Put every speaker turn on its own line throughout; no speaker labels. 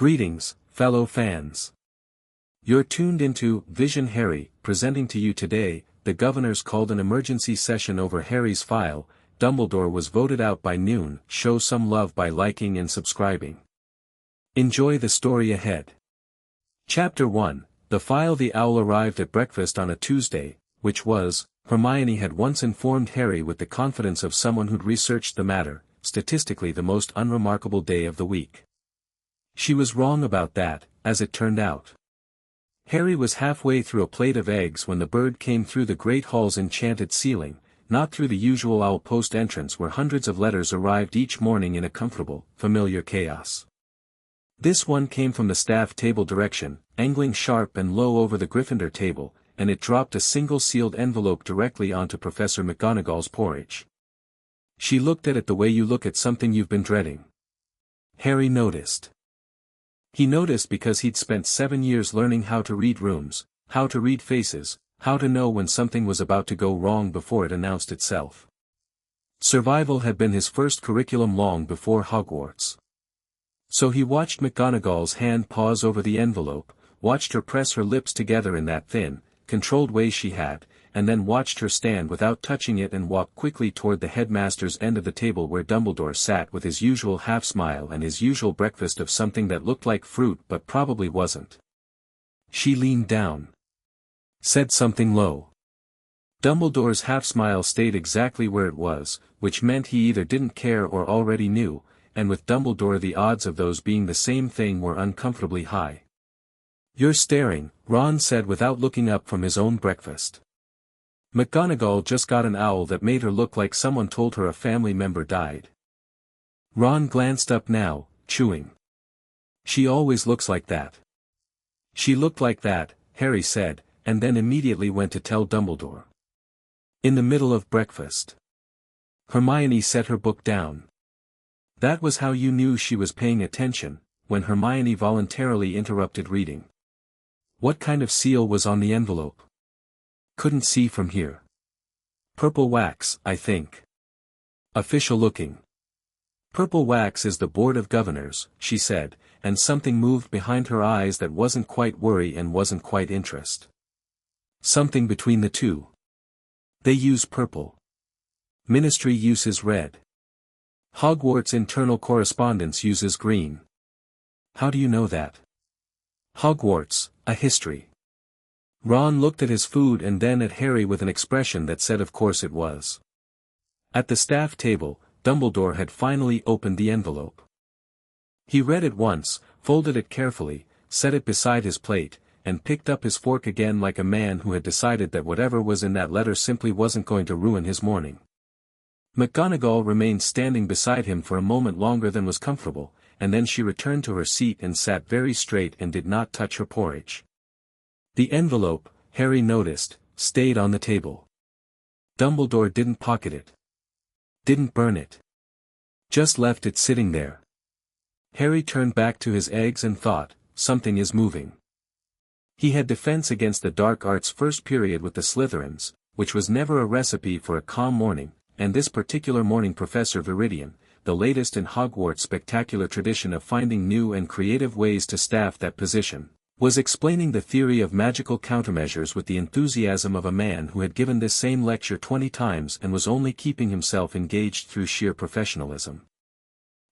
Greetings, fellow fans. You're tuned into Vision Harry, presenting to you today. The governors called an emergency session over Harry's file. Dumbledore was voted out by noon. Show some love by liking and subscribing. Enjoy the story ahead. Chapter 1. The file. The owl arrived at breakfast on a Tuesday, which was, Hermione had once informed Harry with the confidence of someone who'd researched the matter, statistically the most unremarkable day of the week. She was wrong about that, as it turned out. Harry was halfway through a plate of eggs when the bird came through the great hall's enchanted ceiling, not through the usual owl post entrance where hundreds of letters arrived each morning in a comfortable, familiar chaos. This one came from the staff table direction, angling sharp and low over the Gryffindor table, and it dropped a single sealed envelope directly onto Professor McGonagall's porridge. She looked at it the way you look at something you've been dreading. Harry noticed. He noticed because he'd spent 7 years learning how to read rooms, how to read faces, how to know when something was about to go wrong before it announced itself. Survival had been his first curriculum long before Hogwarts. So he watched McGonagall's hand pause over the envelope, watched her press her lips together in that thin, controlled way she had, and then watched her stand without touching it and walk quickly toward the headmaster's end of the table where Dumbledore sat with his usual half-smile and his usual breakfast of something that looked like fruit but probably wasn't. She leaned down. Said something low. Dumbledore's half-smile stayed exactly where it was, which meant he either didn't care or already knew, and with Dumbledore the odds of those being the same thing were uncomfortably high. "You're staring," Ron said without looking up from his own breakfast. McGonagall just got an owl that made her look like someone told her a family member died. Ron glanced up now, chewing. "She always looks like that." "She looked like that," Harry said, and then immediately went to tell Dumbledore. In the middle of breakfast. Hermione set her book down. That was how you knew she was paying attention, when Hermione voluntarily interrupted reading. What kind of seal was on the envelope? Couldn't see from here. Purple wax, I think. Official looking. Purple wax is the Board of Governors, she said, and something moved behind her eyes that wasn't quite worry and wasn't quite interest. Something between the two. They use purple. Ministry uses red. Hogwarts internal correspondence uses green. How do you know that? Hogwarts, a history. Ron looked at his food and then at Harry with an expression that said of course it was. At the staff table, Dumbledore had finally opened the envelope. He read it once, folded it carefully, set it beside his plate, and picked up his fork again like a man who had decided that whatever was in that letter simply wasn't going to ruin his morning. McGonagall remained standing beside him for a moment longer than was comfortable, and then she returned to her seat and sat very straight and did not touch her porridge. The envelope, Harry noticed, stayed on the table. Dumbledore didn't pocket it. Didn't burn it. Just left it sitting there. Harry turned back to his eggs and thought, something is moving. He had defense against the dark arts first period with the Slytherins, which was never a recipe for a calm morning, and this particular morning Professor Viridian, the latest in Hogwarts' spectacular tradition of finding new and creative ways to staff that position, was explaining the theory of magical countermeasures with the enthusiasm of a man who had given this same lecture 20 times and was only keeping himself engaged through sheer professionalism.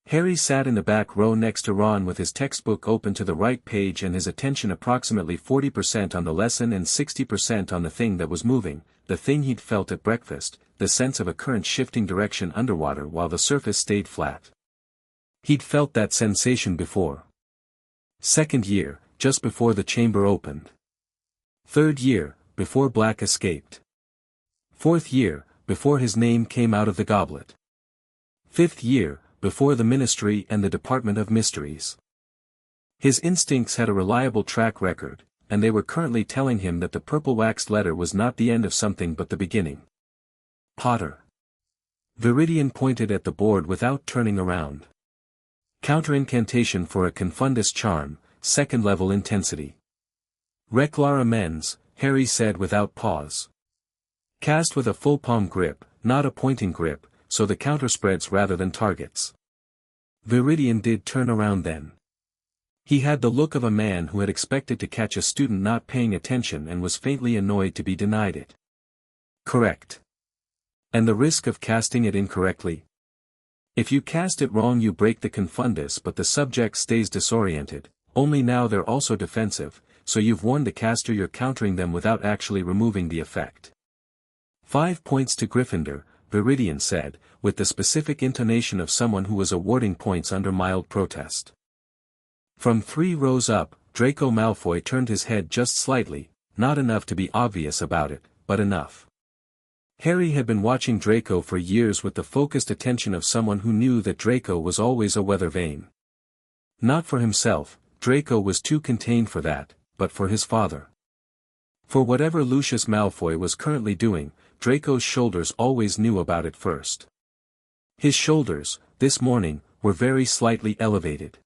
Harry sat in the back row next to Ron with his textbook open to the right page and his attention approximately 40% on the lesson and 60% on the thing that was moving, the thing he'd felt at breakfast, the sense of a current shifting direction underwater while the surface stayed flat. He'd felt that sensation before. Second year, just before the chamber opened. Third year, before Black escaped. Fourth year, before his name came out of the goblet. Fifth year, before the Ministry and the Department of Mysteries. His instincts had a reliable track record, and they were currently telling him that the purple waxed letter was not the end of something but the beginning. Potter. Viridian pointed at the board without turning around. Counterincantation for a confundus charm, second-level intensity. Reclara mens, Harry said without pause. Cast with a full palm grip, not a pointing grip, so the counter spreads rather than targets. Viridian did turn around then. He had the look of a man who had expected to catch a student not paying attention and was faintly annoyed to be denied it. Correct. And the risk of casting it incorrectly? If you cast it wrong you break the confundus but the subject stays disoriented, only now they're also defensive, so you've warned the caster you're countering them without actually removing the effect. 5 points to Gryffindor, Viridian said, with the specific intonation of someone who was awarding points under mild protest. From 3 rows up, Draco Malfoy turned his head just slightly, not enough to be obvious about it, but enough. Harry had been watching Draco for years with the focused attention of someone who knew that Draco was always a weather vane. Not for himself, Draco was too contained for that, but for his father. For whatever Lucius Malfoy was currently doing, Draco's shoulders always knew about it first. His shoulders, this morning, were very slightly elevated.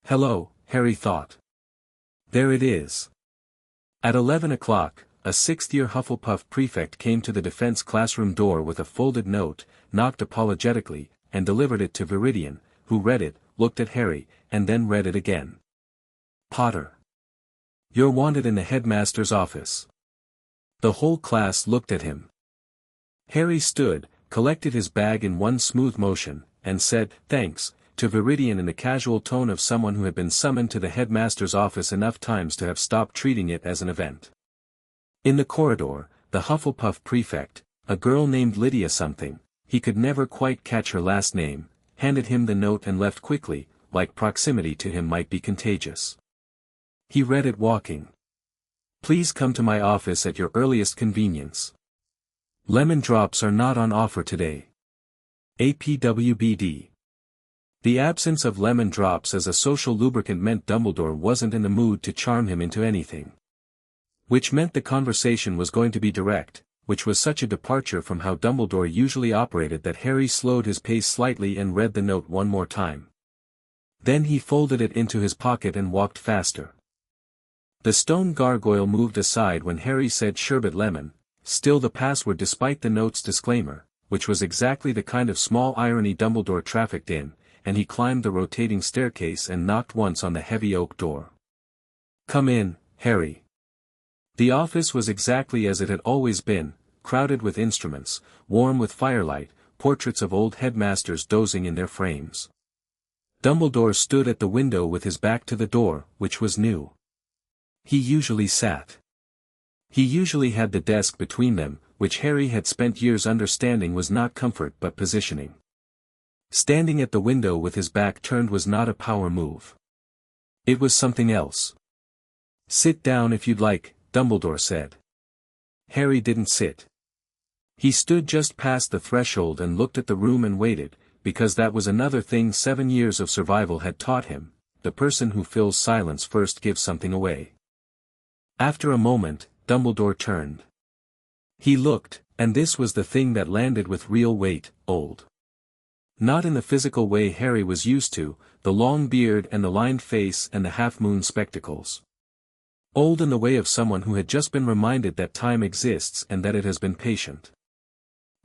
Hello, Harry thought. There it is. At 11 o'clock, a 6th-year Hufflepuff prefect came to the defense classroom door with a folded note, knocked apologetically, and delivered it to Viridian, who read it, looked at Harry, and then read it again. Potter. You're wanted in the headmaster's office. The whole class looked at him. Harry stood, collected his bag in one smooth motion, and said, "Thanks," to Viridian in the casual tone of someone who had been summoned to the headmaster's office enough times to have stopped treating it as an event. In the corridor, the Hufflepuff prefect, a girl named Lydia something, he could never quite catch her last name, handed him the note and left quickly, like proximity to him might be contagious. He read it walking. Please come to my office at your earliest convenience. Lemon drops are not on offer today. APWBD. The absence of lemon drops as a social lubricant meant Dumbledore wasn't in the mood to charm him into anything. Which meant the conversation was going to be direct, which was such a departure from how Dumbledore usually operated that Harry slowed his pace slightly and read the note one more time. Then he folded it into his pocket and walked faster. The stone gargoyle moved aside when Harry said sherbet lemon, still the password despite the note's disclaimer, which was exactly the kind of small irony Dumbledore trafficked in, and he climbed the rotating staircase and knocked once on the heavy oak door. Come in, Harry. The office was exactly as it had always been, crowded with instruments, warm with firelight, portraits of old headmasters dozing in their frames. Dumbledore stood at the window with his back to the door, which was new. He usually sat. He usually had the desk between them, which Harry had spent years understanding was not comfort but positioning. Standing at the window with his back turned was not a power move. It was something else. Sit down if you'd like, Dumbledore said. Harry didn't sit. He stood just past the threshold and looked at the room and waited, because that was another thing 7 years of survival had taught him, the person who fills silence first gives something away. After a moment, Dumbledore turned. He looked, and this was the thing that landed with real weight, old. Not in the physical way Harry was used to, the long beard and the lined face and the half-moon spectacles. Old in the way of someone who had just been reminded that time exists and that it has been patient.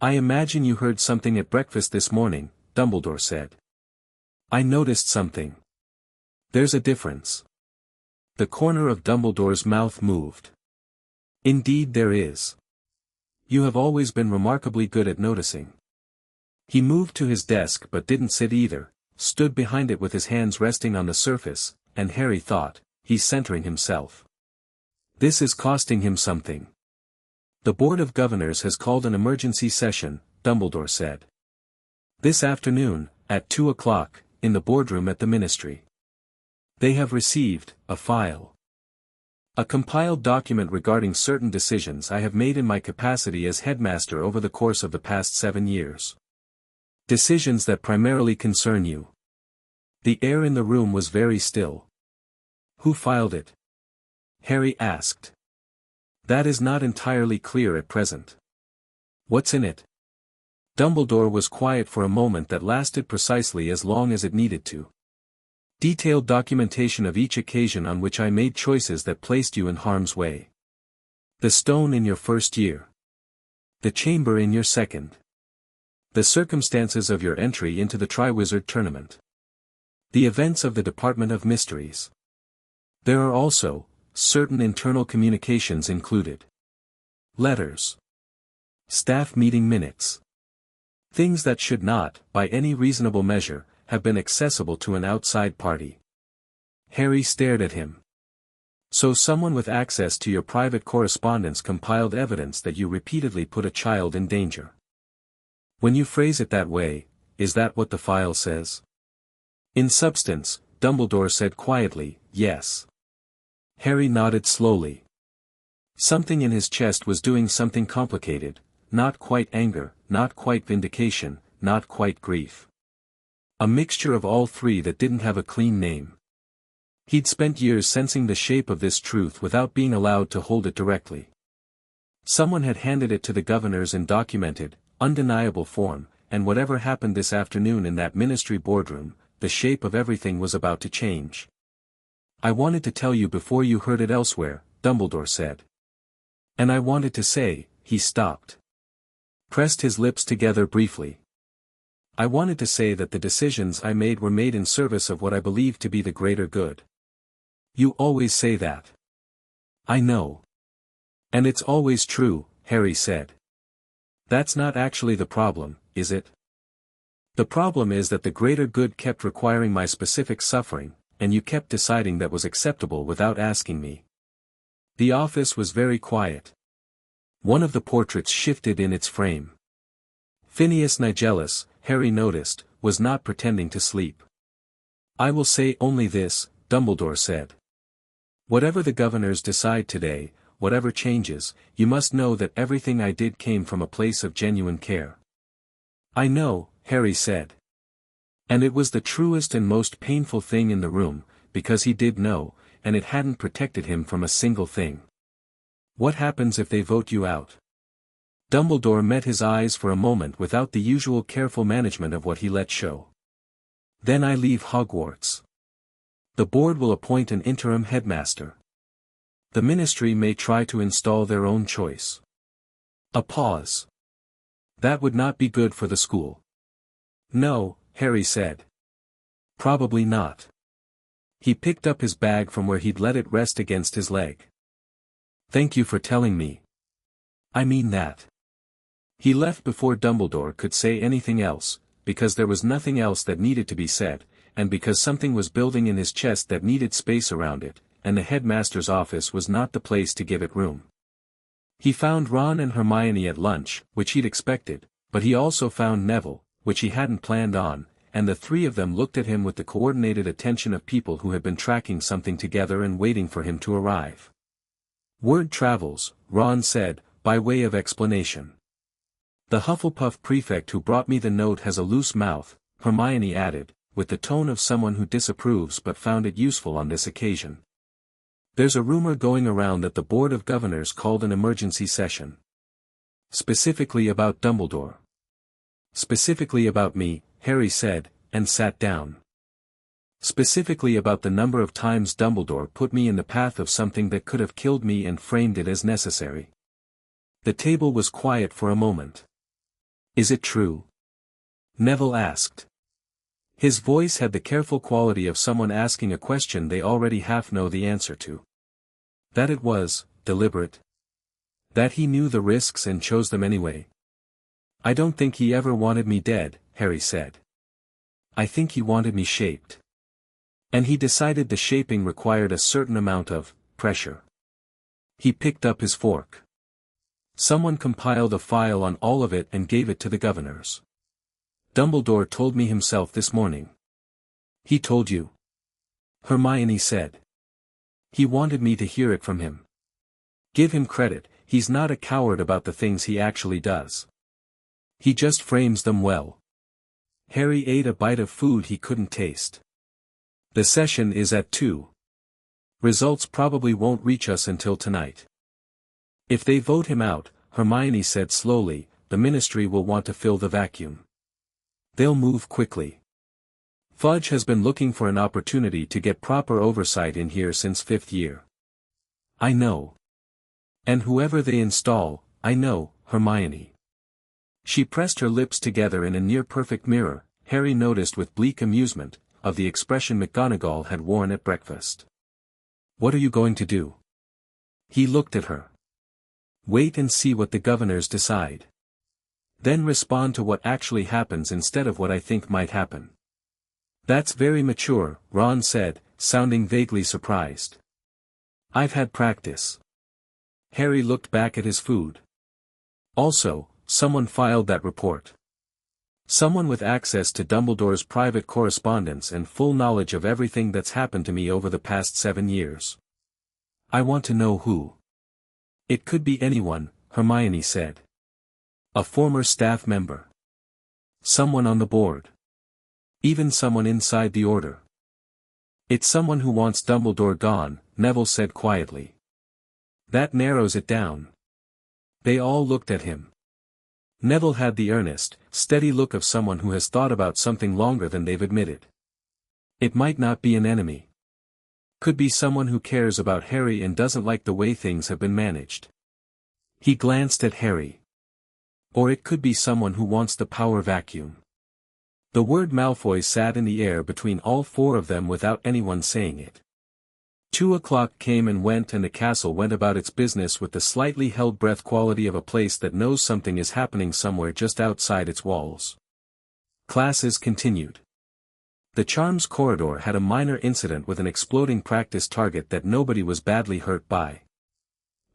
I imagine you heard something at breakfast this morning, Dumbledore said. I noticed something. There's a difference. The corner of Dumbledore's mouth moved. Indeed there is. You have always been remarkably good at noticing. He moved to his desk but didn't sit either, stood behind it with his hands resting on the surface, and Harry thought, he's centering himself. This is costing him something. The Board of Governors has called an emergency session, Dumbledore said. This afternoon, at 2 o'clock, in the boardroom at the Ministry. They have received a file. A compiled document regarding certain decisions I have made in my capacity as headmaster over the course of the past 7 years. Decisions that primarily concern you. The air in the room was very still. Who filed it? Harry asked. That is not entirely clear at present. What's in it? Dumbledore was quiet for a moment that lasted precisely as long as it needed to. Detailed documentation of each occasion on which I made choices that placed you in harm's way. The stone in your first year. The chamber in your second. The circumstances of your entry into the Triwizard Tournament. The events of the Department of Mysteries. There are also certain internal communications included. Letters. Staff meeting minutes. Things that should not, by any reasonable measure, have been accessible to an outside party. Harry stared at him. So someone with access to your private correspondence compiled evidence that you repeatedly put a child in danger. When you phrase it that way, is that what the file says? In substance, Dumbledore said quietly, yes. Harry nodded slowly. Something in his chest was doing something complicated, not quite anger, not quite vindication, not quite grief. A mixture of all three that didn't have a clean name. He'd spent years sensing the shape of this truth without being allowed to hold it directly. Someone had handed it to the governors in documented, undeniable form, and whatever happened this afternoon in that ministry boardroom, the shape of everything was about to change. I wanted to tell you before you heard it elsewhere, Dumbledore said. And I wanted to say, he stopped. Pressed his lips together briefly. I wanted to say that the decisions I made were made in service of what I believe to be the greater good. You always say that. I know. And it's always true, Harry said. That's not actually the problem, is it? The problem is that the greater good kept requiring my specific suffering, and you kept deciding that was acceptable without asking me. The office was very quiet. One of the portraits shifted in its frame. Phineas Nigellus, Harry noticed, was not pretending to sleep. I will say only this, Dumbledore said. Whatever the governors decide today, whatever changes, you must know that everything I did came from a place of genuine care. I know, Harry said. And it was the truest and most painful thing in the room, because he did know, and it hadn't protected him from a single thing. What happens if they vote you out? Dumbledore met his eyes for a moment without the usual careful management of what he let show. Then I leave Hogwarts. The board will appoint an interim headmaster. The ministry may try to install their own choice. A pause. That would not be good for the school. No, Harry said. Probably not. He picked up his bag from where he'd let it rest against his leg. Thank you for telling me. I mean that. He left before Dumbledore could say anything else, because there was nothing else that needed to be said, and because something was building in his chest that needed space around it, and the headmaster's office was not the place to give it room. He found Ron and Hermione at lunch, which he'd expected, but he also found Neville, which he hadn't planned on, and the three of them looked at him with the coordinated attention of people who had been tracking something together and waiting for him to arrive. Word travels, Ron said, by way of explanation. The Hufflepuff prefect who brought me the note has a loose mouth, Hermione added, with the tone of someone who disapproves but found it useful on this occasion. There's a rumor going around that the Board of Governors called an emergency session. Specifically about Dumbledore. Specifically about me, Harry said, and sat down. Specifically about the number of times Dumbledore put me in the path of something that could have killed me and framed it as necessary. The table was quiet for a moment. Is it true? Neville asked. His voice had the careful quality of someone asking a question they already half know the answer to. That it was deliberate. That he knew the risks and chose them anyway. I don't think he ever wanted me dead, Harry said. I think he wanted me shaped. And he decided the shaping required a certain amount of pressure. He picked up his fork. Someone compiled a file on all of it and gave it to the governors. Dumbledore told me himself this morning. He told you? Hermione said. He wanted me to hear it from him. Give him credit, he's not a coward about the things he actually does. He just frames them well. Harry ate a bite of food he couldn't taste. The session is at 2. Results probably won't reach us until tonight. If they vote him out, Hermione said slowly, the ministry will want to fill the vacuum. They'll move quickly. Fudge has been looking for an opportunity to get proper oversight in here since 5th year. I know. And whoever they install, I know, Hermione. She pressed her lips together in a near-perfect mirror, Harry noticed with bleak amusement, of the expression McGonagall had worn at breakfast. "What are you going to do?" He looked at her. "Wait and see what the governors decide. Then respond to what actually happens instead of what I think might happen." "That's very mature," Ron said, sounding vaguely surprised. "I've had practice." Harry looked back at his food. "Also, someone filed that report. Someone with access to Dumbledore's private correspondence and full knowledge of everything that's happened to me over the past 7 years. I want to know who." "It could be anyone," Hermione said. "A former staff member. Someone on the board. Even someone inside the Order." "It's someone who wants Dumbledore gone," Neville said quietly. "That narrows it down." They all looked at him. Neville had the earnest, steady look of someone who has thought about something longer than they've admitted. "It might not be an enemy. Could be someone who cares about Harry and doesn't like the way things have been managed." He glanced at Harry. "Or it could be someone who wants the power vacuum." The word Malfoy sat in the air between all four of them without anyone saying it. 2 o'clock came and went and the castle went about its business with the slightly held breath quality of a place that knows something is happening somewhere just outside its walls. Classes continued. The Charms corridor had a minor incident with an exploding practice target that nobody was badly hurt by.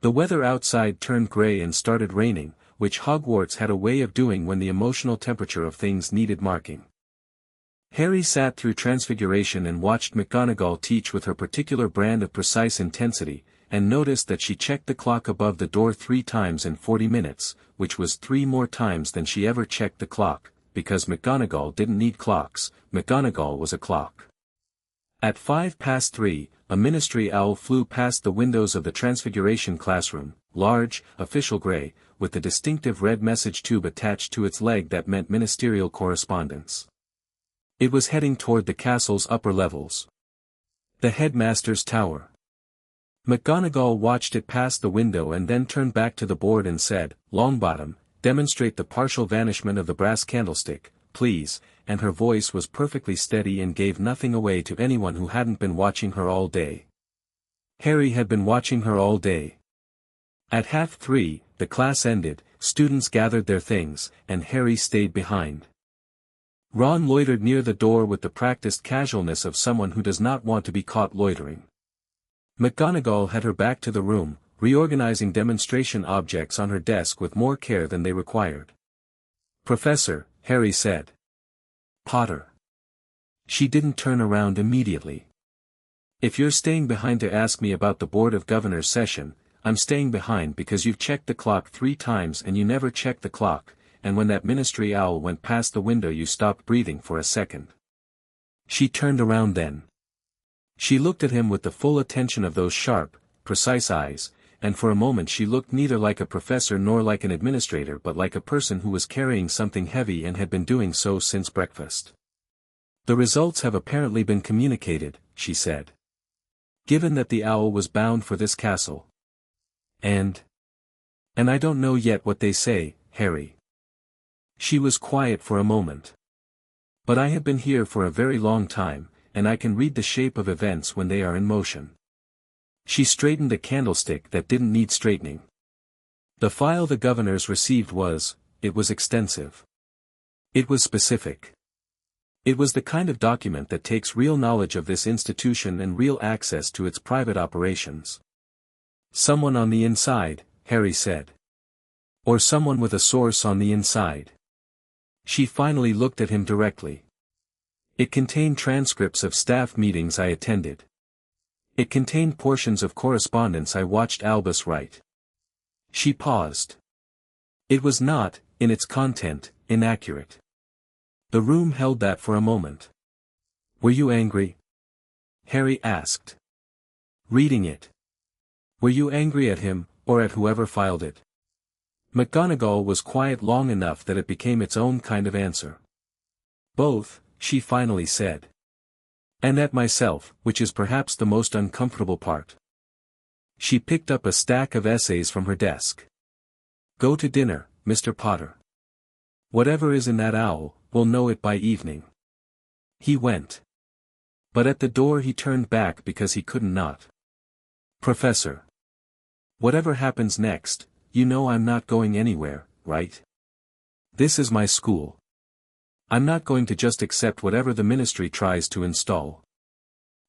The weather outside turned gray and started raining, which Hogwarts had a way of doing when the emotional temperature of things needed marking. Harry sat through Transfiguration and watched McGonagall teach with her particular brand of precise intensity, and noticed that she checked the clock above the door 3 times in 40 minutes, which was 3 more times than she ever checked the clock, because McGonagall didn't need clocks, McGonagall was a clock. At 3:05, a ministry owl flew past the windows of the Transfiguration classroom, large, official gray, with the distinctive red message tube attached to its leg that meant ministerial correspondence. It was heading toward the castle's upper levels. The Headmaster's tower. McGonagall watched it pass the window and then turned back to the board and said, "Longbottom, demonstrate the partial vanishment of the brass candlestick, please," and her voice was perfectly steady and gave nothing away to anyone who hadn't been watching her all day. Harry had been watching her all day. At 3:30, the class ended, students gathered their things, and Harry stayed behind. Ron loitered near the door with the practiced casualness of someone who does not want to be caught loitering. McGonagall had her back to the room, reorganizing demonstration objects on her desk with more care than they required. "Professor," Harry said. "Potter." She didn't turn around immediately. "If you're staying behind to ask me about the Board of Governors session, I'm staying behind because you've checked the clock 3 times and you never checked the clock, and when that ministry owl went past the window you stopped breathing for a second." She turned around then. She looked at him with the full attention of those sharp, precise eyes, and for a moment she looked neither like a professor nor like an administrator but like a person who was carrying something heavy and had been doing so since breakfast. "The results have apparently been communicated," she said. "Given that the owl was bound for this castle. And I don't know yet what they say, Harry." She was quiet for a moment. "But I have been here for a very long time, and I can read the shape of events when they are in motion." She straightened a candlestick that didn't need straightening. The file the governors received was extensive. It was specific. It was the kind of document that takes real knowledge of this institution and real access to its private operations. "Someone on the inside," Harry said. "Or someone with a source on the inside." She finally looked at him directly. "It contained transcripts of staff meetings I attended. It contained portions of correspondence I watched Albus write." She paused. It was not, in its content, inaccurate. The room held that for a moment. "Were you angry?" Harry asked. "Reading it. Were you angry at him, or at whoever filed it?" McGonagall was quiet long enough that it became its own kind of answer. "Both," she finally said. "And at myself, which is perhaps the most uncomfortable part." She picked up a stack of essays from her desk. "Go to dinner, Mr. Potter. Whatever is in that owl, we'll know it by evening." He went. But at the door he turned back because he couldn't not. "Professor. Whatever happens next, you know I'm not going anywhere, right? This is my school. I'm not going to just accept whatever the ministry tries to install."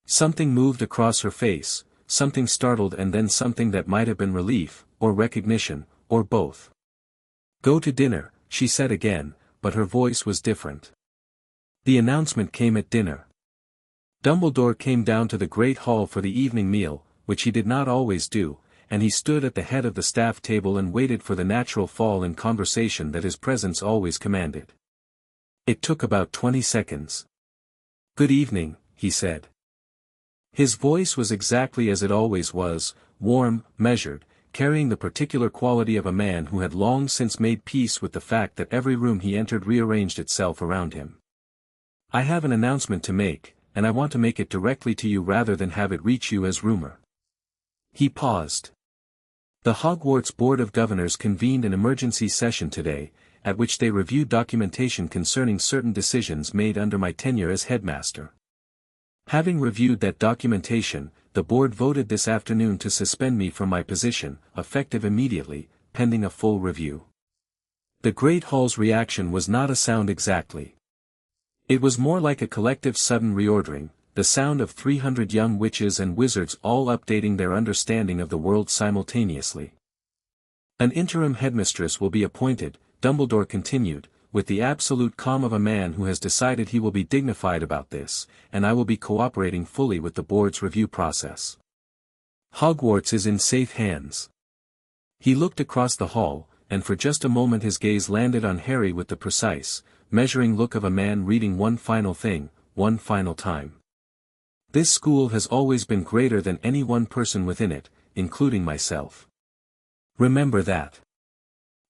Something moved across her face, something startled and then something that might have been relief, or recognition, or both. "Go to dinner," she said again, but her voice was different. The announcement came at dinner. Dumbledore came down to the Great Hall for the evening meal, which he did not always do, and he stood at the head of the staff table and waited for the natural fall in conversation that his presence always commanded. It took about 20 seconds. "Good evening," he said. His voice was exactly as it always was, warm, measured, carrying the particular quality of a man who had long since made peace with the fact that every room he entered rearranged itself around him. "I have an announcement to make, and I want to make it directly to you rather than have it reach you as rumor." He paused. "The Hogwarts Board of Governors convened an emergency session today, at which they reviewed documentation concerning certain decisions made under my tenure as headmaster. Having reviewed that documentation, the board voted this afternoon to suspend me from my position, effective immediately, pending a full review." The Great Hall's reaction was not a sound exactly. It was more like a collective sudden reordering, the sound of 300 young witches and wizards all updating their understanding of the world simultaneously. "An interim headmistress will be appointed," Dumbledore continued, "with the absolute calm of a man who has decided he will be dignified about this, and I will be cooperating fully with the board's review process. Hogwarts is in safe hands." He looked across the hall, and for just a moment his gaze landed on Harry with the precise, measuring look of a man reading one final thing, one final time. "This school has always been greater than any one person within it, including myself. Remember that."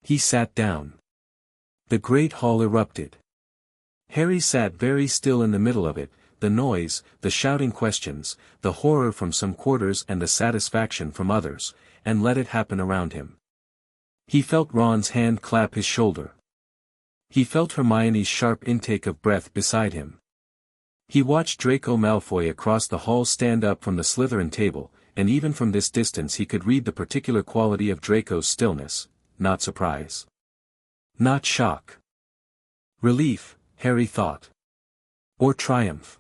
He sat down. The Great Hall erupted. Harry sat very still in the middle of it, the noise, the shouting questions, the horror from some quarters and the satisfaction from others, and let it happen around him. He felt Ron's hand clap his shoulder. He felt Hermione's sharp intake of breath beside him. He watched Draco Malfoy across the hall stand up from the Slytherin table, and even from this distance he could read the particular quality of Draco's stillness, not surprise. Not shock. Relief, Harry thought. Or triumph.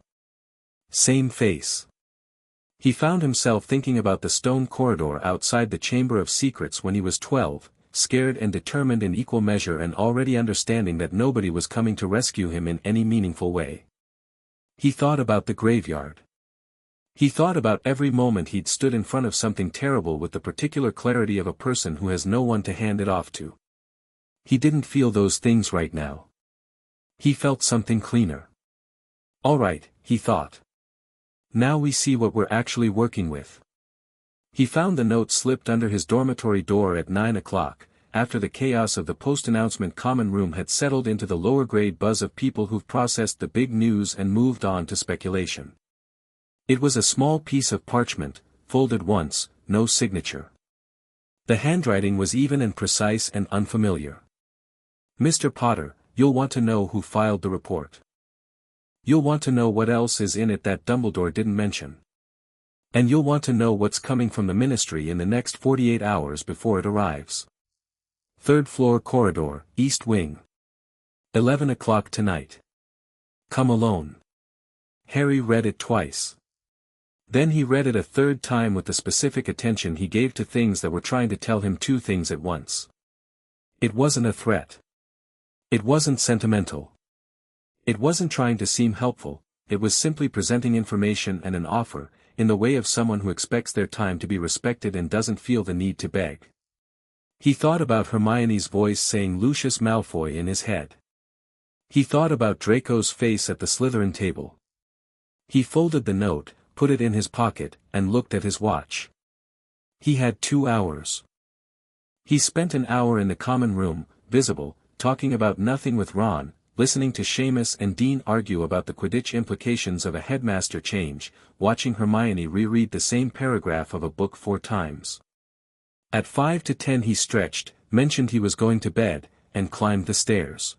Same face. He found himself thinking about the stone corridor outside the Chamber of Secrets when he was 12, scared and determined in equal measure and already understanding that nobody was coming to rescue him in any meaningful way. He thought about the graveyard. He thought about every moment he'd stood in front of something terrible with the particular clarity of a person who has no one to hand it off to. He didn't feel those things right now. He felt something cleaner. All right, he thought. Now we see what we're actually working with. He found the note slipped under his dormitory door at 9 o'clock, after the chaos of the post-announcement common room had settled into the lower-grade buzz of people who've processed the big news and moved on to speculation. It was a small piece of parchment, folded once, no signature. The handwriting was even and precise and unfamiliar. "Mr. Potter, you'll want to know who filed the report. You'll want to know what else is in it that Dumbledore didn't mention. And you'll want to know what's coming from the Ministry in the next 48 hours before it arrives. Third floor corridor, East Wing. 11 o'clock tonight. Come alone." Harry read it twice. Then he read it a third time with the specific attention he gave to things that were trying to tell him two things at once. It wasn't a threat. It wasn't sentimental. It wasn't trying to seem helpful, it was simply presenting information and an offer, in the way of someone who expects their time to be respected and doesn't feel the need to beg. He thought about Hermione's voice saying Lucius Malfoy in his head. He thought about Draco's face at the Slytherin table. He folded the note, put it in his pocket, and looked at his watch. He had 2 hours. He spent an hour in the common room, visible, talking about nothing with Ron, listening to Seamus and Dean argue about the Quidditch implications of a headmaster change, watching Hermione reread the same paragraph of a book 4 times. At 5 to 10 he stretched, mentioned he was going to bed, and climbed the stairs.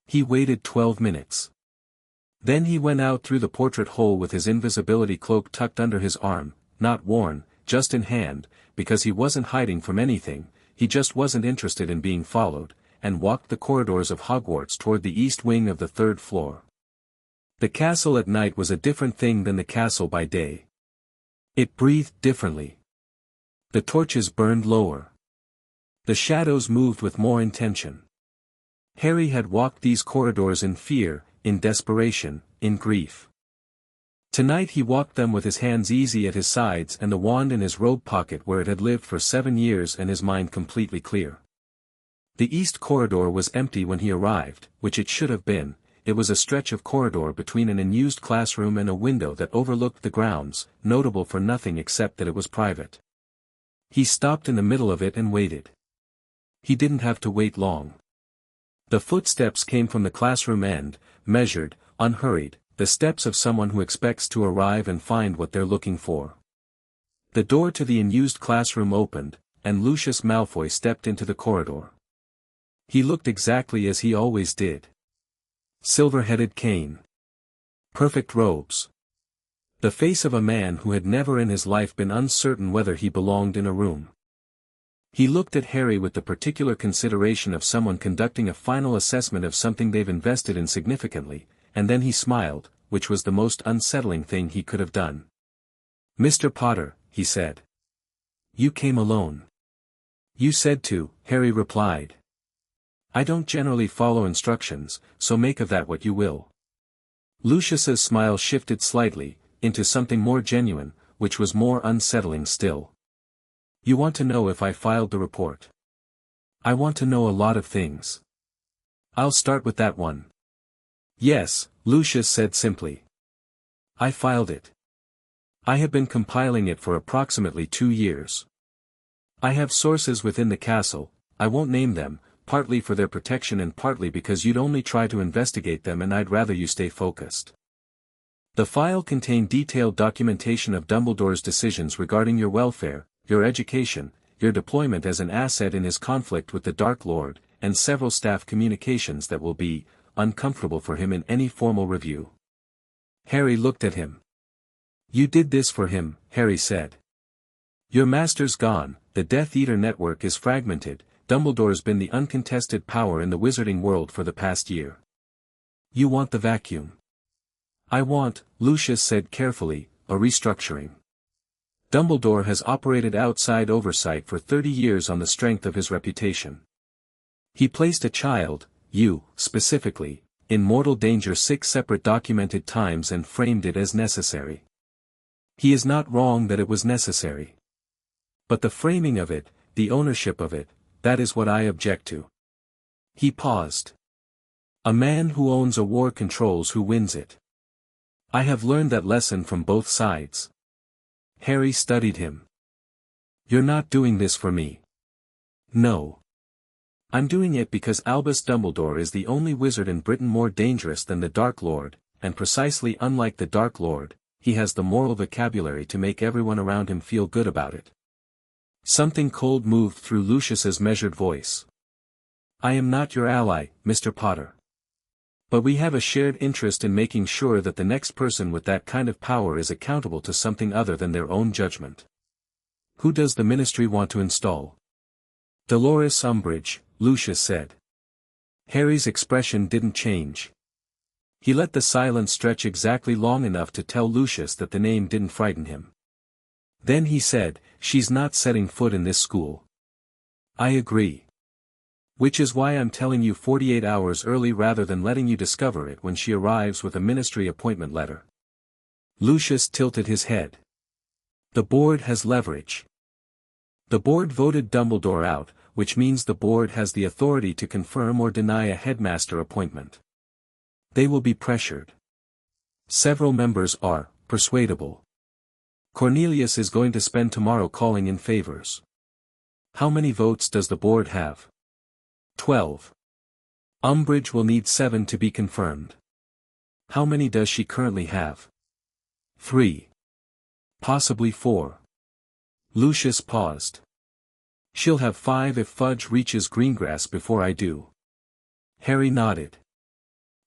He waited 12 minutes. Then he went out through the portrait hole with his invisibility cloak tucked under his arm, not worn, just in hand, because he wasn't hiding from anything, he just wasn't interested in being followed, and walked the corridors of Hogwarts toward the east wing of the third floor. The castle at night was a different thing than the castle by day. It breathed differently. The torches burned lower. The shadows moved with more intention. Harry had walked these corridors in fear, in desperation, in grief. Tonight he walked them with his hands easy at his sides and the wand in his robe pocket where it had lived for 7 years and his mind completely clear. The east corridor was empty when he arrived, which it should have been. It was a stretch of corridor between an unused classroom and a window that overlooked the grounds, notable for nothing except that it was private. He stopped in the middle of it and waited. He didn't have to wait long. The footsteps came from the classroom end, measured, unhurried, the steps of someone who expects to arrive and find what they're looking for. The door to the unused classroom opened, and Lucius Malfoy stepped into the corridor. He looked exactly as he always did. Silver-headed cane. Perfect robes. The face of a man who had never in his life been uncertain whether he belonged in a room. He looked at Harry with the particular consideration of someone conducting a final assessment of something they've invested in significantly, and then he smiled, which was the most unsettling thing he could have done. "Mr. Potter," he said. "You came alone." "You said to," Harry replied. "I don't generally follow instructions, so make of that what you will." Lucius's smile shifted slightly, into something more genuine, which was more unsettling still. "You want to know if I filed the report?" "I want to know a lot of things." "I'll start with that one." "Yes," Lucius said simply. "I filed it. I have been compiling it for approximately 2 years. I have sources within the castle, I won't name them, partly for their protection and partly because you'd only try to investigate them and I'd rather you stay focused. The file contained detailed documentation of Dumbledore's decisions regarding your welfare, your education, your deployment as an asset in his conflict with the Dark Lord, and several staff communications that will be uncomfortable for him in any formal review." Harry looked at him. "You did this for him," Harry said. "Your master's gone, the Death Eater network is fragmented, Dumbledore's been the uncontested power in the wizarding world for the past year. You want the vacuum." "I want," Lucius said carefully, "a restructuring. Dumbledore has operated outside oversight for 30 years on the strength of his reputation. He placed a child, you, specifically, in mortal danger 6 separate documented times and framed it as necessary. He is not wrong that it was necessary. But the framing of it, the ownership of it, that is what I object to." He paused. "A man who owns a war controls who wins it. I have learned that lesson from both sides." Harry studied him. "You're not doing this for me." "No. I'm doing it because Albus Dumbledore is the only wizard in Britain more dangerous than the Dark Lord, and precisely unlike the Dark Lord, he has the moral vocabulary to make everyone around him feel good about it." Something cold moved through Lucius's measured voice. "I am not your ally, Mr. Potter. But we have a shared interest in making sure that the next person with that kind of power is accountable to something other than their own judgment. Who does the ministry want to install?" "Dolores Umbridge," Lucius said. Harry's expression didn't change. He let the silence stretch exactly long enough to tell Lucius that the name didn't frighten him. Then he said, "She's not setting foot in this school." "I agree. Which is why I'm telling you 48 hours early rather than letting you discover it when she arrives with a ministry appointment letter." Lucius tilted his head. "The board has leverage. The board voted Dumbledore out, which means the board has the authority to confirm or deny a headmaster appointment. They will be pressured. Several members are persuadable. Cornelius is going to spend tomorrow calling in favors. How many votes does the board have? 12. Umbridge will need 7 to be confirmed. How many does she currently have? 3. Possibly 4. Lucius paused. She'll have 5 if Fudge reaches Greengrass before I do. Harry nodded.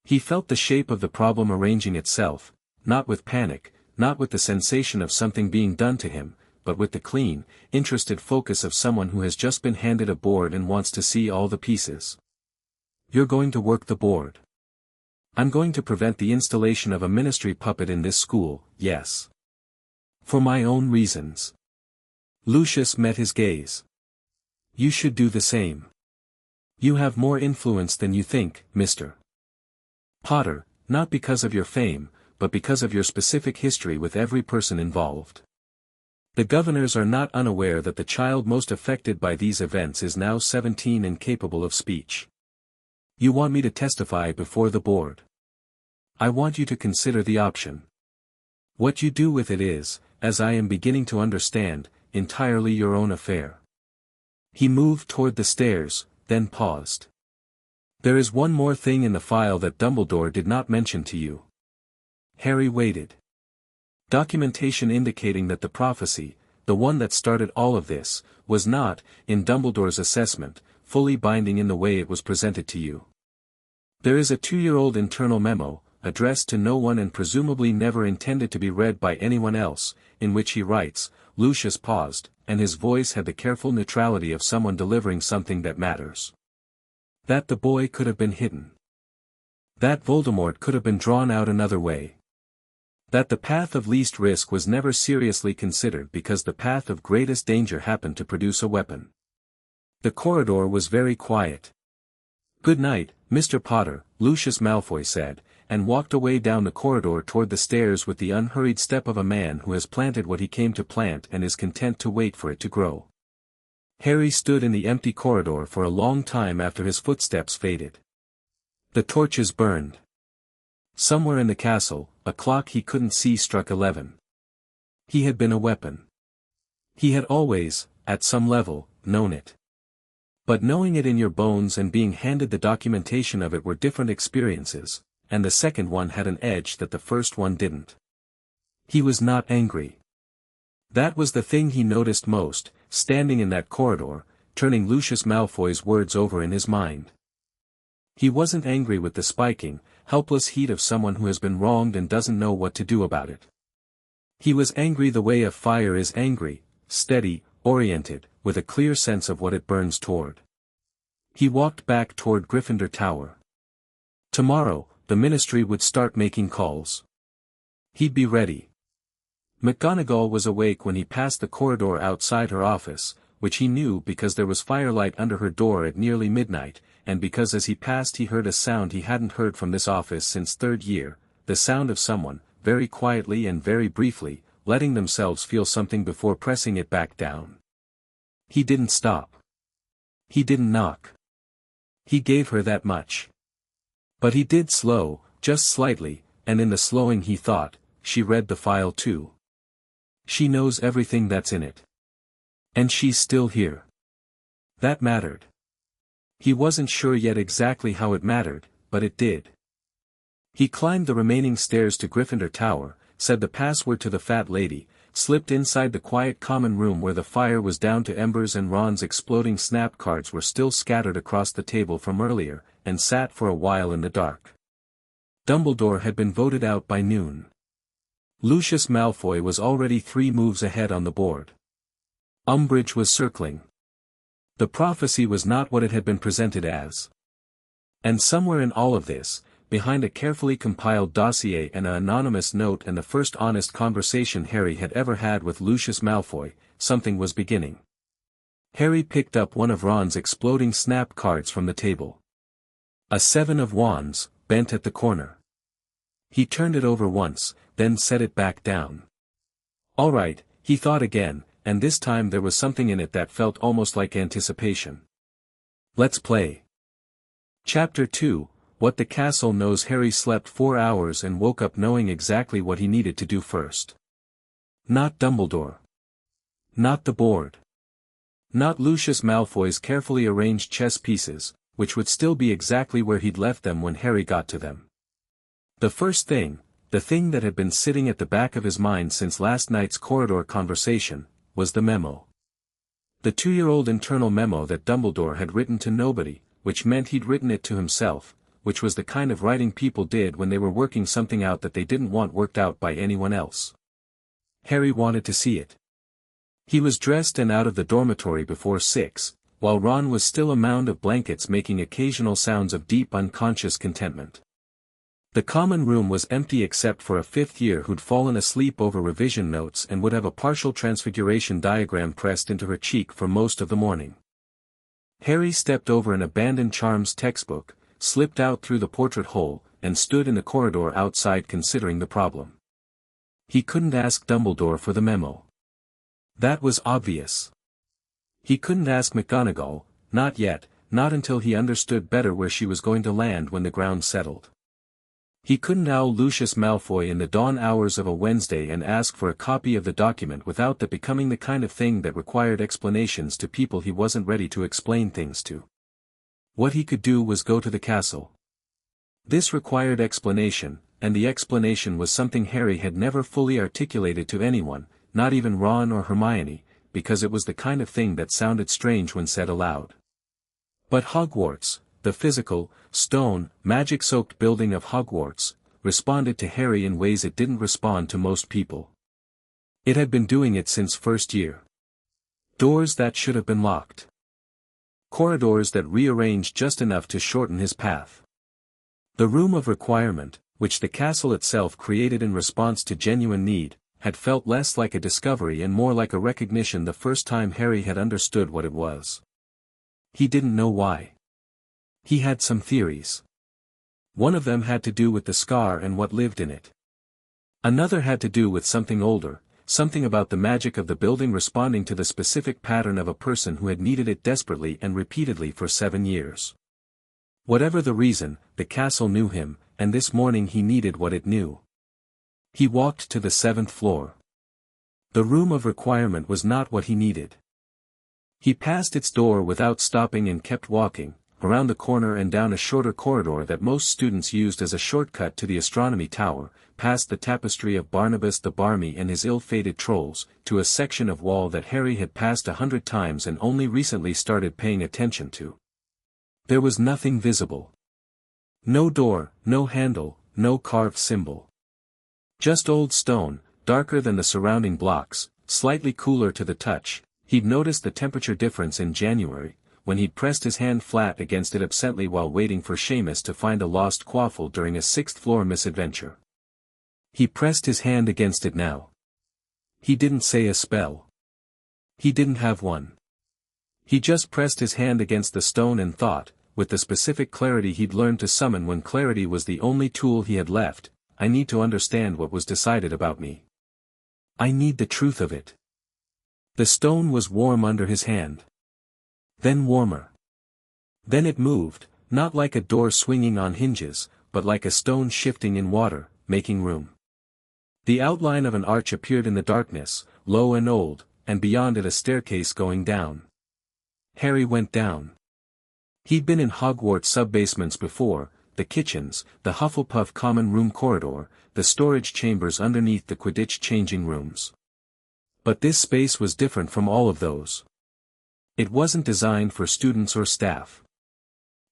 He felt the shape of the problem arranging itself, not with panic, not with the sensation of something being done to him, but with the clean, interested focus of someone who has just been handed a board and wants to see all the pieces. You're going to work the board. I'm going to prevent the installation of a ministry puppet in this school, yes. For my own reasons. Lucius met his gaze. You should do the same. You have more influence than you think, Mr. Potter, not because of your fame, but because of your specific history with every person involved. The governors are not unaware that the child most affected by these events is now 17 and capable of speech. You want me to testify before the board. I want you to consider the option. What you do with it is, as I am beginning to understand, entirely your own affair. He moved toward the stairs, then paused. There is one more thing in the file that Dumbledore did not mention to you. Harry waited. Documentation indicating that the prophecy, the one that started all of this, was not, in Dumbledore's assessment, fully binding in the way it was presented to you. There is a 2-year-old internal memo, addressed to no one and presumably never intended to be read by anyone else, in which he writes, Lucius paused, and his voice had the careful neutrality of someone delivering something that matters. That the boy could have been hidden. That Voldemort could have been drawn out another way. That the path of least risk was never seriously considered because the path of greatest danger happened to produce a weapon. The corridor was very quiet. Good night, Mr. Potter, Lucius Malfoy said, and walked away down the corridor toward the stairs with the unhurried step of a man who has planted what he came to plant and is content to wait for it to grow. Harry stood in the empty corridor for a long time after his footsteps faded. The torches burned. Somewhere in the castle, a clock he couldn't see struck 11. He had been a weapon. He had always, at some level, known it. But knowing it in your bones and being handed the documentation of it were different experiences, and the second one had an edge that the first one didn't. He was not angry. That was the thing he noticed most, standing in that corridor, turning Lucius Malfoy's words over in his mind. He wasn't angry with the spiking, helpless heat of someone who has been wronged and doesn't know what to do about it. He was angry the way a fire is angry, steady, oriented, with a clear sense of what it burns toward. He walked back toward Gryffindor Tower. Tomorrow, the ministry would start making calls. He'd be ready. McGonagall was awake when he passed the corridor outside her office, which he knew because there was firelight under her door at nearly midnight, and because as he passed he heard a sound he hadn't heard from this office since third year, the sound of someone, very quietly and very briefly, letting themselves feel something before pressing it back down. He didn't stop. He didn't knock. He gave her that much. But he did slow, just slightly, and in the slowing he thought, she read the file too. She knows everything that's in it. And she's still here. That mattered. He wasn't sure yet exactly how it mattered, but it did. He climbed the remaining stairs to Gryffindor Tower, said the password to the fat lady, slipped inside the quiet common room where the fire was down to embers and Ron's exploding snap cards were still scattered across the table from earlier, and sat for a while in the dark. Dumbledore had been voted out by noon. Lucius Malfoy was already 3 moves ahead on the board. Umbridge was circling. The prophecy was not what it had been presented as. And somewhere in all of this, behind a carefully compiled dossier and an anonymous note and the first honest conversation Harry had ever had with Lucius Malfoy, something was beginning. Harry picked up one of Ron's exploding snap cards from the table. A 7 of wands, bent at the corner. He turned it over once, then set it back down. All right, he thought again, and this time there was something in it that felt almost like anticipation. Let's play. Chapter 2, What the Castle Knows. Harry slept 4 hours and woke up knowing exactly what he needed to do first. Not Dumbledore. Not the board. Not Lucius Malfoy's carefully arranged chess pieces, which would still be exactly where he'd left them when Harry got to them. The first thing, the thing that had been sitting at the back of his mind since last night's corridor conversation, was the memo. The 2-year-old internal memo that Dumbledore had written to nobody, which meant he'd written it to himself, which was the kind of writing people did when they were working something out that they didn't want worked out by anyone else. Harry wanted to see it. He was dressed and out of the dormitory before 6, while Ron was still a mound of blankets making occasional sounds of deep unconscious contentment. The common room was empty except for a fifth year who'd fallen asleep over revision notes and would have a partial transfiguration diagram pressed into her cheek for most of the morning. Harry stepped over an abandoned Charms textbook, slipped out through the portrait hole, and stood in the corridor outside considering the problem. He couldn't ask Dumbledore for the memo. That was obvious. He couldn't ask McGonagall, not yet, not until he understood better where she was going to land when the ground settled. He couldn't owl Lucius Malfoy in the dawn hours of a Wednesday and ask for a copy of the document without that becoming the kind of thing that required explanations to people he wasn't ready to explain things to. What he could do was go to the castle. This required explanation, and the explanation was something Harry had never fully articulated to anyone, not even Ron or Hermione, because it was the kind of thing that sounded strange when said aloud. But Hogwarts, the physical, stone, magic-soaked building of Hogwarts, responded to Harry in ways it didn't respond to most people. It had been doing it since first year. Doors that should have been locked. Corridors that rearranged just enough to shorten his path. The room of requirement, which the castle itself created in response to genuine need, had felt less like a discovery and more like a recognition the first time Harry had understood what it was. He didn't know why. He had some theories. One of them had to do with the scar and what lived in it. Another had to do with something older, something about the magic of the building responding to the specific pattern of a person who had needed it desperately and repeatedly for 7 years. Whatever the reason, the castle knew him, and this morning he needed what it knew. He walked to the 7th floor. The room of requirement was not what he needed. He passed its door without stopping and kept walking, around the corner and down a shorter corridor that most students used as a shortcut to the astronomy tower, past the tapestry of Barnabas the Barmy and his ill-fated trolls, to a section of wall that Harry had passed 100 times and only recently started paying attention to. There was nothing visible. No door, no handle, no carved symbol. Just old stone, darker than the surrounding blocks, slightly cooler to the touch. He'd noticed the temperature difference in January, when he'd pressed his hand flat against it absently while waiting for Seamus to find a lost quaffle during a 6th-floor misadventure. He pressed his hand against it now. He didn't say a spell. He didn't have one. He just pressed his hand against the stone and thought, with the specific clarity he'd learned to summon when clarity was the only tool he had left, I need to understand what was decided about me. I need the truth of it. The stone was warm under his hand. Then warmer. Then it moved, not like a door swinging on hinges, but like a stone shifting in water, making room. The outline of an arch appeared in the darkness, low and old, and beyond it a staircase going down. Harry went down. He'd been in Hogwarts sub-basements before, the kitchens, the Hufflepuff common room corridor, the storage chambers underneath the Quidditch changing rooms. But this space was different from all of those. It wasn't designed for students or staff.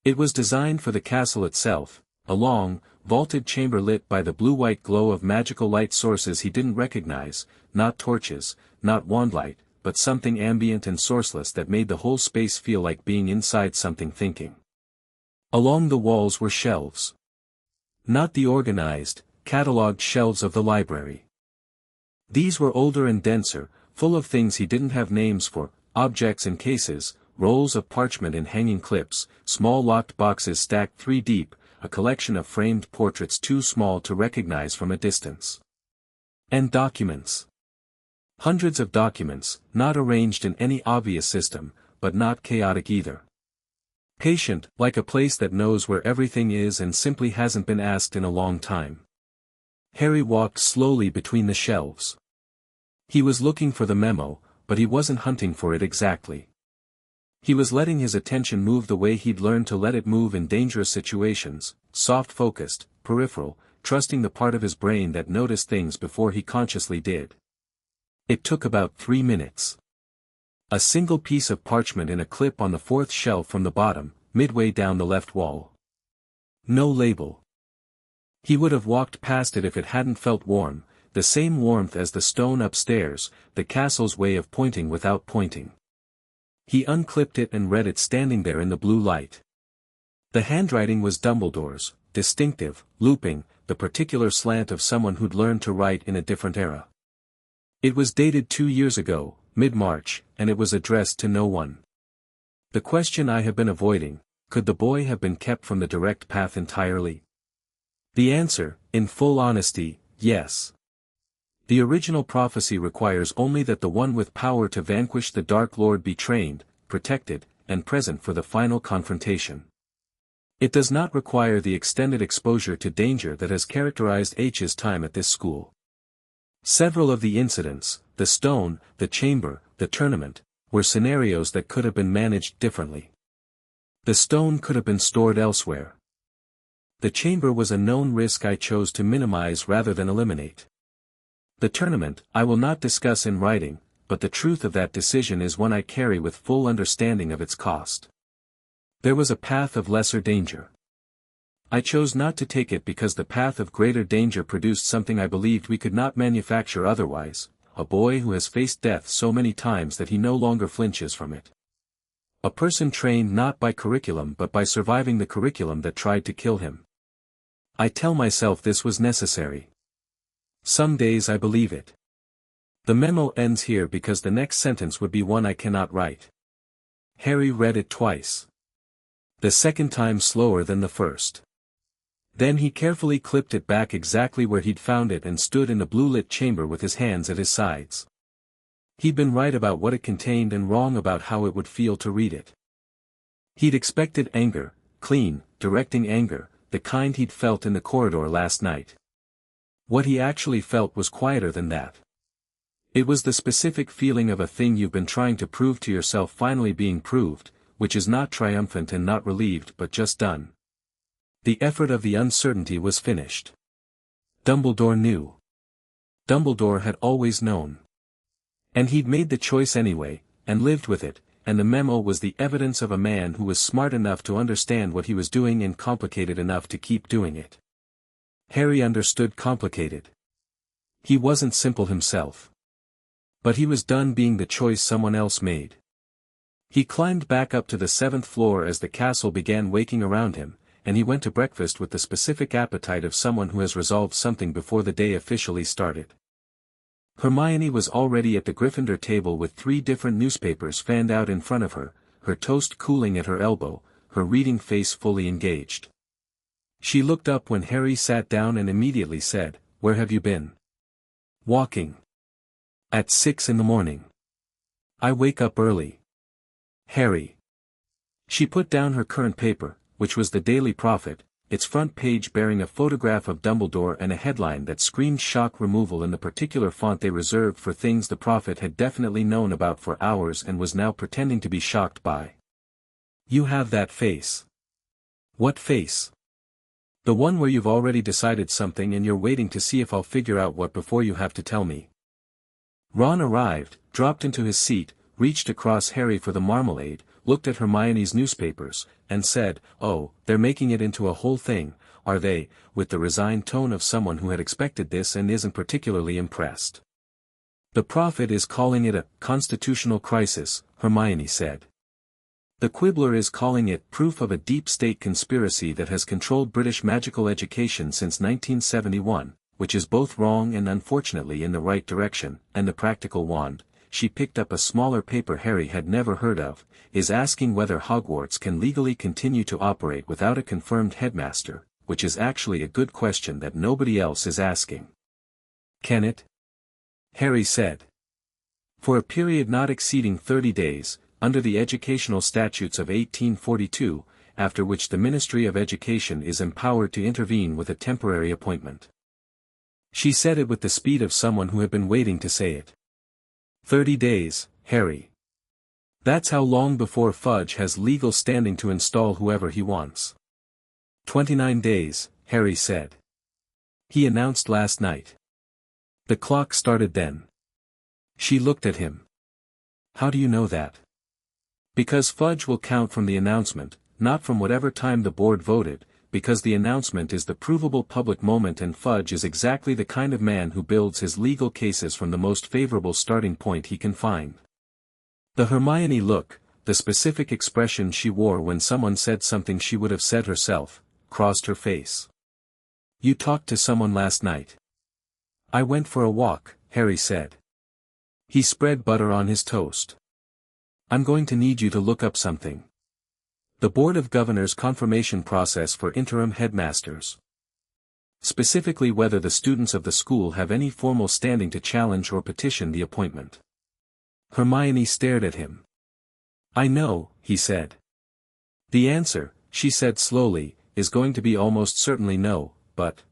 It was designed for the castle itself, a long, vaulted chamber lit by the blue-white glow of magical light sources he didn't recognize, not torches, not wandlight, but something ambient and sourceless that made the whole space feel like being inside something thinking. Along the walls were shelves. Not the organized, catalogued shelves of the library. These were older and denser, full of things he didn't have names for, objects in cases, rolls of parchment in hanging clips, small locked boxes stacked 3 deep, a collection of framed portraits too small to recognize from a distance. And documents. Hundreds of documents, not arranged in any obvious system, but not chaotic either. Patient, like a place that knows where everything is and simply hasn't been asked in a long time. Harry walked slowly between the shelves. He was looking for the memo, but he wasn't hunting for it exactly. He was letting his attention move the way he'd learned to let it move in dangerous situations, soft-focused, peripheral, trusting the part of his brain that noticed things before he consciously did. It took about 3 minutes. A single piece of parchment in a clip on the 4th shelf from the bottom, midway down the left wall. No label. He would have walked past it if it hadn't felt warm, the same warmth as the stone upstairs, the castle's way of pointing without pointing. He unclipped it and read it standing there in the blue light. The handwriting was Dumbledore's, distinctive, looping, the particular slant of someone who'd learned to write in a different era. It was dated 2 years ago, mid-March, and it was addressed to no one. The question I have been avoiding: could the boy have been kept from the direct path entirely? The answer, in full honesty, yes. The original prophecy requires only that the one with power to vanquish the Dark Lord be trained, protected, and present for the final confrontation. It does not require the extended exposure to danger that has characterized H's time at this school. Several of the incidents, the stone, the chamber, the tournament, were scenarios that could have been managed differently. The stone could have been stored elsewhere. The chamber was a known risk I chose to minimize rather than eliminate. The tournament, I will not discuss in writing, but the truth of that decision is one I carry with full understanding of its cost. There was a path of lesser danger. I chose not to take it because the path of greater danger produced something I believed we could not manufacture otherwise, a boy who has faced death so many times that he no longer flinches from it. A person trained not by curriculum but by surviving the curriculum that tried to kill him. I tell myself this was necessary. Some days I believe it. The memo ends here because the next sentence would be one I cannot write. Harry read it twice. The second time slower than the first. Then he carefully clipped it back exactly where he'd found it and stood in the blue-lit chamber with his hands at his sides. He'd been right about what it contained and wrong about how it would feel to read it. He'd expected anger, clean, directing anger, the kind he'd felt in the corridor last night. What he actually felt was quieter than that. It was the specific feeling of a thing you've been trying to prove to yourself finally being proved, which is not triumphant and not relieved but just done. The effort of the uncertainty was finished. Dumbledore knew. Dumbledore had always known. And he'd made the choice anyway, and lived with it, and the memo was the evidence of a man who was smart enough to understand what he was doing and complicated enough to keep doing it. Harry understood complicated. He wasn't simple himself. But he was done being the choice someone else made. He climbed back up to the 7th floor as the castle began waking around him, and he went to breakfast with the specific appetite of someone who has resolved something before the day officially started. Hermione was already at the Gryffindor table with 3 different newspapers fanned out in front of her, her toast cooling at her elbow, her reading face fully engaged. She looked up when Harry sat down and immediately said, "Where have you been?" "Walking. At 6 in the morning. I wake up early." "Harry." She put down her current paper, which was the Daily Prophet, its front page bearing a photograph of Dumbledore and a headline that screamed shock removal in the particular font they reserved for things the Prophet had definitely known about for hours and was now pretending to be shocked by. "You have that face." "What face?" "The one where you've already decided something and you're waiting to see if I'll figure out what before you have to tell me." Ron arrived, dropped into his seat, reached across Harry for the marmalade, looked at Hermione's newspapers, and said, "Oh, they're making it into a whole thing, are they?" with the resigned tone of someone who had expected this and isn't particularly impressed. "The Prophet is calling it a constitutional crisis," Hermione said. "The Quibbler is calling it proof of a deep state conspiracy that has controlled British magical education since 1971, which is both wrong and unfortunately in the right direction, and the Practical Wand," she picked up a smaller paper Harry had never heard of, "is asking whether Hogwarts can legally continue to operate without a confirmed headmaster, which is actually a good question that nobody else is asking." "Can it?" Harry said. "For a period not exceeding 30 days, under the educational statutes of 1842, after which the Ministry of Education is empowered to intervene with a temporary appointment." She said it with the speed of someone who had been waiting to say it. 30 days, Harry. That's how long before Fudge has legal standing to install whoever he wants. 29 days, Harry said. He announced last night. The clock started then. She looked at him. How do you know that? Because Fudge will count from the announcement, not from whatever time the board voted, because the announcement is the provable public moment and Fudge is exactly the kind of man who builds his legal cases from the most favorable starting point he can find. The Hermione look, the specific expression she wore when someone said something she would have said herself, crossed her face. "You talked to someone last night." "I went for a walk," Harry said. He spread butter on his toast. "I'm going to need you to look up something. The Board of Governors confirmation process for interim headmasters. Specifically whether the students of the school have any formal standing to challenge or petition the appointment." Hermione stared at him. "I know," he said. "The answer," she said slowly, "is going to be almost certainly no, but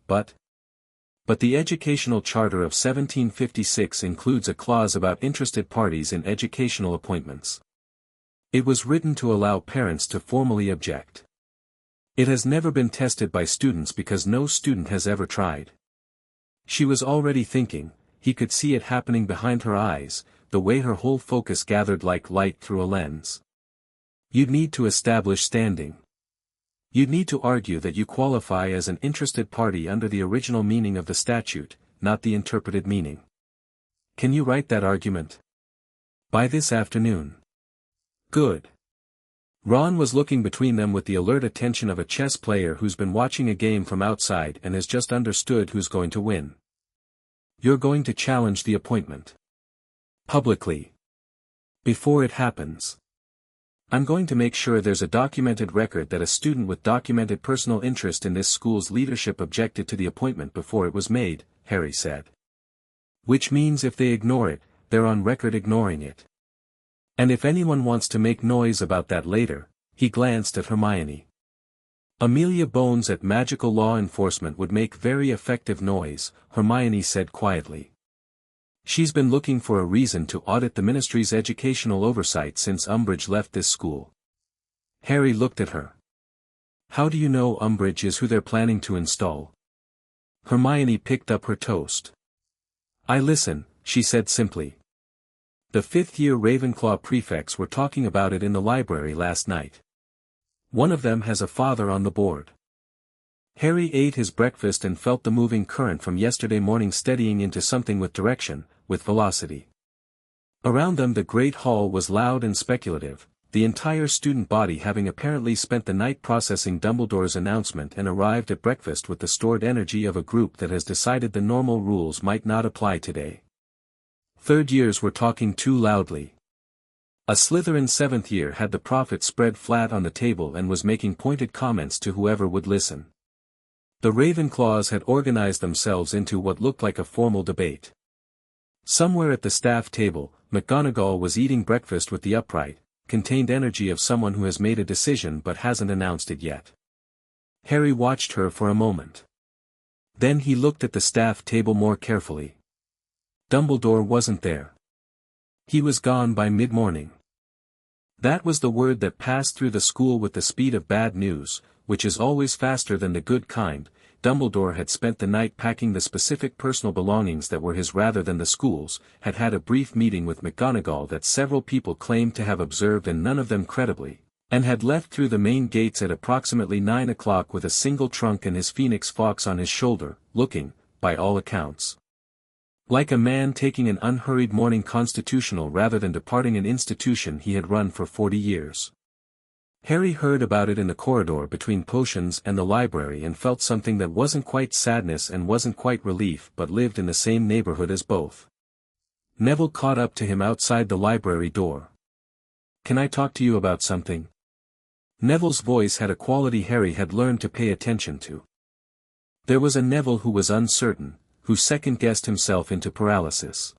the Educational Charter of 1756 includes a clause about interested parties in educational appointments. It was written to allow parents to formally object. It has never been tested by students because no student has ever tried." She was already thinking, he could see it happening behind her eyes, the way her whole focus gathered like light through a lens. "You'd need to establish standing. You'd need to argue that you qualify as an interested party under the original meaning of the statute, not the interpreted meaning. Can you write that argument?" "By this afternoon." "Good." Ron was looking between them with the alert attention of a chess player who's been watching a game from outside and has just understood who's going to win. "You're going to challenge the appointment. Publicly. Before it happens. I'm going to make sure there's a documented record that a student with documented personal interest in this school's leadership objected to the appointment before it was made," Harry said. "Which means if they ignore it, they're on record ignoring it. And if anyone wants to make noise about that later," he glanced at Hermione. "Amelia Bones at Magical Law Enforcement would make very effective noise," Hermione said quietly. "She's been looking for a reason to audit the Ministry's educational oversight since Umbridge left this school." Harry looked at her. "How do you know Umbridge is who they're planning to install?" Hermione picked up her toast. "I listen," she said simply. "The fifth-year Ravenclaw prefects were talking about it in the library last night. One of them has a father on the board." Harry ate his breakfast and felt the moving current from yesterday morning steadying into something with direction, with velocity. Around them the great hall was loud and speculative, the entire student body having apparently spent the night processing Dumbledore's announcement and arrived at breakfast with the stored energy of a group that has decided the normal rules might not apply today. Third years were talking too loudly. A Slytherin seventh year had the prophet spread flat on the table and was making pointed comments to whoever would listen. The Ravenclaws had organized themselves into what looked like a formal debate. Somewhere at the staff table, McGonagall was eating breakfast with the upright, contained energy of someone who has made a decision but hasn't announced it yet. Harry watched her for a moment. Then he looked at the staff table more carefully. Dumbledore wasn't there. He was gone by mid-morning. That was the word that passed through the school with the speed of bad news, which is always faster than the good kind. Dumbledore had spent the night packing the specific personal belongings that were his rather than the school's, had had a brief meeting with McGonagall that several people claimed to have observed and none of them credibly, and had left through the main gates at approximately 9 o'clock with a single trunk and his phoenix fox on his shoulder, looking, by all accounts, like a man taking an unhurried morning constitutional rather than departing an institution he had run for 40 years. Harry heard about it in the corridor between potions and the library and felt something that wasn't quite sadness and wasn't quite relief but lived in the same neighborhood as both. Neville caught up to him outside the library door. "Can I talk to you about something?" Neville's voice had a quality Harry had learned to pay attention to. There was a Neville who was uncertain, who second-guessed himself into paralysis.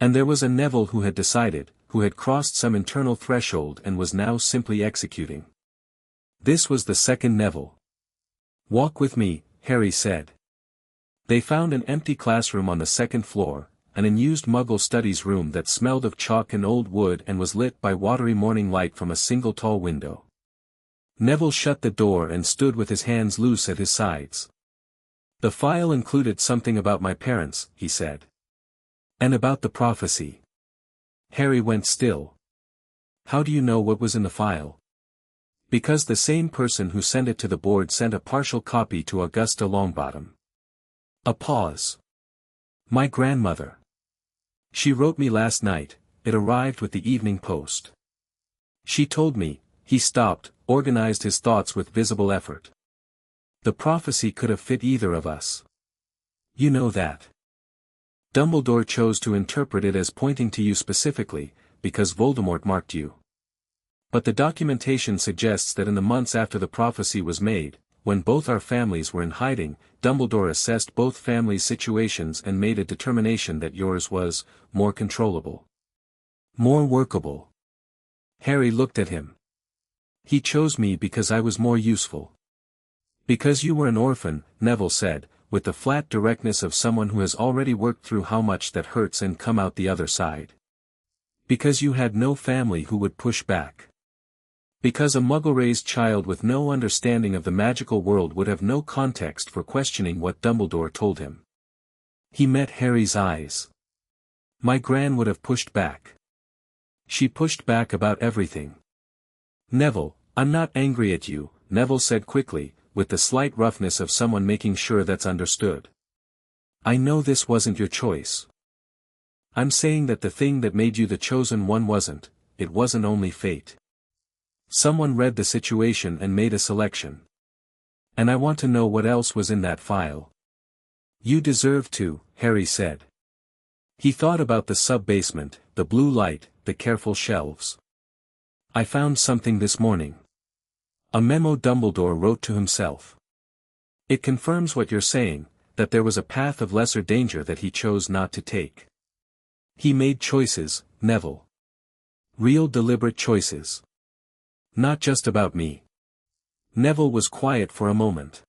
And there was a Neville who had decided, who had crossed some internal threshold and was now simply executing. This was the second Neville. "Walk with me," Harry said. They found an empty classroom on the second floor, an unused Muggle studies room that smelled of chalk and old wood and was lit by watery morning light from a single tall window. Neville shut the door and stood with his hands loose at his sides. "The file included something about my parents," he said. "And about the prophecy." Harry went still. "How do you know what was in the file?" Because the same person who sent it to the board sent a partial copy to Augusta Longbottom. A pause. My grandmother. She wrote me last night, it arrived with the evening post. She told me, he stopped, organized his thoughts with visible effort. The prophecy could have fit either of us. You know that. Dumbledore chose to interpret it as pointing to you specifically, because Voldemort marked you. But the documentation suggests that in the months after the prophecy was made, when both our families were in hiding, Dumbledore assessed both families' situations and made a determination that yours was more controllable. More workable. Harry looked at him. He chose me because I was more useful. Because you were an orphan, Neville said, with the flat directness of someone who has already worked through how much that hurts and come out the other side. Because you had no family who would push back. Because a Muggle-raised child with no understanding of the magical world would have no context for questioning what Dumbledore told him. He met Harry's eyes. My gran would have pushed back. She pushed back about everything. Neville, I'm not angry at you, Neville said quickly, with the slight roughness of someone making sure that's understood. I know this wasn't your choice. I'm saying that the thing that made you the chosen one wasn't, it wasn't only fate. Someone read the situation and made a selection. And I want to know what else was in that file. You deserve to, Harry said. He thought about the sub-basement, the blue light, the careful shelves. I found something this morning. A memo Dumbledore wrote to himself. It confirms what you're saying, that there was a path of lesser danger that he chose not to take. He made choices, Neville. Real deliberate choices. Not just about me. Neville was quiet for a moment.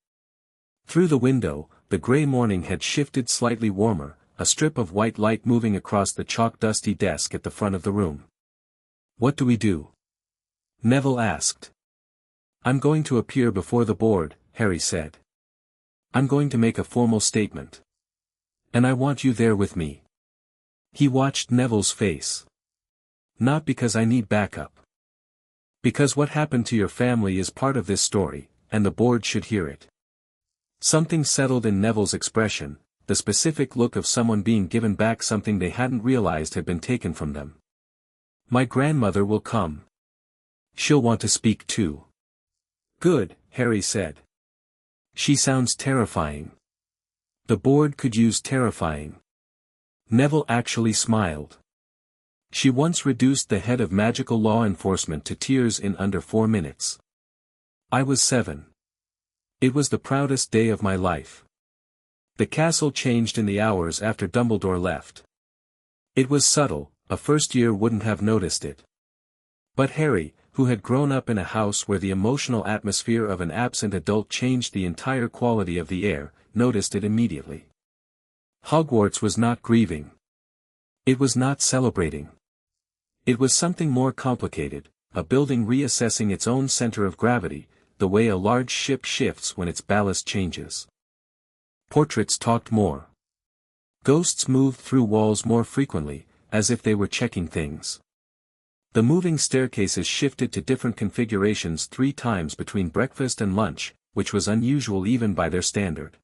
Through the window, the grey morning had shifted slightly warmer, a strip of white light moving across the chalk-dusty desk at the front of the room. What do we do? Neville asked. I'm going to appear before the board, Harry said. I'm going to make a formal statement. And I want you there with me. He watched Neville's face. Not because I need backup. Because what happened to your family is part of this story, and the board should hear it. Something settled in Neville's expression, the specific look of someone being given back something they hadn't realized had been taken from them. My grandmother will come. She'll want to speak too. Good, Harry said. She sounds terrifying. The board could use terrifying. Neville actually smiled. She once reduced the head of magical law enforcement to tears in under 4 minutes. I was 7. It was the proudest day of my life. The castle changed in the hours after Dumbledore left. It was subtle, a first year wouldn't have noticed it. But Harry, who had grown up in a house where the emotional atmosphere of an absent adult changed the entire quality of the air, noticed it immediately. Hogwarts was not grieving. It was not celebrating. It was something more complicated, a building reassessing its own center of gravity, the way a large ship shifts when its ballast changes. Portraits talked more. Ghosts moved through walls more frequently, as if they were checking things. The moving staircases shifted to different configurations 3 times between breakfast and lunch, which was unusual even by their standard.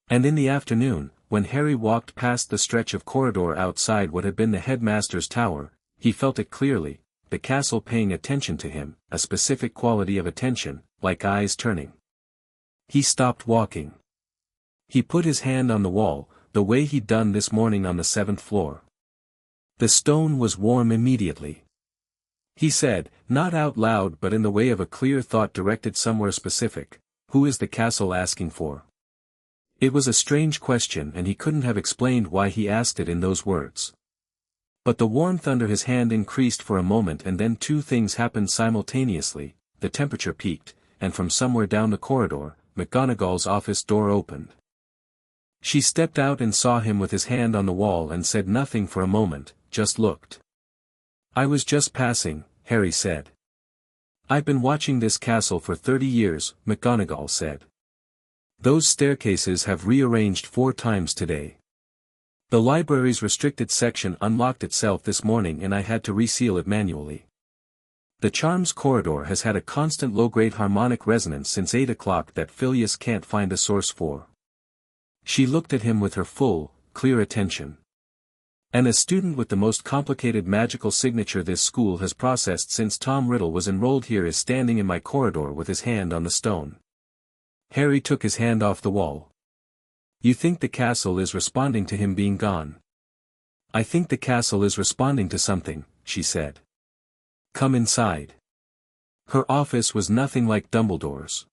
And in the afternoon, when Harry walked past the stretch of corridor outside what had been the headmaster's tower, he felt it clearly, the castle paying attention to him, a specific quality of attention, like eyes turning. He stopped walking. He put his hand on the wall, the way he'd done this morning on the 7th floor. The stone was warm immediately. He said, not out loud but in the way of a clear thought directed somewhere specific, who is the castle asking for? It was a strange question and he couldn't have explained why he asked it in those words. But the warmth under his hand increased for a moment and then 2 things happened simultaneously, the temperature peaked, and from somewhere down the corridor, McGonagall's office door opened. She stepped out and saw him with his hand on the wall and said nothing for a moment, just looked. I was just passing, Harry said. I've been watching this castle for 30 years, McGonagall said. Those staircases have rearranged 4 times today. The library's restricted section unlocked itself this morning and I had to reseal it manually. The charms corridor has had a constant low-grade harmonic resonance since 8 o'clock that Phileas can't find a source for. She looked at him with her full, clear attention. And a student with the most complicated magical signature this school has processed since Tom Riddle was enrolled here is standing in my corridor with his hand on the stone. Harry took his hand off the wall. You think the castle is responding to him being gone? I think the castle is responding to something, she said. Come inside. Her office was nothing like Dumbledore's.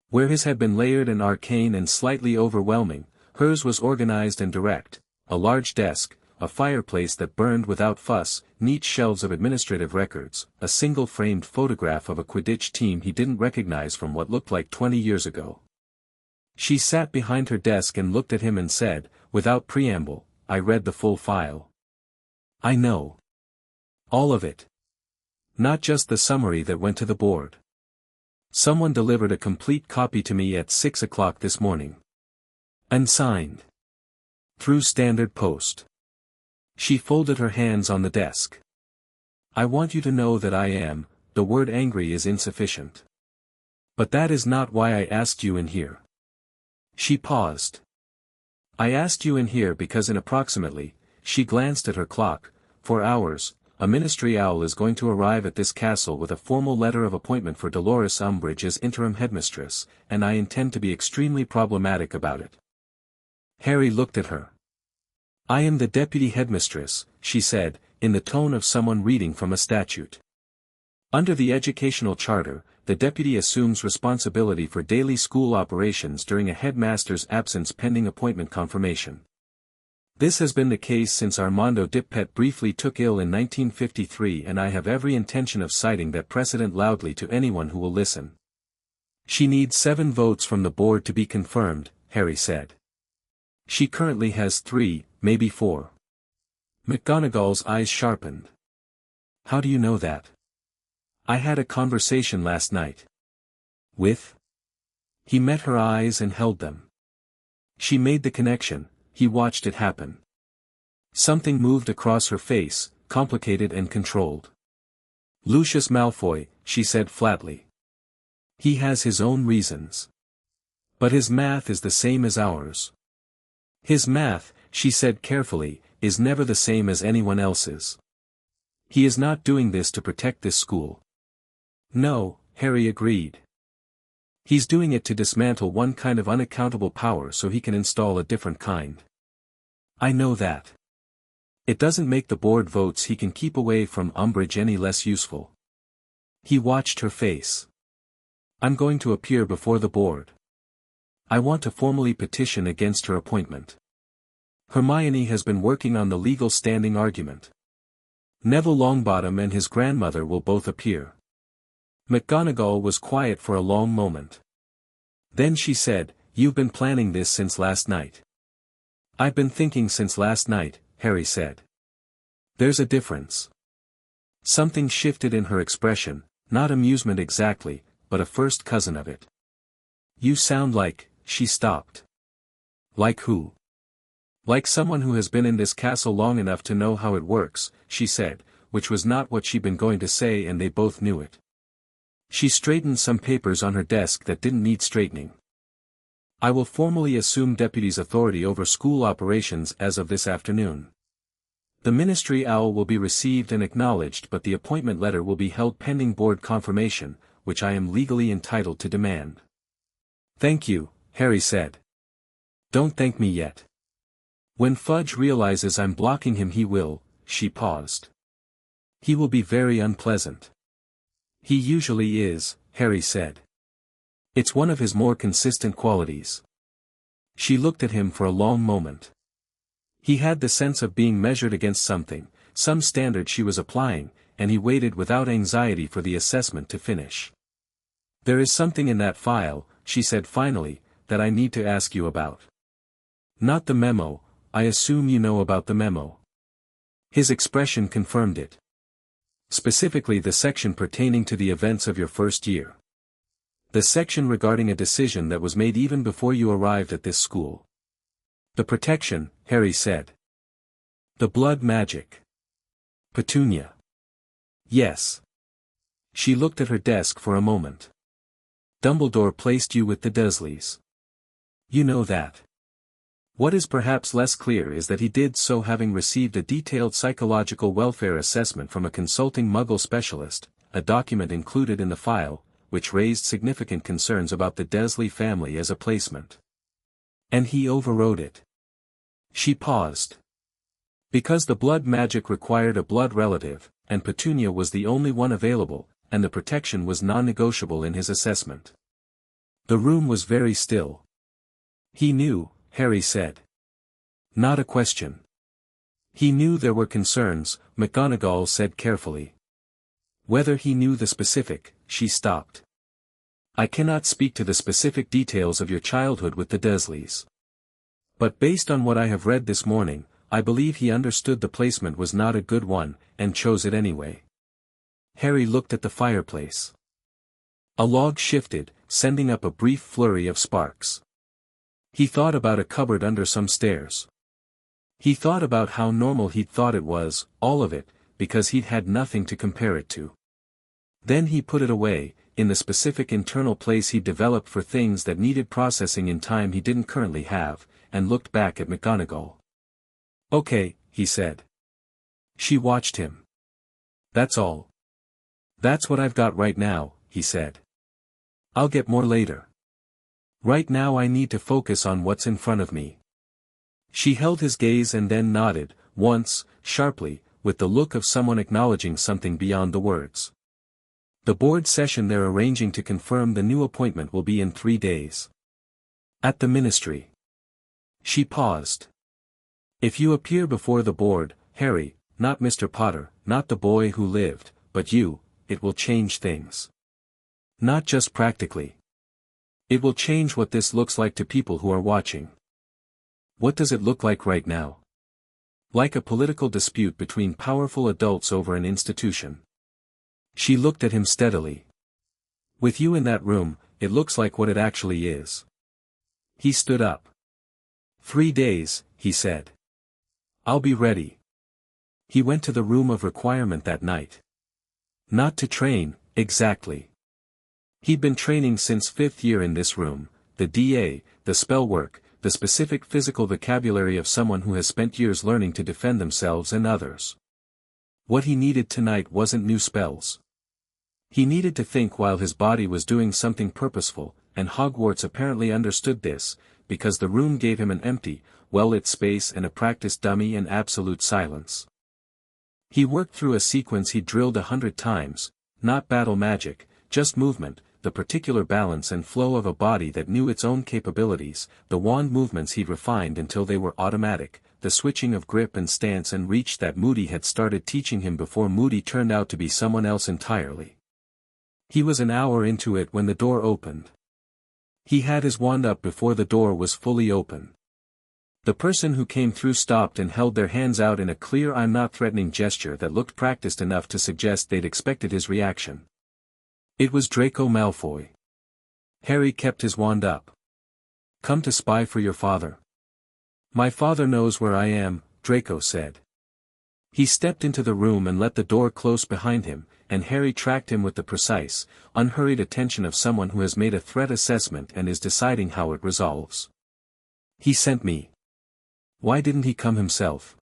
Where his had been layered and arcane and slightly overwhelming, hers was organized and direct, a large desk, a fireplace that burned without fuss, neat shelves of administrative records, a single framed photograph of a Quidditch team he didn't recognize from what looked like 20 years ago. She sat behind her desk and looked at him and said, without preamble, I read the full file. I know. All of it. Not just the summary that went to the board. Someone delivered a complete copy to me at 6 o'clock this morning. Unsigned. Through standard post. She folded her hands on the desk. I want you to know that I am, the word angry is insufficient. But that is not why I asked you in here. She paused. I asked you in here because in approximately, she glanced at her clock, 4 hours, a ministry owl is going to arrive at this castle with a formal letter of appointment for Dolores Umbridge as interim headmistress, and I intend to be extremely problematic about it. Harry looked at her. I am the deputy headmistress, she said, in the tone of someone reading from a statute. Under the educational charter, the deputy assumes responsibility for daily school operations during a headmaster's absence pending appointment confirmation. This has been the case since Armando Dippet briefly took ill in 1953, and I have every intention of citing that precedent loudly to anyone who will listen. She needs 7 votes from the board to be confirmed, Harry said. She currently has 3, maybe 4. McGonagall's eyes sharpened. How do you know that? I had a conversation last night. With? He met her eyes and held them. She made the connection, he watched it happen. Something moved across her face, complicated and controlled. Lucius Malfoy, she said flatly. He has his own reasons. But his math is the same as ours. His math, she said carefully, is never the same as anyone else's. He is not doing this to protect this school. No, Harry agreed. He's doing it to dismantle one kind of unaccountable power so he can install a different kind. I know that. It doesn't make the board votes he can keep away from Umbridge any less useful. He watched her face. I'm going to appear before the board. I want to formally petition against her appointment. Hermione has been working on the legal standing argument. Neville Longbottom and his grandmother will both appear. McGonagall was quiet for a long moment. Then she said, You've been planning this since last night. I've been thinking since last night, Harry said. There's a difference. Something shifted in her expression, not amusement exactly, but a first cousin of it. You sound like, she stopped. Like who? Like someone who has been in this castle long enough to know how it works, she said, which was not what she'd been going to say, and they both knew it. She straightened some papers on her desk that didn't need straightening. I will formally assume deputy's authority over school operations as of this afternoon. The ministry owl will be received and acknowledged, but the appointment letter will be held pending board confirmation, which I am legally entitled to demand. Thank you, Harry said. Don't thank me yet. When Fudge realizes I'm blocking him he will, she paused. He will be very unpleasant. He usually is, Harry said. It's one of his more consistent qualities. She looked at him for a long moment. He had the sense of being measured against something, some standard she was applying, and he waited without anxiety for the assessment to finish. There is something in that file, she said finally, that I need to ask you about. Not the memo, I assume you know about the memo. His expression confirmed it. Specifically the section pertaining to the events of your first year. The section regarding a decision that was made even before you arrived at this school. The protection, Harry said. The blood magic. Petunia. Yes. She looked at her desk for a moment. Dumbledore placed you with the Dursleys. You know that. What is perhaps less clear is that he did so having received a detailed psychological welfare assessment from a consulting Muggle specialist, a document included in the file, which raised significant concerns about the Dursley family as a placement. And he overrode it. She paused. Because the blood magic required a blood relative, and Petunia was the only one available, and the protection was non-negotiable in his assessment. The room was very still. He knew, Harry said. Not a question. He knew there were concerns, McGonagall said carefully. Whether he knew the specific, she stopped. I cannot speak to the specific details of your childhood with the Dursleys. But based on what I have read this morning, I believe he understood the placement was not a good one, and chose it anyway. Harry looked at the fireplace. A log shifted, sending up a brief flurry of sparks. He thought about a cupboard under some stairs. He thought about how normal he'd thought it was, all of it, because he'd had nothing to compare it to. Then he put it away, in the specific internal place he'd developed for things that needed processing in time he didn't currently have, and looked back at McGonagall. Okay, he said. She watched him. That's all. That's what I've got right now, he said. I'll get more later. Right now I need to focus on what's in front of me. She held his gaze and then nodded, once, sharply, with the look of someone acknowledging something beyond the words. The board session they're arranging to confirm the new appointment will be in 3 days. At the Ministry. She paused. If you appear before the board, Harry, not Mr. Potter, not the boy who lived, but you, it will change things. Not just practically. It will change what this looks like to people who are watching. What does it look like right now? Like a political dispute between powerful adults over an institution. She looked at him steadily. With you in that room, it looks like what it actually is. He stood up. 3 days, he said. I'll be ready. He went to the room of requirement that night. Not to train, exactly. He'd been training since 5th year in this room, the DA, the spell work, the specific physical vocabulary of someone who has spent years learning to defend themselves and others. What he needed tonight wasn't new spells. He needed to think while his body was doing something purposeful, and Hogwarts apparently understood this, because the room gave him an empty, well-lit space and a practice dummy and absolute silence. He worked through a sequence he'd drilled 100 times, not battle magic, just movement, the particular balance and flow of a body that knew its own capabilities, the wand movements he'd refined until they were automatic, the switching of grip and stance and reach that Moody had started teaching him before Moody turned out to be someone else entirely. He was an hour into it when the door opened. He had his wand up before the door was fully open. The person who came through stopped and held their hands out in a clear I'm not threatening gesture that looked practiced enough to suggest they'd expected his reaction. It was Draco Malfoy. Harry kept his wand up. Come to spy for your father. My father knows where I am, Draco said. He stepped into the room and let the door close behind him, and Harry tracked him with the precise, unhurried attention of someone who has made a threat assessment and is deciding how it resolves. He sent me. Why didn't he come himself?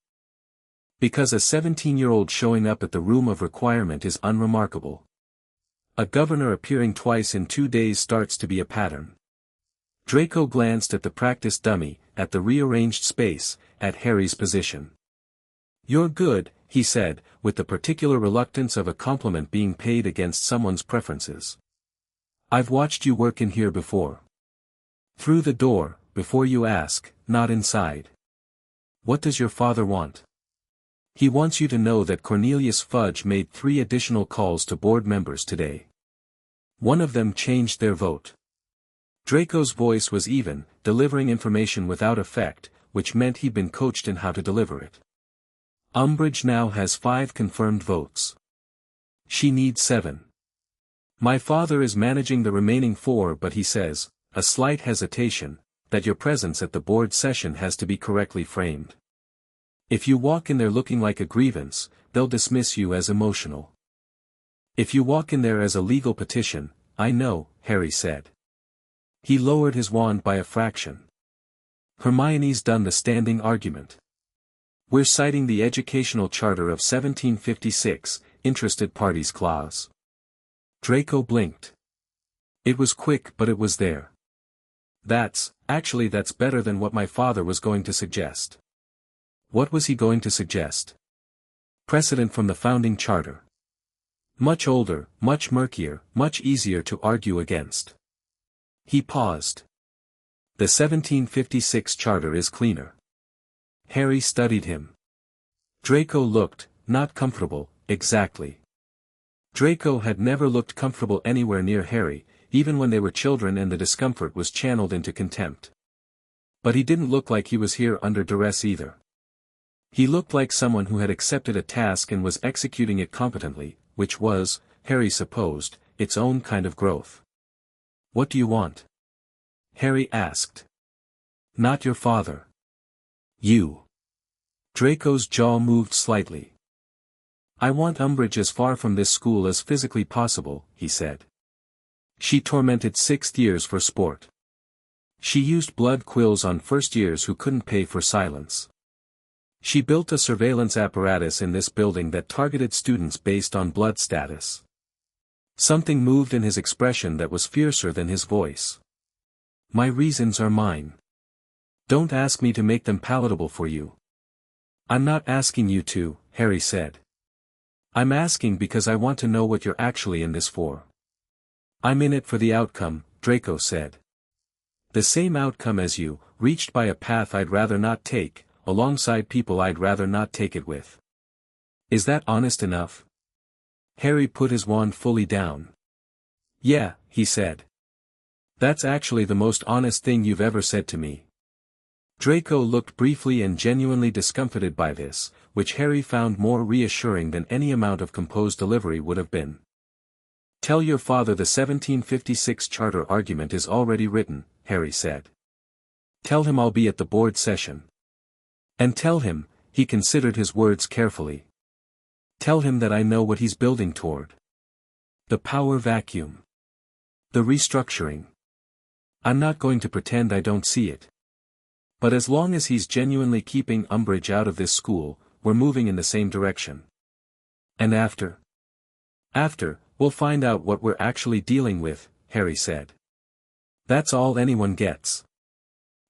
Because a 17-year-old showing up at the room of requirement is unremarkable. A governor appearing twice in 2 days starts to be a pattern. Draco glanced at the practice dummy, at the rearranged space, at Harry's position. You're good, he said, with the particular reluctance of a compliment being paid against someone's preferences. I've watched you work in here before. Through the door, before you ask, not inside. What does your father want? He wants you to know that Cornelius Fudge made 3 additional calls to board members today. One of them changed their vote. Draco's voice was even, delivering information without effect, which meant he'd been coached in how to deliver it. Umbridge now has 5 confirmed votes. She needs 7. My father is managing the remaining 4, but he says, a slight hesitation, that your presence at the board session has to be correctly framed. If you walk in there looking like a grievance, they'll dismiss you as emotional. If you walk in there as a legal petition, I know, Harry said. He lowered his wand by a fraction. Hermione's done the standing argument. We're citing the Educational Charter of 1756, Interested Parties Clause. Draco blinked. It was quick, but it was there. That's better than what my father was going to suggest. What was he going to suggest? Precedent from the founding charter. Much older, much murkier, much easier to argue against. He paused. The 1756 charter is cleaner. Harry studied him. Draco looked, not comfortable, exactly. Draco had never looked comfortable anywhere near Harry, even when they were children and the discomfort was channeled into contempt. But he didn't look like he was here under duress either. He looked like someone who had accepted a task and was executing it competently, which was, Harry supposed, its own kind of growth. What do you want? Harry asked. Not your father. You. Draco's jaw moved slightly. I want Umbridge as far from this school as physically possible, he said. She tormented 6th years for sport. She used blood quills on first years who couldn't pay for silence. She built a surveillance apparatus in this building that targeted students based on blood status. Something moved in his expression that was fiercer than his voice. My reasons are mine. Don't ask me to make them palatable for you. I'm not asking you to, Harry said. I'm asking because I want to know what you're actually in this for. I'm in it for the outcome, Draco said. The same outcome as you, reached by a path I'd rather not take, alongside people I'd rather not take it with. Is that honest enough? Harry put his wand fully down. Yeah, he said. That's actually the most honest thing you've ever said to me. Draco looked briefly and genuinely discomfited by this, which Harry found more reassuring than any amount of composed delivery would have been. Tell your father the 1756 charter argument is already written, Harry said. Tell him I'll be at the board session. And tell him, he considered his words carefully. Tell him that I know what he's building toward. The power vacuum. The restructuring. I'm not going to pretend I don't see it. But as long as he's genuinely keeping Umbridge out of this school, we're moving in the same direction. And after? After, we'll find out what we're actually dealing with, Harry said. That's all anyone gets.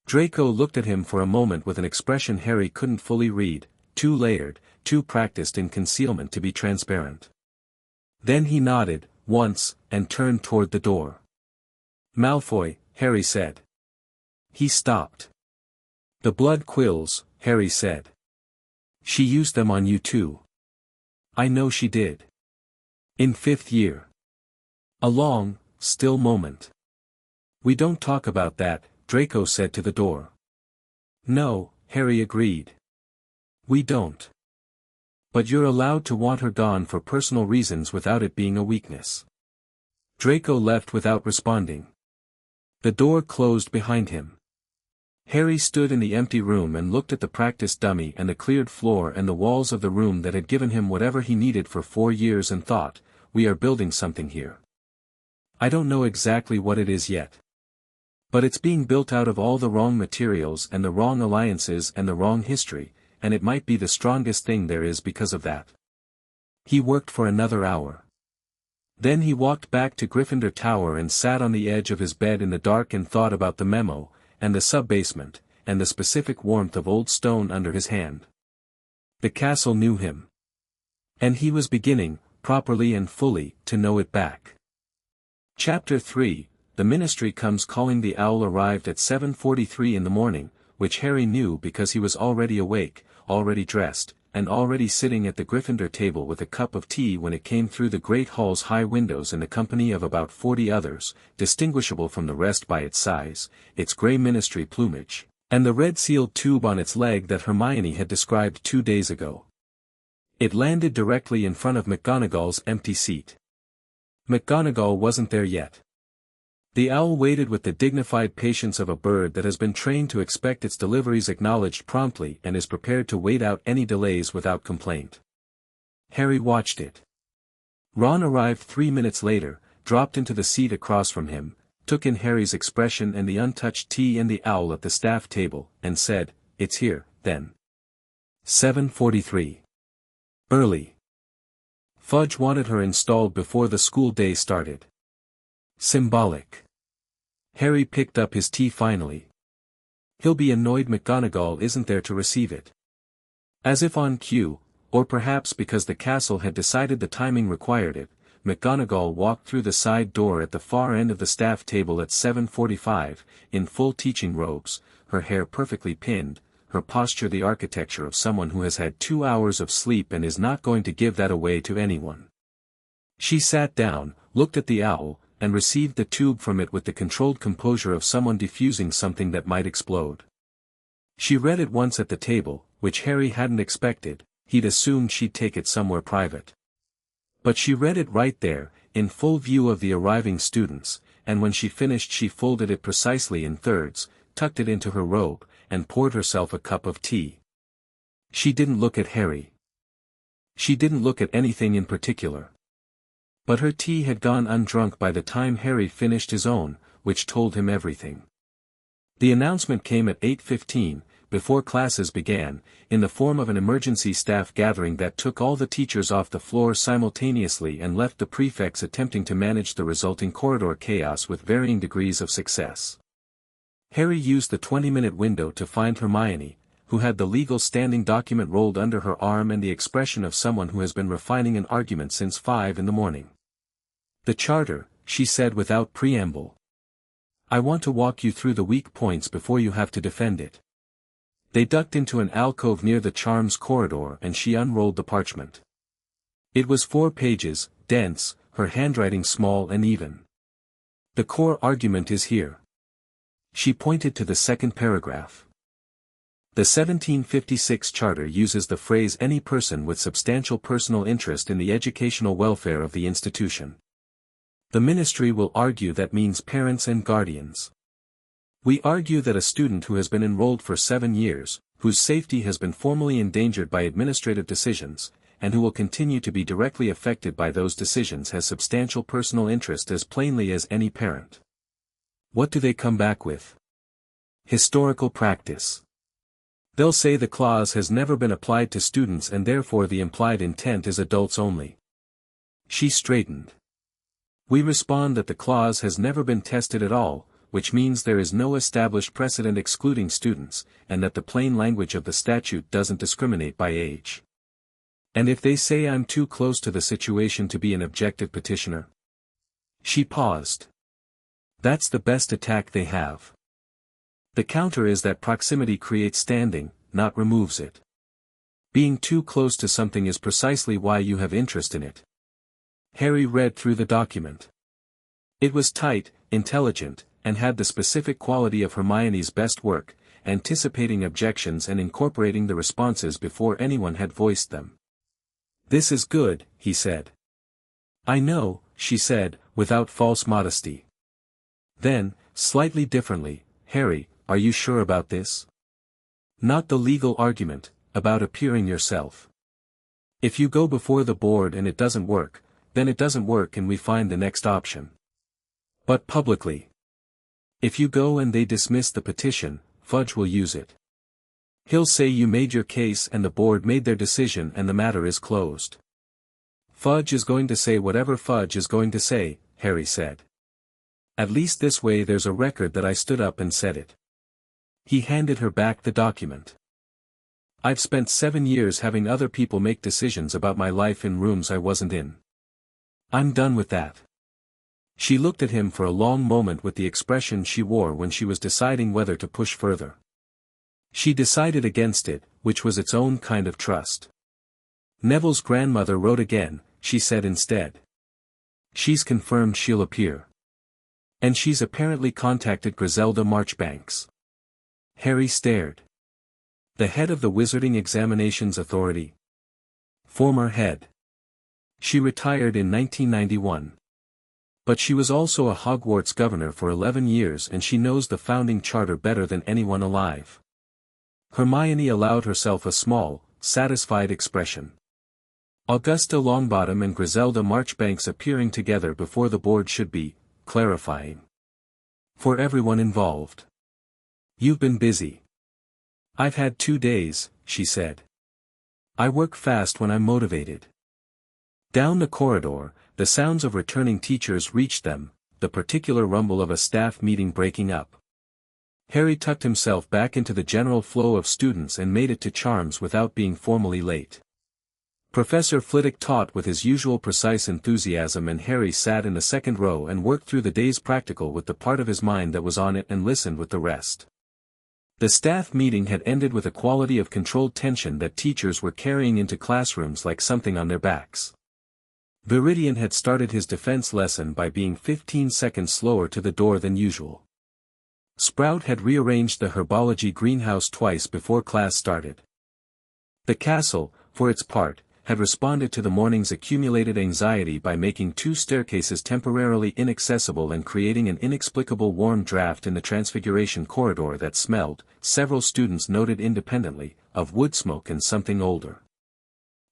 Draco looked at him for a moment with an expression Harry couldn't fully read, too layered, too practiced in concealment to be transparent. Then he nodded, once, and turned toward the door. Malfoy, Harry said. He stopped. The blood quills, Harry said. She used them on you too. I know she did. In 5th year. A long, still moment. We don't talk about that, Draco said to the door. No, Harry agreed. We don't. But you're allowed to want her gone for personal reasons without it being a weakness. Draco left without responding. The door closed behind him. Harry stood in the empty room and looked at the practice dummy and the cleared floor and the walls of the room that had given him whatever he needed for 4 years and thought, we are building something here. I don't know exactly what it is yet. But it's being built out of all the wrong materials and the wrong alliances and the wrong history, and it might be the strongest thing there is because of that. He worked for another hour. Then he walked back to Gryffindor Tower and sat on the edge of his bed in the dark and thought about the memo, and the sub-basement, and the specific warmth of old stone under his hand. The castle knew him. And he was beginning, properly and fully, to know it back. Chapter 3, The Ministry Comes Calling. The owl arrived at 7:43 in the morning, which Harry knew because he was already awake, already dressed, and already sitting at the Gryffindor table with a cup of tea when it came through the great hall's high windows in the company of about 40 others, distinguishable from the rest by its size, its grey ministry plumage, and the red sealed tube on its leg that Hermione had described 2 days ago. It landed directly in front of McGonagall's empty seat. McGonagall wasn't there yet. The owl waited with the dignified patience of a bird that has been trained to expect its deliveries acknowledged promptly and is prepared to wait out any delays without complaint. Harry watched it. Ron arrived 3 minutes later, dropped into the seat across from him, took in Harry's expression and the untouched tea and the owl at the staff table, and said, "It's here, then." 7:43. Early. Fudge wanted her installed before the school day started. Symbolic. Harry picked up his tea finally. He'll be annoyed McGonagall isn't there to receive it. As if on cue, or perhaps because the castle had decided the timing required it, McGonagall walked through the side door at the far end of the staff table at 7:45, in full teaching robes, her hair perfectly pinned, her posture the architecture of someone who has had 2 hours of sleep and is not going to give that away to anyone. She sat down, looked at the owl, and received the tube from it with the controlled composure of someone defusing something that might explode. She read it once at the table, which Harry hadn't expected, he'd assumed she'd take it somewhere private. But she read it right there, in full view of the arriving students, and when she finished she folded it precisely in thirds, tucked it into her robe, and poured herself a cup of tea. She didn't look at Harry. She didn't look at anything in particular. But her tea had gone undrunk by the time Harry finished his own, which told him everything. The announcement came at 8:15, before classes began, in the form of an emergency staff gathering that took all the teachers off the floor simultaneously and left the prefects attempting to manage the resulting corridor chaos with varying degrees of success. Harry used the 20-minute window to find Hermione, who had the legal standing document rolled under her arm and the expression of someone who has been refining an argument since 5 in the morning. "The charter," she said without preamble. "I want to walk you through the weak points before you have to defend it." They ducked into an alcove near the Charms corridor and she unrolled the parchment. It was 4 pages, dense, her handwriting small and even. "The core argument is here." She pointed to the second paragraph. The 1756 Charter uses the phrase "any person with substantial personal interest in the educational welfare of the institution." The ministry will argue that means parents and guardians. We argue that a student who has been enrolled for 7 years, whose safety has been formally endangered by administrative decisions, and who will continue to be directly affected by those decisions has substantial personal interest as plainly as any parent. What do they come back with? Historical practice. They'll say the clause has never been applied to students and therefore the implied intent is adults only. She straightened. We respond that the clause has never been tested at all, which means there is no established precedent excluding students, and that the plain language of the statute doesn't discriminate by age. And if they say I'm too close to the situation to be an objective petitioner? She paused. That's the best attack they have. The counter is that proximity creates standing, not removes it. Being too close to something is precisely why you have interest in it. Harry read through the document. It was tight, intelligent, and had the specific quality of Hermione's best work, anticipating objections and incorporating the responses before anyone had voiced them. "This is good," he said. "I know," she said, without false modesty. Then, slightly differently, "Harry, are you sure about this? Not the legal argument, about appearing yourself. If you go before the board and it doesn't work, then it doesn't work and we find the next option. But publicly. If you go and they dismiss the petition, Fudge will use it. He'll say you made your case and the board made their decision and the matter is closed." "Fudge is going to say whatever Fudge is going to say," Harry said. "At least this way there's a record that I stood up and said it." He handed her back the document. "I've spent 7 years having other people make decisions about my life in rooms I wasn't in. I'm done with that." She looked at him for a long moment with the expression she wore when she was deciding whether to push further. She decided against it, which was its own kind of trust. "Neville's grandmother wrote again," she said instead. "She's confirmed she'll appear. And she's apparently contacted Griselda Marchbanks." Harry stared. "The head of the Wizarding Examinations Authority?" "Former head. She retired in 1991. But she was also a Hogwarts governor for 11 years and she knows the founding charter better than anyone alive." Hermione allowed herself a small, satisfied expression. Augusta Longbottom and Griselda Marchbanks appearing together before the board should be clarifying for everyone involved. You've been busy. I've had 2 days, she said. I work fast when I'm motivated. Down the corridor, the sounds of returning teachers reached them, the particular rumble of a staff meeting breaking up. Harry tucked himself back into the general flow of students and made it to Charms without being formally late. Professor Flitwick taught with his usual precise enthusiasm, and Harry sat in the second row and worked through the day's practical with the part of his mind that was on it and listened with the rest. The staff meeting had ended with a quality of controlled tension that teachers were carrying into classrooms like something on their backs. Viridian had started his defense lesson by being 15 seconds slower to the door than usual. Sprout had rearranged the herbology greenhouse twice before class started. The castle, for its part, had responded to the morning's accumulated anxiety by making 2 staircases temporarily inaccessible and creating an inexplicable warm draft in the Transfiguration corridor that smelled, several students noted independently, of wood smoke and something older.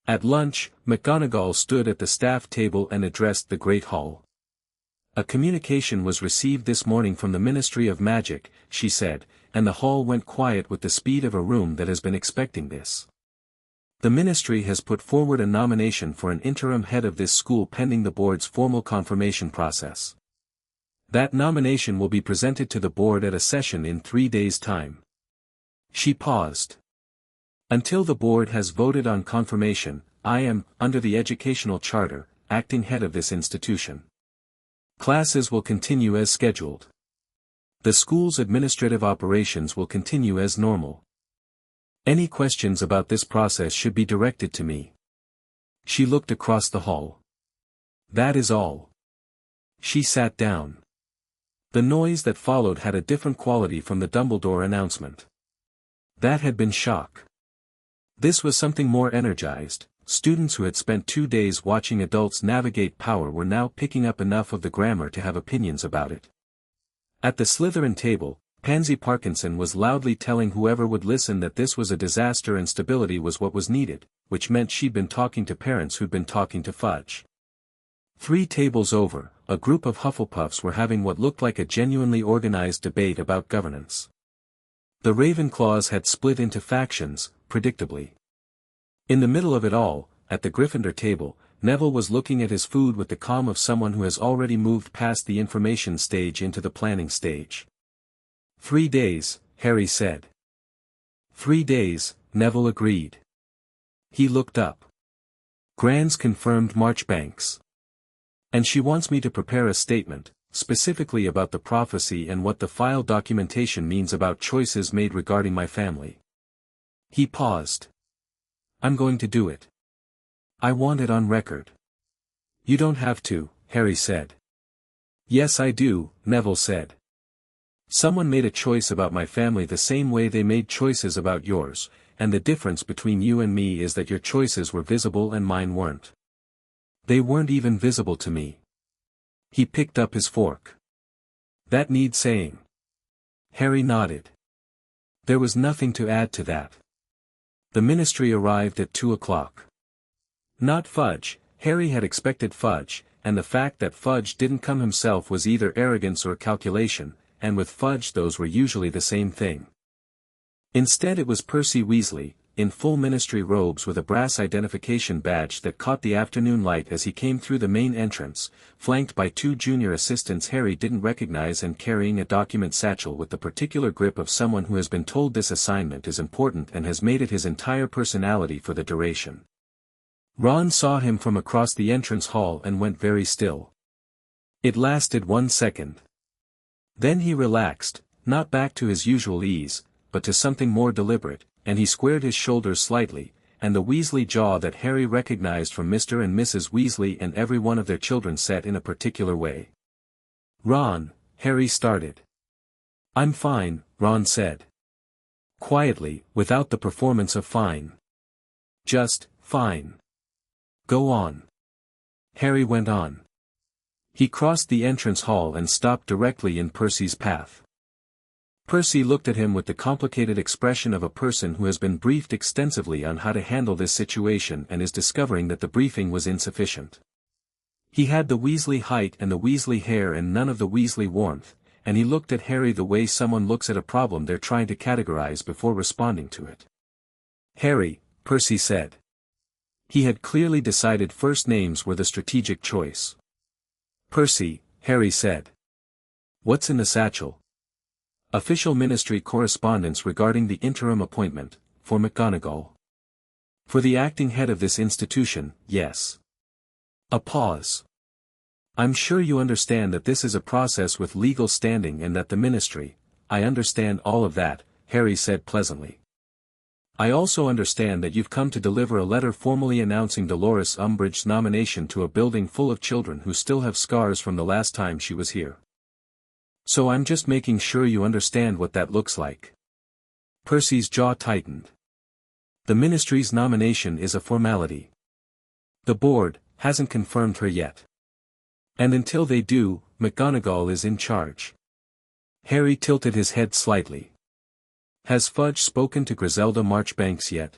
At lunch, McGonagall stood at the staff table and addressed the Great Hall. A communication was received this morning from the Ministry of Magic, she said, and the hall went quiet with the speed of a room that has been expecting this. The Ministry has put forward a nomination for an interim head of this school pending the board's formal confirmation process. That nomination will be presented to the board at a session in 3 days' time. She paused. Until the board has voted on confirmation, I am, under the educational charter, acting head of this institution. Classes will continue as scheduled. The school's administrative operations will continue as normal. Any questions about this process should be directed to me. She looked across the hall. That is all. She sat down. The noise that followed had a different quality from the Dumbledore announcement. That had been shock. This was something more energized. Students who had spent 2 days watching adults navigate power were now picking up enough of the grammar to have opinions about it. At the Slytherin table, Pansy Parkinson was loudly telling whoever would listen that this was a disaster and stability was what was needed, which meant she'd been talking to parents who'd been talking to Fudge. 3 tables over, a group of Hufflepuffs were having what looked like a genuinely organized debate about governance. The Ravenclaws had split into factions, predictably. In the middle of it all, at the Gryffindor table, Neville was looking at his food with the calm of someone who has already moved past the information stage into the planning stage. 3 days, Harry said. 3 days, Neville agreed. He looked up. Gran's confirmed Marchbanks. And she wants me to prepare a statement, specifically about the prophecy and what the file documentation means about choices made regarding my family. He paused. I'm going to do it. I want it on record. You don't have to, Harry said. Yes I do, Neville said. Someone made a choice about my family the same way they made choices about yours, and the difference between you and me is that your choices were visible and mine weren't. They weren't even visible to me. He picked up his fork. That needs saying. Harry nodded. There was nothing to add to that. The Ministry arrived at 2 o'clock. Not Fudge. Harry had expected Fudge, and the fact that Fudge didn't come himself was either arrogance or calculation, and with Fudge those were usually the same thing. Instead it was Percy Weasley, in full ministry robes with a brass identification badge that caught the afternoon light as he came through the main entrance, flanked by 2 junior assistants Harry didn't recognize and carrying a document satchel with the particular grip of someone who has been told this assignment is important and has made it his entire personality for the duration. Ron saw him from across the entrance hall and went very still. It lasted 1 second. Then he relaxed, not back to his usual ease, but to something more deliberate, and he squared his shoulders slightly, and the Weasley jaw that Harry recognized from Mr. and Mrs. Weasley and every one of their children set in a particular way. Ron, Harry started. I'm fine, Ron said. Quietly, without the performance of fine. Just, fine. Go on. Harry went on. He crossed the entrance hall and stopped directly in Percy's path. Percy looked at him with the complicated expression of a person who has been briefed extensively on how to handle this situation and is discovering that the briefing was insufficient. He had the Weasley height and the Weasley hair and none of the Weasley warmth, and he looked at Harry the way someone looks at a problem they're trying to categorize before responding to it. Harry, Percy said. He had clearly decided first names were the strategic choice. Percy, Harry said. What's in the satchel? Official ministry correspondence regarding the interim appointment, for McGonagall. For the acting head of this institution, yes. A pause. I'm sure you understand that this is a process with legal standing and that the ministry, I understand all of that, Harry said pleasantly. I also understand that you've come to deliver a letter formally announcing Dolores Umbridge's nomination to a building full of children who still have scars from the last time she was here. So I'm just making sure you understand what that looks like. Percy's jaw tightened. The ministry's nomination is a formality. The board hasn't confirmed her yet. And until they do, McGonagall is in charge. Harry tilted his head slightly. Has Fudge spoken to Griselda Marchbanks yet?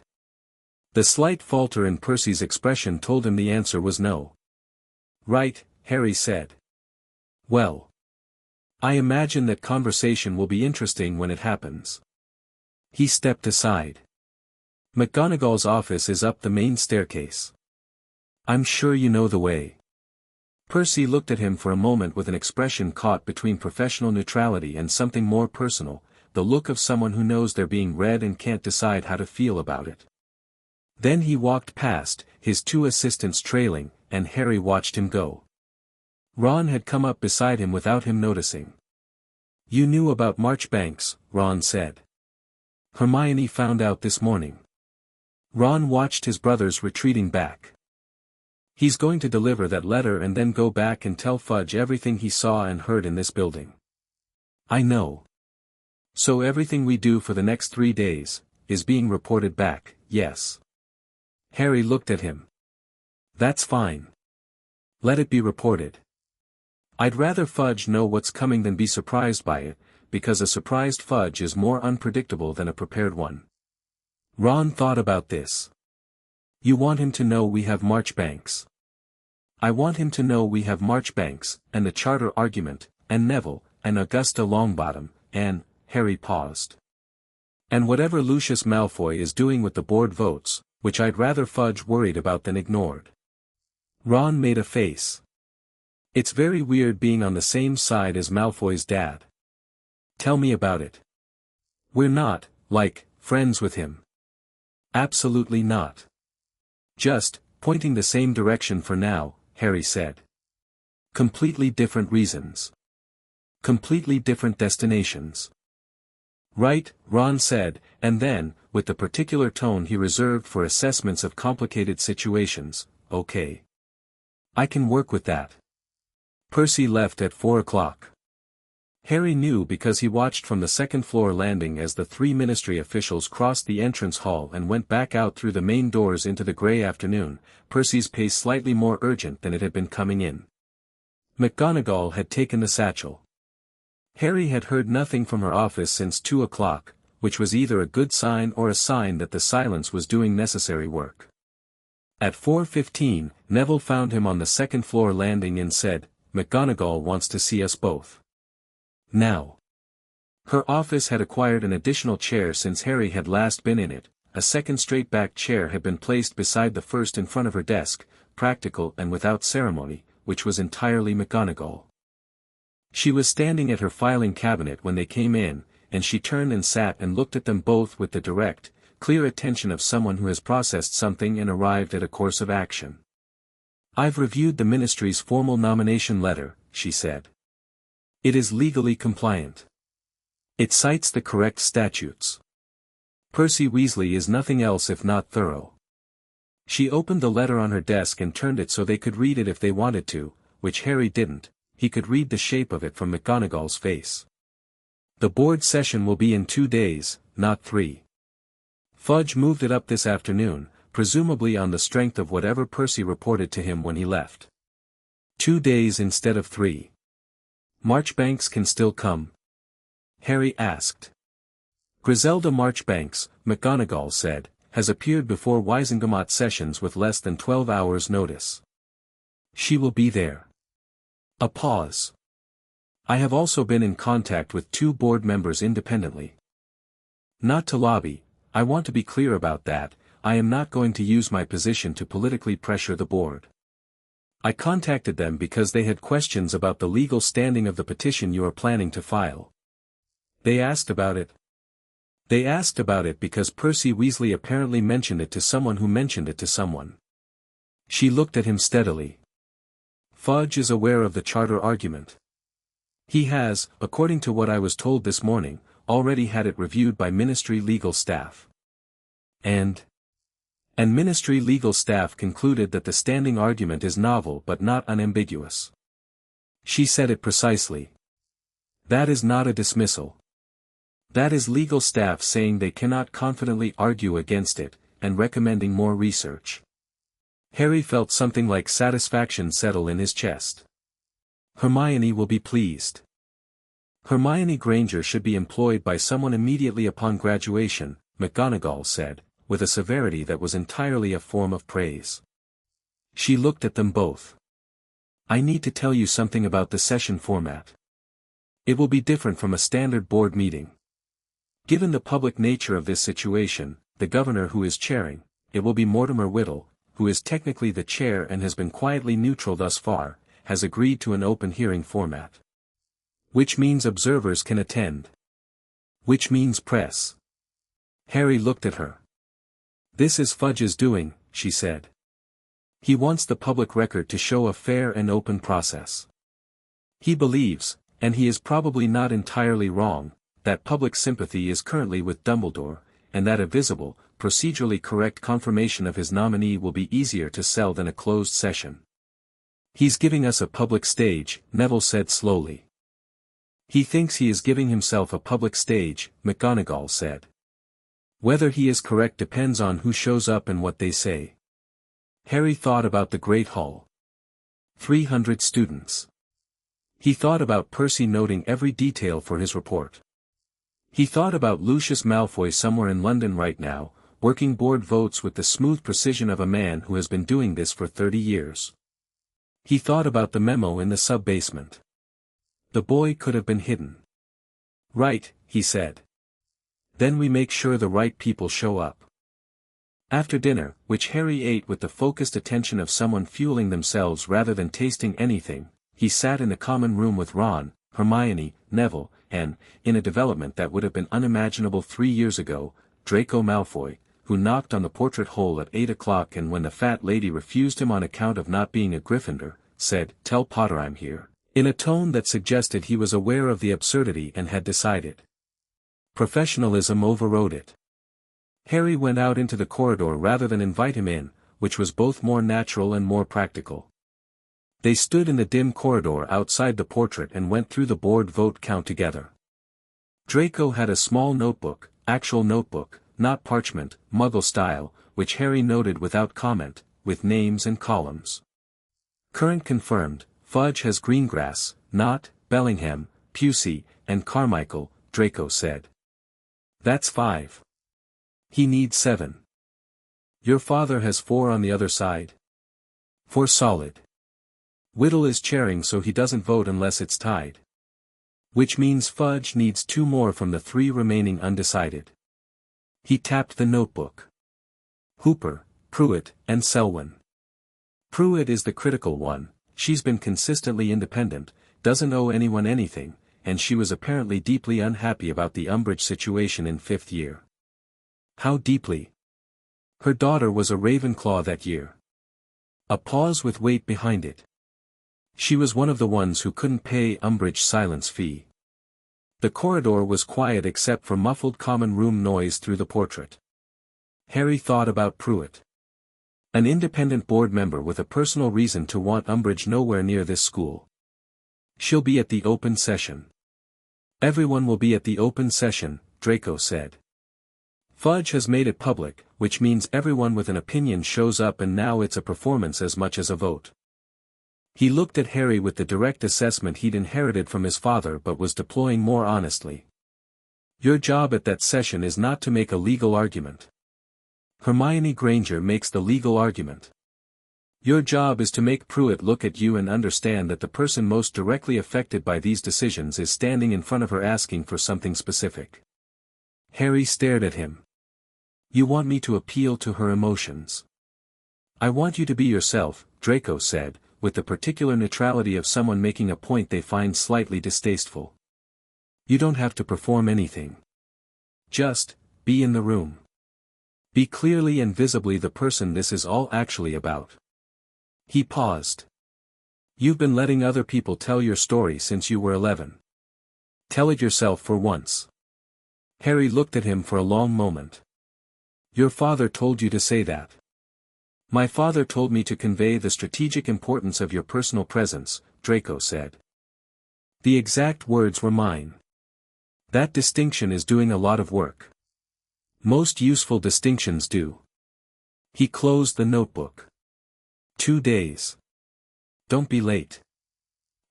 The slight falter in Percy's expression told him the answer was no. Right, Harry said. Well. I imagine that conversation will be interesting when it happens. He stepped aside. McGonagall's office is up the main staircase. I'm sure you know the way. Percy looked at him for a moment with an expression caught between professional neutrality and something more personal, the look of someone who knows they're being read and can't decide how to feel about it. Then he walked past, his two assistants trailing, and Harry watched him go. Ron had come up beside him without him noticing. You knew about Marchbanks, Ron said. Hermione found out this morning. Ron watched his brothers retreating back. He's going to deliver that letter and then go back and tell Fudge everything he saw and heard in this building. I know. So everything we do for the next 3 days, is being reported back, yes. Harry looked at him. That's fine. Let it be reported. I'd rather Fudge know what's coming than be surprised by it, because a surprised Fudge is more unpredictable than a prepared one. Ron thought about this. You want him to know we have Marchbanks. I want him to know we have Marchbanks, and the Charter argument, and Neville, and Augusta Longbottom, and, Harry paused. And whatever Lucius Malfoy is doing with the board votes, which I'd rather Fudge worried about than ignored. Ron made a face. It's very weird being on the same side as Malfoy's dad. Tell me about it. We're not, like, friends with him. Absolutely not. Just, pointing the same direction for now, Harry said. Completely different reasons. Completely different destinations. Right, Ron said, and then, with the particular tone he reserved for assessments of complicated situations, okay. I can work with that. Percy left at 4 o'clock. Harry knew because he watched from the second-floor landing as the 3 ministry officials crossed the entrance hall and went back out through the main doors into the grey afternoon, Percy's pace slightly more urgent than it had been coming in. McGonagall had taken the satchel. Harry had heard nothing from her office since 2 o'clock, which was either a good sign or a sign that the silence was doing necessary work. At 4:15, Neville found him on the second-floor landing and said, McGonagall wants to see us both. Now. Her office had acquired an additional chair since Harry had last been in it, a second straight-back chair had been placed beside the first in front of her desk, practical and without ceremony, which was entirely McGonagall. She was standing at her filing cabinet when they came in, and she turned and sat and looked at them both with the direct, clear attention of someone who has processed something and arrived at a course of action. I've reviewed the ministry's formal nomination letter, she said. It is legally compliant. It cites the correct statutes. Percy Weasley is nothing else if not thorough. She opened the letter on her desk and turned it so they could read it if they wanted to, which Harry didn't, he could read the shape of it from McGonagall's face. The board session will be in 2 days, not 3. Fudge moved it up this afternoon, presumably on the strength of whatever Percy reported to him when he left. 2 days instead of 3. Marchbanks can still come. Harry asked. Griselda Marchbanks, McGonagall said, has appeared before Wisengamot sessions with less than 12 hours' notice. She will be there. A pause. I have also been in contact with 2 board members independently. Not to lobby, I want to be clear about that, I am not going to use my position to politically pressure the board. I contacted them because they had questions about the legal standing of the petition you are planning to file. They asked about it. They asked about it because Percy Weasley apparently mentioned it to someone who mentioned it to someone. She looked at him steadily. Fudge is aware of the charter argument. He has, according to what I was told this morning, already had it reviewed by Ministry legal staff. And Ministry legal staff concluded that the standing argument is novel but not unambiguous. She said it precisely. That is not a dismissal. That is legal staff saying they cannot confidently argue against it, and recommending more research. Harry felt something like satisfaction settle in his chest. Hermione will be pleased. Hermione Granger should be employed by someone immediately upon graduation, McGonagall said, with a severity that was entirely a form of praise. She looked at them both. I need to tell you something about the session format. It will be different from a standard board meeting. Given the public nature of this situation, the governor who is chairing, it will be Mortimer Whittle, who is technically the chair and has been quietly neutral thus far, has agreed to an open hearing format. Which means observers can attend. Which means press. Harry looked at her. This is Fudge's doing, she said. He wants the public record to show a fair and open process. He believes, and he is probably not entirely wrong, that public sympathy is currently with Dumbledore, and that a visible, procedurally correct confirmation of his nominee will be easier to sell than a closed session. He's giving us a public stage, Neville said slowly. He thinks he is giving himself a public stage, McGonagall said. Whether he is correct depends on who shows up and what they say. Harry thought about the Great Hall. 300 students. He thought about Percy noting every detail for his report. He thought about Lucius Malfoy somewhere in London right now, working board votes with the smooth precision of a man who has been doing this for 30 years. He thought about the memo in the sub-basement. The boy could have been hidden. Right, he said. Then we make sure the right people show up. After dinner, which Harry ate with the focused attention of someone fueling themselves rather than tasting anything, he sat in the common room with Ron, Hermione, Neville, and, in a development that would have been unimaginable 3 years ago, Draco Malfoy, who knocked on the portrait hole at 8 o'clock and when the fat lady refused him on account of not being a Gryffindor, said, "Tell Potter I'm here," in a tone that suggested he was aware of the absurdity and had decided. Professionalism overrode it. Harry went out into the corridor rather than invite him in, which was both more natural and more practical. They stood in the dim corridor outside the portrait and went through the board vote count together. Draco had a small notebook, actual notebook, not parchment, Muggle style, which Harry noted without comment, with names and columns. Current confirmed, Fudge has Greengrass, Knott, Bellingham, Pusey, and Carmichael, Draco said. That's 5. He needs 7. Your father has 4 on the other side. 4 solid. Whittle is chairing so he doesn't vote unless it's tied. Which means Fudge needs 2 more from the 3 remaining undecided. He tapped the notebook. Hooper, Pruitt, and Selwyn. Pruitt is the critical one, she's been consistently independent, doesn't owe anyone anything, and she was apparently deeply unhappy about the Umbridge situation in 5th year. How deeply? Her daughter was a Ravenclaw that year. A pause with weight behind it. She was one of the ones who couldn't pay Umbridge's silence fee. The corridor was quiet except for muffled common room noise through the portrait. Harry thought about Pruitt. An independent board member with a personal reason to want Umbridge nowhere near this school. She'll be at the open session. Everyone will be at the open session, Draco said. Fudge has made it public, which means everyone with an opinion shows up and now it's a performance as much as a vote. He looked at Harry with the direct assessment he'd inherited from his father but was deploying more honestly. Your job at that session is not to make a legal argument. Hermione Granger makes the legal argument. Your job is to make Pruitt look at you and understand that the person most directly affected by these decisions is standing in front of her asking for something specific. Harry stared at him. You want me to appeal to her emotions. I want you to be yourself, Draco said, with the particular neutrality of someone making a point they find slightly distasteful. You don't have to perform anything. Just, be in the room. Be clearly and visibly the person this is all actually about. He paused. You've been letting other people tell your story since you were 11. Tell it yourself for once. Harry looked at him for a long moment. Your father told you to say that. My father told me to convey the strategic importance of your personal presence, Draco said. The exact words were mine. That distinction is doing a lot of work. Most useful distinctions do. He closed the notebook. 2 days. Don't be late.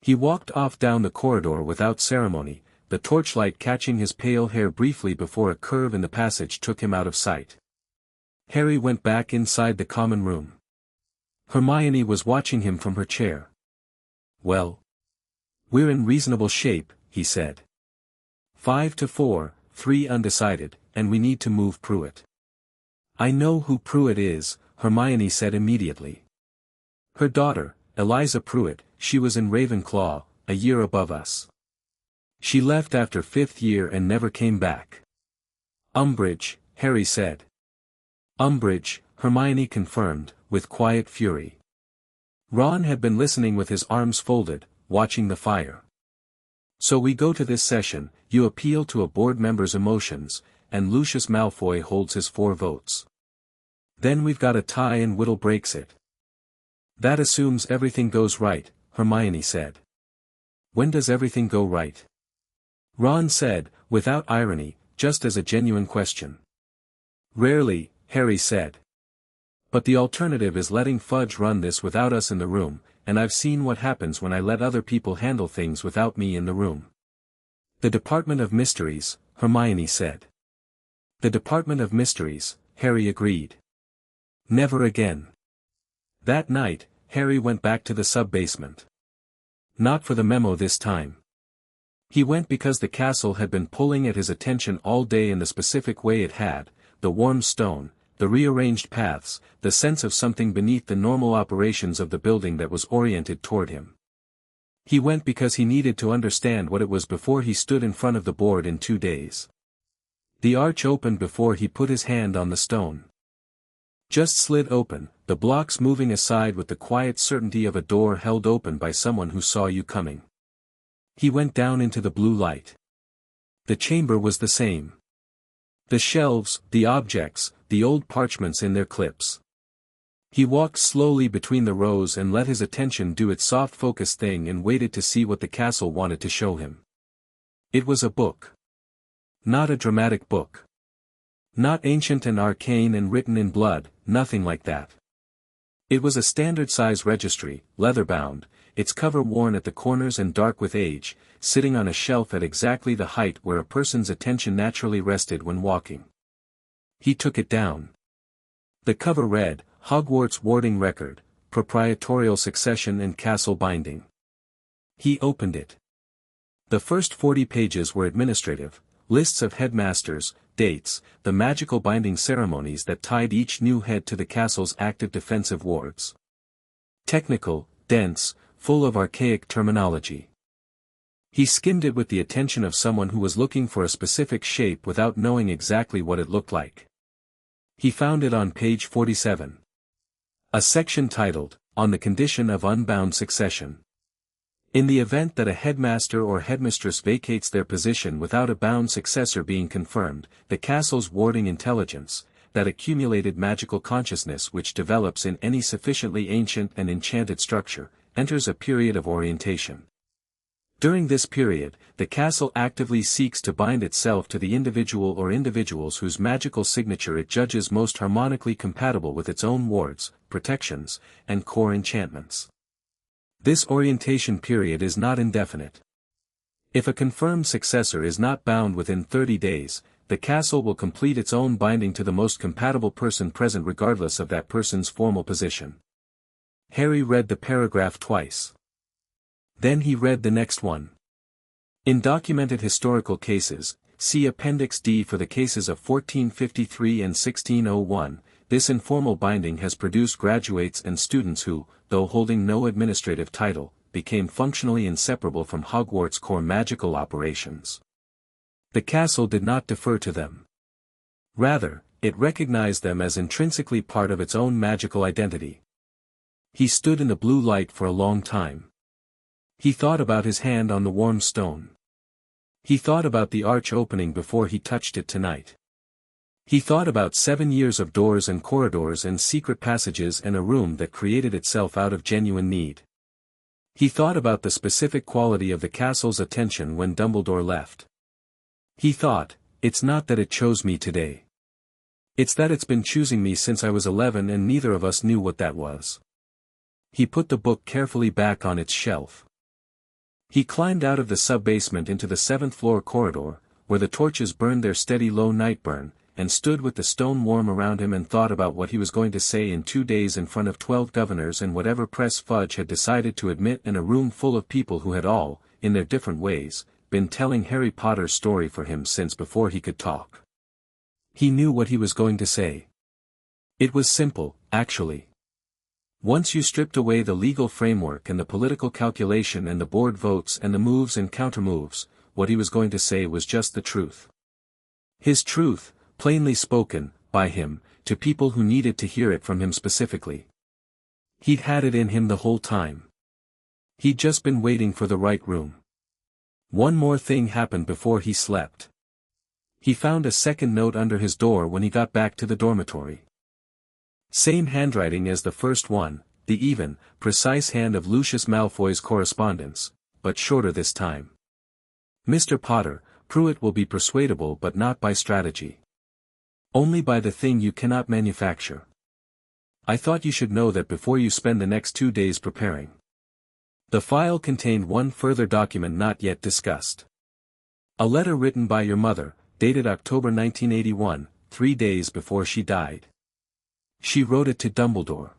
He walked off down the corridor without ceremony, the torchlight catching his pale hair briefly before a curve in the passage took him out of sight. Harry went back inside the common room. Hermione was watching him from her chair. Well, we're in reasonable shape, he said. 5-4, 3 undecided, and we need to move Pruitt. I know who Pruitt is, Hermione said immediately. Her daughter, Eliza Pruitt, she was in Ravenclaw, a year above us. She left after 5th year and never came back. Umbridge, Harry said. Umbridge, Hermione confirmed, with quiet fury. Ron had been listening with his arms folded, watching the fire. So we go to this session, you appeal to a board member's emotions, and Lucius Malfoy holds his 4 votes. Then we've got a tie and Whittle breaks it. That assumes everything goes right, Hermione said. When does everything go right? Ron said, without irony, just as a genuine question. Rarely, Harry said. But the alternative is letting Fudge run this without us in the room, and I've seen what happens when I let other people handle things without me in the room. The Department of Mysteries, Hermione said. The Department of Mysteries, Harry agreed. Never again. That night, Harry went back to the sub-basement. Not for the memo this time. He went because the castle had been pulling at his attention all day in the specific way it had, the warm stone, the rearranged paths, the sense of something beneath the normal operations of the building that was oriented toward him. He went because he needed to understand what it was before he stood in front of the board in 2 days. The arch opened before he put his hand on the stone. Just slid open, the blocks moving aside with the quiet certainty of a door held open by someone who saw you coming. He went down into the blue light. The chamber was the same. The shelves, the objects, the old parchments in their clips. He walked slowly between the rows and let his attention do its soft focus thing and waited to see what the castle wanted to show him. It was a book. Not a dramatic book. Not ancient and arcane and written in blood, nothing like that. It was a standard-size registry, leather-bound, its cover worn at the corners and dark with age, sitting on a shelf at exactly the height where a person's attention naturally rested when walking. He took it down. The cover read, Hogwarts Warding Record, Proprietorial Succession and Castle Binding. He opened it. The first 40 pages were administrative, lists of headmasters, dates, the magical binding ceremonies that tied each new head to the castle's active defensive wards. Technical, dense, full of archaic terminology. He skimmed it with the attention of someone who was looking for a specific shape without knowing exactly what it looked like. He found it on page 47. A section titled, On the Condition of Unbound Succession. In the event that a headmaster or headmistress vacates their position without a bound successor being confirmed, the castle's warding intelligence, that accumulated magical consciousness which develops in any sufficiently ancient and enchanted structure, enters a period of orientation. During this period, the castle actively seeks to bind itself to the individual or individuals whose magical signature it judges most harmonically compatible with its own wards, protections, and core enchantments. This orientation period is not indefinite. If a confirmed successor is not bound within 30 days, the castle will complete its own binding to the most compatible person present regardless of that person's formal position. Harry read the paragraph twice. Then he read the next one. In documented historical cases, see Appendix D for the cases of 1453 and 1601, this informal binding has produced graduates and students who, though holding no administrative title, became functionally inseparable from Hogwarts' core magical operations. The castle did not defer to them. Rather, it recognized them as intrinsically part of its own magical identity. He stood in the blue light for a long time. He thought about his hand on the warm stone. He thought about the arch opening before he touched it tonight. He thought about 7 years of doors and corridors and secret passages and a room that created itself out of genuine need. He thought about the specific quality of the castle's attention when Dumbledore left. He thought, it's not that it chose me today. It's that it's been choosing me since I was 11 and neither of us knew what that was. He put the book carefully back on its shelf. He climbed out of the sub-basement into the 7th floor corridor, where the torches burned their steady low night burn, and stood with the stone warm around him and thought about what he was going to say in 2 days in front of 12 governors and whatever press Fudge had decided to admit in a room full of people who had all, in their different ways, been telling Harry Potter's story for him since before he could talk. He knew what he was going to say. It was simple, actually. Once you stripped away the legal framework and the political calculation and the board votes and the moves and countermoves, what he was going to say was just the truth. His truth, plainly spoken, by him, to people who needed to hear it from him specifically. He'd had it in him the whole time. He'd just been waiting for the right room. One more thing happened before he slept. He found a second note under his door when he got back to the dormitory. Same handwriting as the first one, the even, precise hand of Lucius Malfoy's correspondence, but shorter this time. Mr. Potter, Pruitt will be persuadable but not by strategy. Only by the thing you cannot manufacture. I thought you should know that before you spend the next 2 days preparing. The file contained one further document not yet discussed. A letter written by your mother, dated October 1981, 3 days before she died. She wrote it to Dumbledore.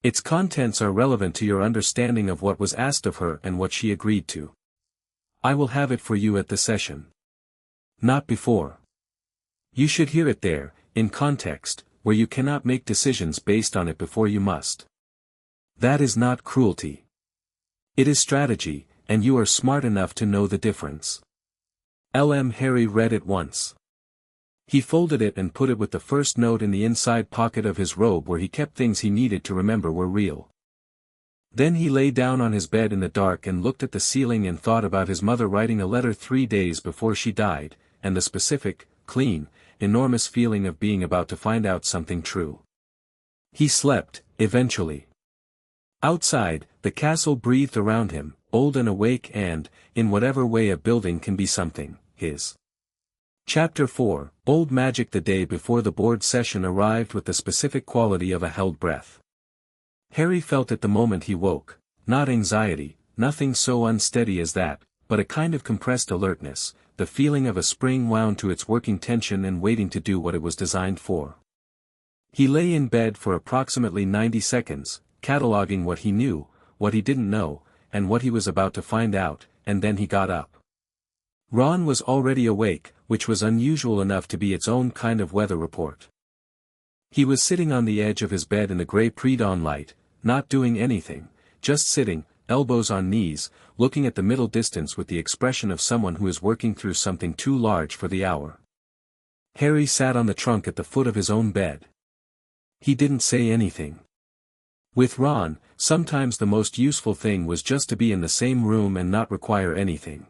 Its contents are relevant to your understanding of what was asked of her and what she agreed to. I will have it for you at the session. Not before. You should hear it there, in context, where you cannot make decisions based on it before you must. That is not cruelty. It is strategy, and you are smart enough to know the difference. Harry read it once. He folded it and put it with the first note in the inside pocket of his robe where he kept things he needed to remember were real. Then he lay down on his bed in the dark and looked at the ceiling and thought about his mother writing a letter 3 days before she died, and the specific, clean, enormous feeling of being about to find out something true. He slept, eventually. Outside, the castle breathed around him, old and awake and, in whatever way a building can be something, his. Chapter 4, Old Magic. The day before the board session arrived with the specific quality of a held breath. Harry felt at the moment he woke, not anxiety, nothing so unsteady as that, but a kind of compressed alertness, the feeling of a spring wound to its working tension and waiting to do what it was designed for. He lay in bed for approximately 90 seconds, cataloging what he knew, what he didn't know, and what he was about to find out, and then he got up. Ron was already awake, which was unusual enough to be its own kind of weather report. He was sitting on the edge of his bed in the gray pre-dawn light, not doing anything, just sitting, elbows on knees, looking at the middle distance with the expression of someone who is working through something too large for the hour. Harry sat on the trunk at the foot of his own bed. He didn't say anything. With Ron, sometimes the most useful thing was just to be in the same room and not require anything.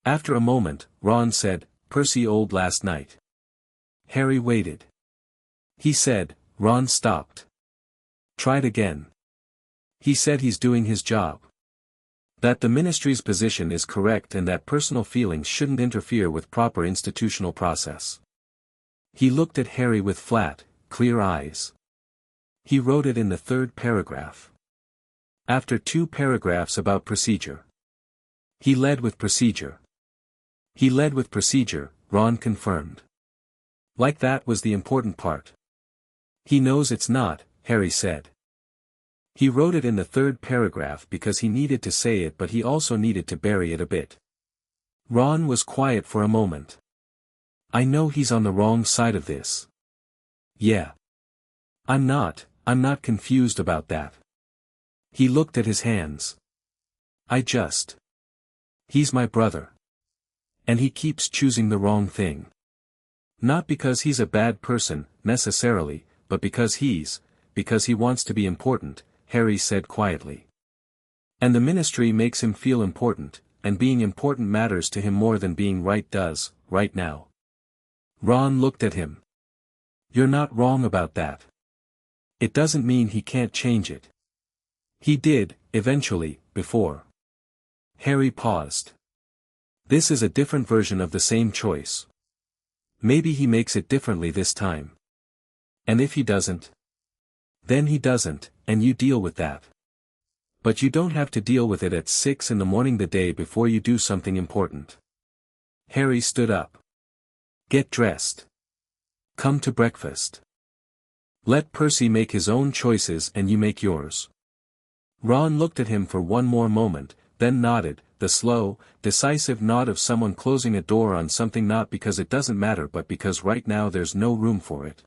After a moment, Ron said, "Percy old last night." Harry waited. He said, Ron stopped. Tried again. He said he's doing his job. That the ministry's position is correct and that personal feelings shouldn't interfere with proper institutional process. He looked at Harry with flat, clear eyes. He wrote it in the 3rd paragraph. After 2 paragraphs about procedure. He led with procedure. He led with procedure, Ron confirmed. Like that was the important part. He knows it's not, Harry said. He wrote it in the third paragraph because he needed to say it, but he also needed to bury it a bit. Ron was quiet for a moment. I know he's on the wrong side of this. Yeah. I'm not confused about that. He looked at his hands. He's my brother. And he keeps choosing the wrong thing. Not because he's a bad person, necessarily, but because he wants to be important, Harry said quietly. And the ministry makes him feel important, and being important matters to him more than being right does, right now. Ron looked at him. You're not wrong about that. It doesn't mean he can't change it. He did, eventually, before. Harry paused. This is a different version of the same choice. Maybe he makes it differently this time. And if he doesn't? Then he doesn't, and you deal with that. But you don't have to deal with it at 6 in the morning the day before you do something important. Harry stood up. Get dressed. Come to breakfast. Let Percy make his own choices and you make yours. Ron looked at him for one more moment, then nodded, the slow, decisive nod of someone closing a door on something not because it doesn't matter but because right now there's no room for it.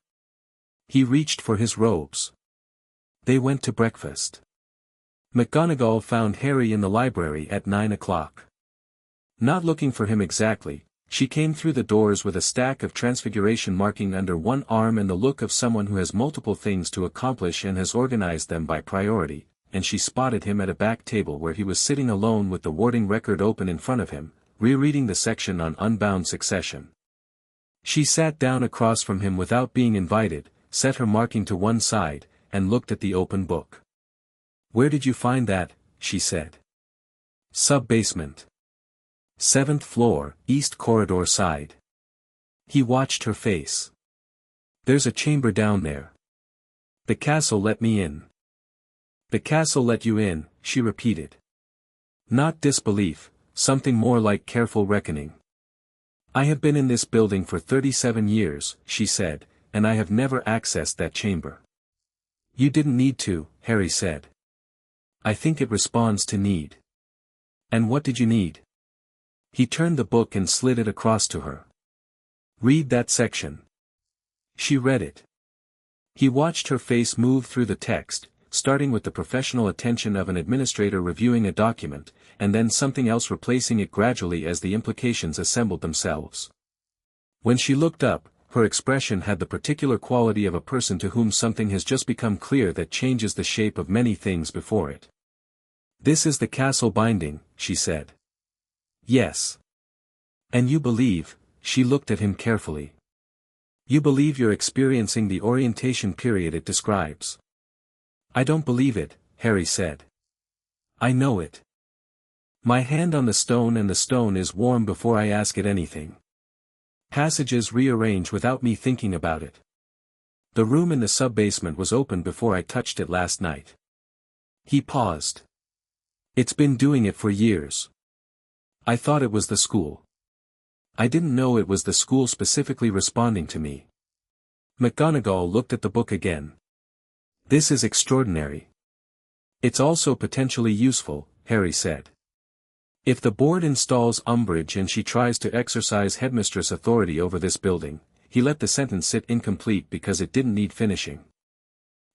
He reached for his robes. They went to breakfast. McGonagall found Harry in the library at 9 o'clock. Not looking for him exactly, she came through the doors with a stack of Transfiguration marking under one arm and the look of someone who has multiple things to accomplish and has organized them by priority, and she spotted him at a back table where he was sitting alone with the warding record open in front of him, rereading the section on unbound succession. She sat down across from him without being invited, set her marking to one side, and looked at the open book. Where did you find that? She said. Sub-basement. 7th floor, east corridor side. He watched her face. There's a chamber down there. The castle let me in. The castle let you in, she repeated. Not disbelief, something more like careful reckoning. I have been in this building for 37 years, she said, and I have never accessed that chamber. You didn't need to, Harry said. I think it responds to need. And what did you need? He turned the book and slid it across to her. Read that section. She read it. He watched her face move through the text, starting with the professional attention of an administrator reviewing a document, and then something else replacing it gradually as the implications assembled themselves. When she looked up, her expression had the particular quality of a person to whom something has just become clear that changes the shape of many things before it. This is the castle binding, she said. Yes. And you believe, she looked at him carefully. You believe you're experiencing the orientation period it describes. I don't believe it, Harry said. I know it. My hand on the stone and the stone is warm before I ask it anything. Passages rearrange without me thinking about it. The room in the sub-basement was open before I touched it last night. He paused. It's been doing it for years. I thought it was the school. I didn't know it was the school specifically responding to me. McGonagall looked at the book again. This is extraordinary. It's also potentially useful, Harry said. If the board installs Umbridge and she tries to exercise headmistress authority over this building, he let the sentence sit incomplete because it didn't need finishing.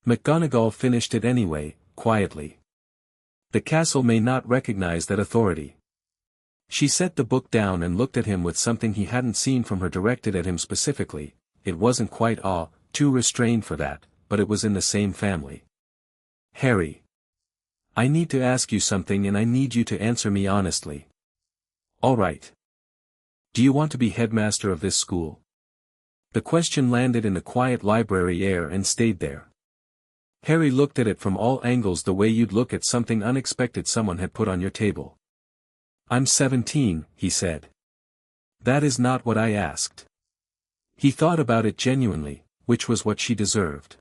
McGonagall finished it anyway, quietly. The castle may not recognize that authority. She set the book down and looked at him with something he hadn't seen from her directed at him specifically. It wasn't quite too restrained for that, but it was in the same family. Harry. I need to ask you something and I need you to answer me honestly. All right. Do you want to be headmaster of this school? The question landed in the quiet library air and stayed there. Harry looked at it from all angles the way you'd look at something unexpected someone had put on your table. I'm 17, he said. That is not what I asked. He thought about it genuinely, which was what she deserved.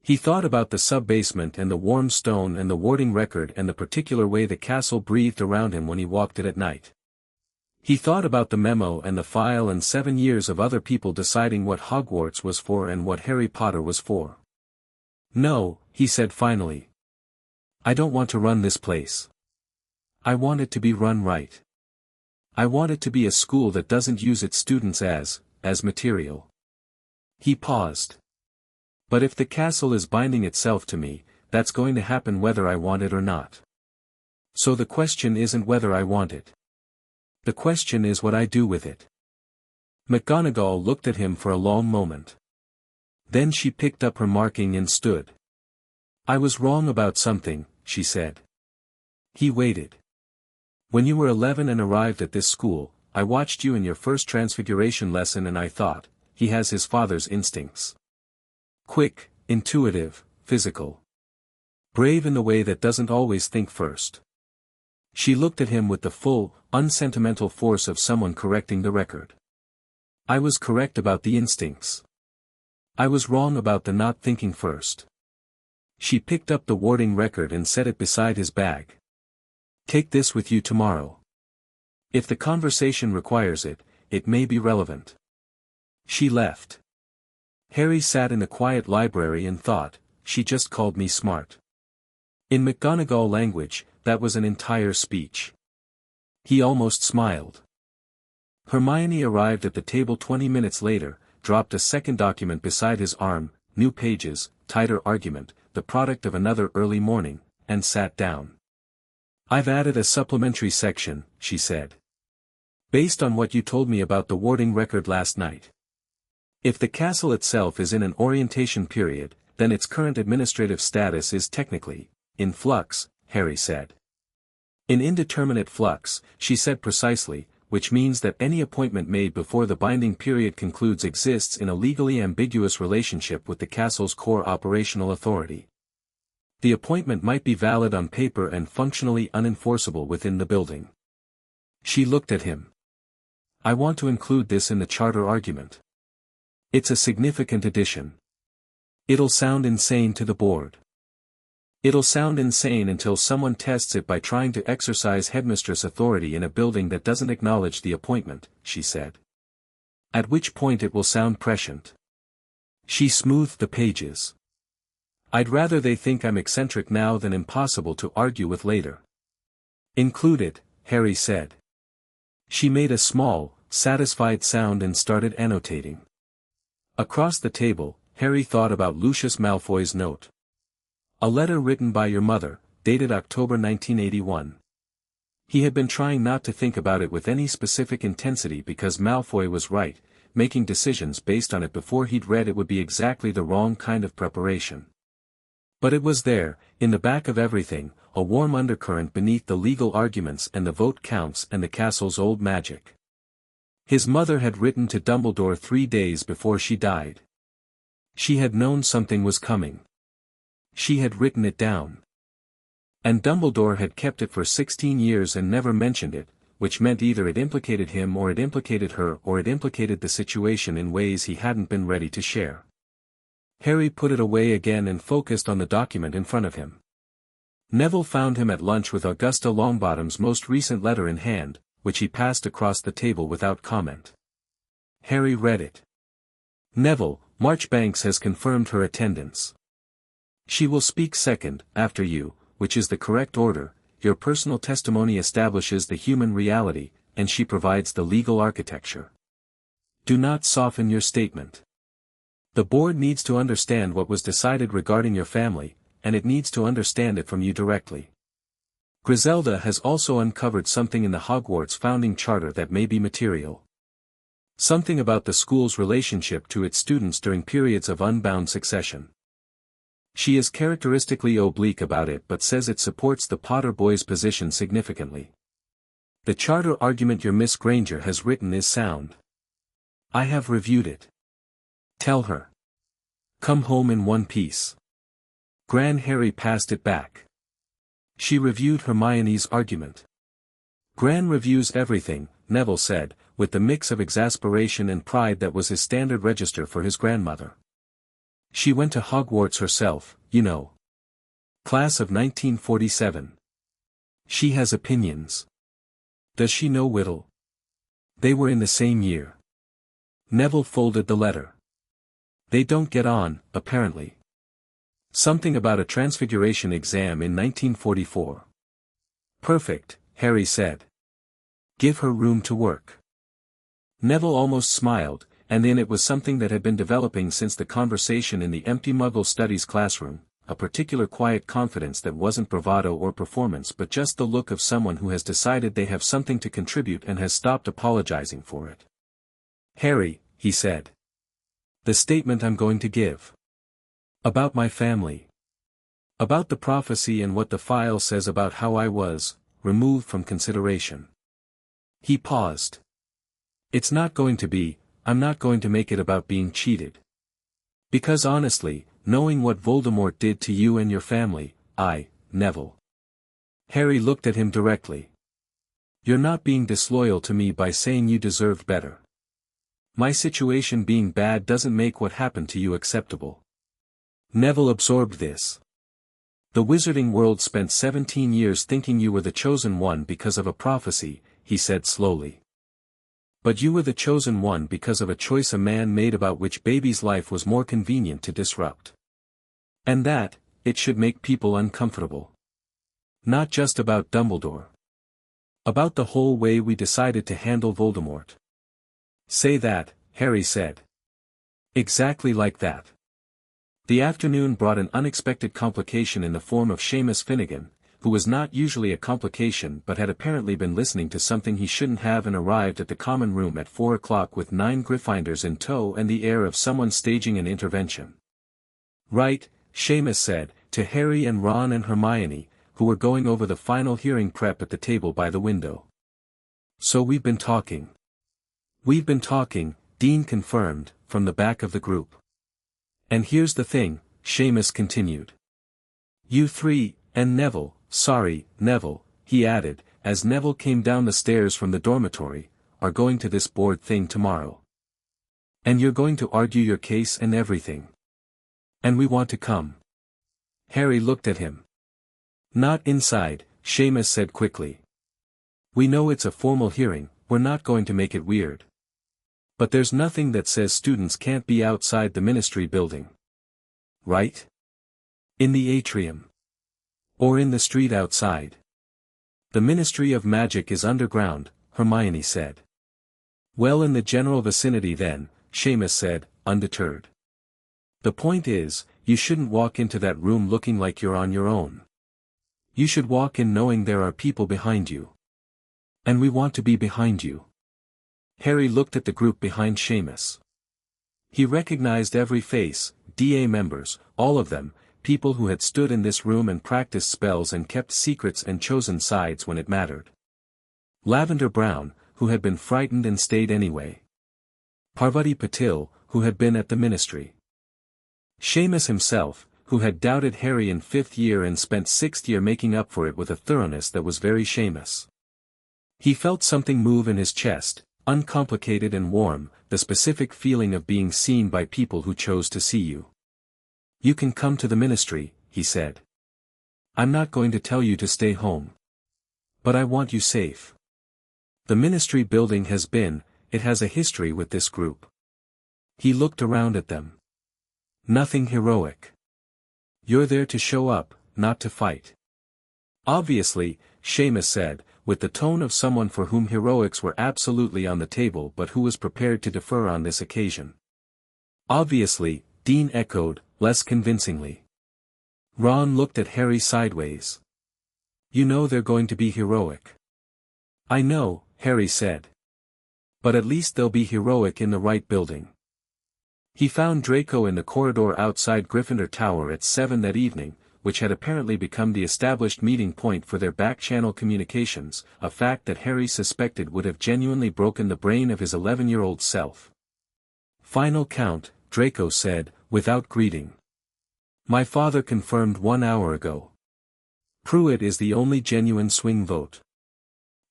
He thought about the sub-basement and the warm stone and the warding record and the particular way the castle breathed around him when he walked it at night. He thought about the memo and the file and 7 years of other people deciding what Hogwarts was for and what Harry Potter was for. "No," he said finally. "I don't want to run this place. I want it to be run right. I want it to be a school that doesn't use its students as material." He paused. "But if the castle is binding itself to me, that's going to happen whether I want it or not. So the question isn't whether I want it. The question is what I do with it." McGonagall looked at him for a long moment. Then she picked up her marking and stood. "I was wrong about something," she said. He waited. "When you were 11 and arrived at this school, I watched you in your first transfiguration lesson and I thought, he has his father's instincts. Quick, intuitive, physical. Brave in the way that doesn't always think first." She looked at him with the full, unsentimental force of someone correcting the record. "I was correct about the instincts. I was wrong about the not thinking first." She picked up the warding record and set it beside his bag. "Take this with you tomorrow. If the conversation requires it, it may be relevant." She left. Harry sat in the quiet library and thought, she just called me smart. In McGonagall language, that was an entire speech. He almost smiled. Hermione arrived at the table 20 minutes later, dropped a second document beside his arm, new pages, tighter argument, the product of another early morning, and sat down. "I've added a supplementary section," she said. "Based on what you told me about the warding record last night. If the castle itself is in an orientation period, then its current administrative status is technically in flux," Harry said. "In indeterminate flux," she said precisely, "which means that any appointment made before the binding period concludes exists in a legally ambiguous relationship with the castle's core operational authority. The appointment might be valid on paper and functionally unenforceable within the building." She looked at him. "I want to include this in the charter argument. It's a significant addition. It'll sound insane to the board. It'll sound insane until someone tests it by trying to exercise headmistress authority in a building that doesn't acknowledge the appointment," she said. "At which point it will sound prescient." She smoothed the pages. "I'd rather they think I'm eccentric now than impossible to argue with later." "Include it," Harry said. She made a small, satisfied sound and started annotating. Across the table, Harry thought about Lucius Malfoy's note. "A letter written by your mother, dated October 1981. He had been trying not to think about it with any specific intensity because Malfoy was right, making decisions based on it before he'd read it would be exactly the wrong kind of preparation. But it was there, in the back of everything, a warm undercurrent beneath the legal arguments and the vote counts and the castle's old magic. His mother had written to Dumbledore 3 days before she died. She had known something was coming. She had written it down. And Dumbledore had kept it for 16 years and never mentioned it, which meant either it implicated him or it implicated her or it implicated the situation in ways he hadn't been ready to share." Harry put it away again and focused on the document in front of him. Neville found him at lunch with Augusta Longbottom's most recent letter in hand, which he passed across the table without comment. Harry read it. "Neville, Marchbanks has confirmed her attendance. She will speak second, after you, which is the correct order. Your personal testimony establishes the human reality, and she provides the legal architecture. Do not soften your statement. The board needs to understand what was decided regarding your family, and it needs to understand it from you directly. Griselda has also uncovered something in the Hogwarts founding charter that may be material. Something about the school's relationship to its students during periods of unbound succession. She is characteristically oblique about it but says it supports the Potter boys' position significantly. The charter argument your Miss Granger has written is sound. I have reviewed it. Tell her. Come home in one piece." Gran Harry passed it back. She reviewed Hermione's argument. "Gran reviews everything," Neville said, with the mix of exasperation and pride that was his standard register for his grandmother. She went to Hogwarts herself, you know. Class of 1947. She has opinions. Does she know Whittle? They were in the same year. Neville folded the letter. They don't get on, apparently. Something about a transfiguration exam in 1944. Perfect, Harry said. Give her room to work. Neville almost smiled, and then it was something that had been developing since the conversation in the empty Muggle studies classroom, a particular quiet confidence that wasn't bravado or performance but just the look of someone who has decided they have something to contribute and has stopped apologizing for it. Harry, he said. The statement I'm going to give. About my family. About the prophecy and what the file says about how I was, removed from consideration. He paused. It's not going to be, I'm not going to make it about being cheated. Because honestly, knowing what Voldemort did to you and your family, Neville. Harry looked at him directly. You're not being disloyal to me by saying you deserved better. My situation being bad doesn't make what happened to you acceptable. Neville absorbed this. The wizarding world spent 17 years thinking you were the chosen one because of a prophecy, he said slowly. But you were the chosen one because of a choice a man made about which baby's life was more convenient to disrupt. And that, it should make people uncomfortable. Not just about Dumbledore. About the whole way we decided to handle Voldemort. Say that, Harry said. Exactly like that. The afternoon brought an unexpected complication in the form of Seamus Finnegan, who was not usually a complication but had apparently been listening to something he shouldn't have and arrived at the common room at 4 o'clock with 9 Gryffindors in tow and the air of someone staging an intervention. Right, Seamus said, to Harry and Ron and Hermione, who were going over the final hearing prep at the table by the window. So we've been talking. We've been talking, Dean confirmed, from the back of the group. And here's the thing, Seamus continued. You three, and Neville, sorry, Neville, he added, as Neville came down the stairs from the dormitory, are going to this board thing tomorrow. And you're going to argue your case and everything. And we want to come. Harry looked at him. Not inside, Seamus said quickly. We know it's a formal hearing, we're not going to make it weird. But there's nothing that says students can't be outside the ministry building. Right? In the atrium. Or in the street outside. The Ministry of Magic is underground, Hermione said. Well, in the general vicinity then, Seamus said, undeterred. The point is, you shouldn't walk into that room looking like you're on your own. You should walk in knowing there are people behind you. And we want to be behind you. Harry looked at the group behind Seamus. He recognized every face, DA members, all of them, people who had stood in this room and practiced spells and kept secrets and chosen sides when it mattered. Lavender Brown, who had been frightened and stayed anyway. Parvati Patil, who had been at the ministry. Seamus himself, who had doubted Harry in 5th year and spent 6th year making up for it with a thoroughness that was very Seamus. He felt something move in his chest, uncomplicated and warm, the specific feeling of being seen by people who chose to see you. You can come to the ministry, he said. I'm not going to tell you to stay home. But I want you safe. The ministry building it has a history with this group. He looked around at them. Nothing heroic. You're there to show up, not to fight. Obviously, Seamus said, with the tone of someone for whom heroics were absolutely on the table but who was prepared to defer on this occasion. Obviously, Dean echoed, less convincingly. Ron looked at Harry sideways. You know they're going to be heroic. I know, Harry said. But at least they'll be heroic in the right building. He found Draco in the corridor outside Gryffindor Tower at 7 that evening, which had apparently become the established meeting point for their back-channel communications, a fact that Harry suspected would have genuinely broken the brain of his 11-year-old self. Final count, Draco said, without greeting. My father confirmed 1 hour ago. Pruitt is the only genuine swing vote.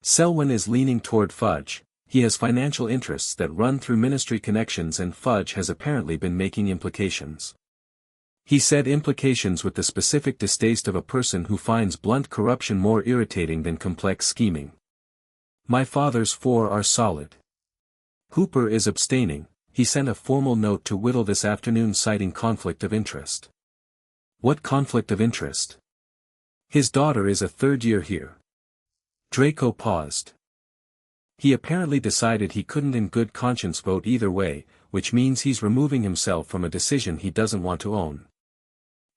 Selwyn is leaning toward Fudge. He has financial interests that run through ministry connections and Fudge has apparently been making implications. He said implications with the specific distaste of a person who finds blunt corruption more irritating than complex scheming. My father's 4 are solid. Hooper is abstaining. He sent a formal note to Whittle this afternoon citing conflict of interest. What conflict of interest? His daughter is a third year here. Draco paused. He apparently decided he couldn't in good conscience vote either way, which means he's removing himself from a decision he doesn't want to own.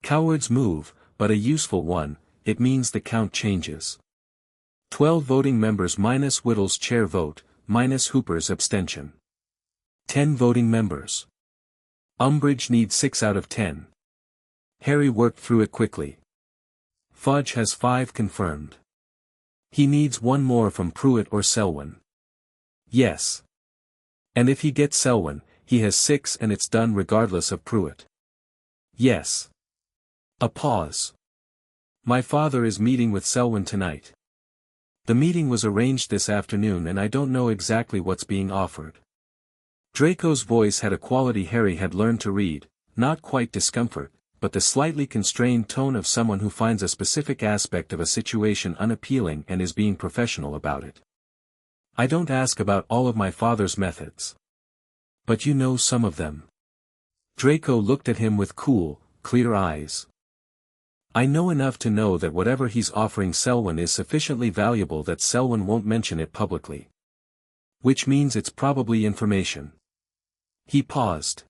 Coward's move, but a useful one. It means the count changes. 12 voting members minus Whittle's chair vote, minus Hooper's abstention. 10 voting members. Umbridge needs 6 out of 10. Harry worked through it quickly. Fudge has 5 confirmed. He needs 1 more from Pruitt or Selwyn. Yes. And if he gets Selwyn, he has 6 and it's done regardless of Pruitt. Yes. A pause. My father is meeting with Selwyn tonight. The meeting was arranged this afternoon and I don't know exactly what's being offered. Draco's voice had a quality Harry had learned to read, not quite discomfort, but the slightly constrained tone of someone who finds a specific aspect of a situation unappealing and is being professional about it. I don't ask about all of my father's methods. But you know some of them. Draco looked at him with cool, clear eyes. I know enough to know that whatever he's offering Selwyn is sufficiently valuable that Selwyn won't mention it publicly. Which means it's probably information. He paused.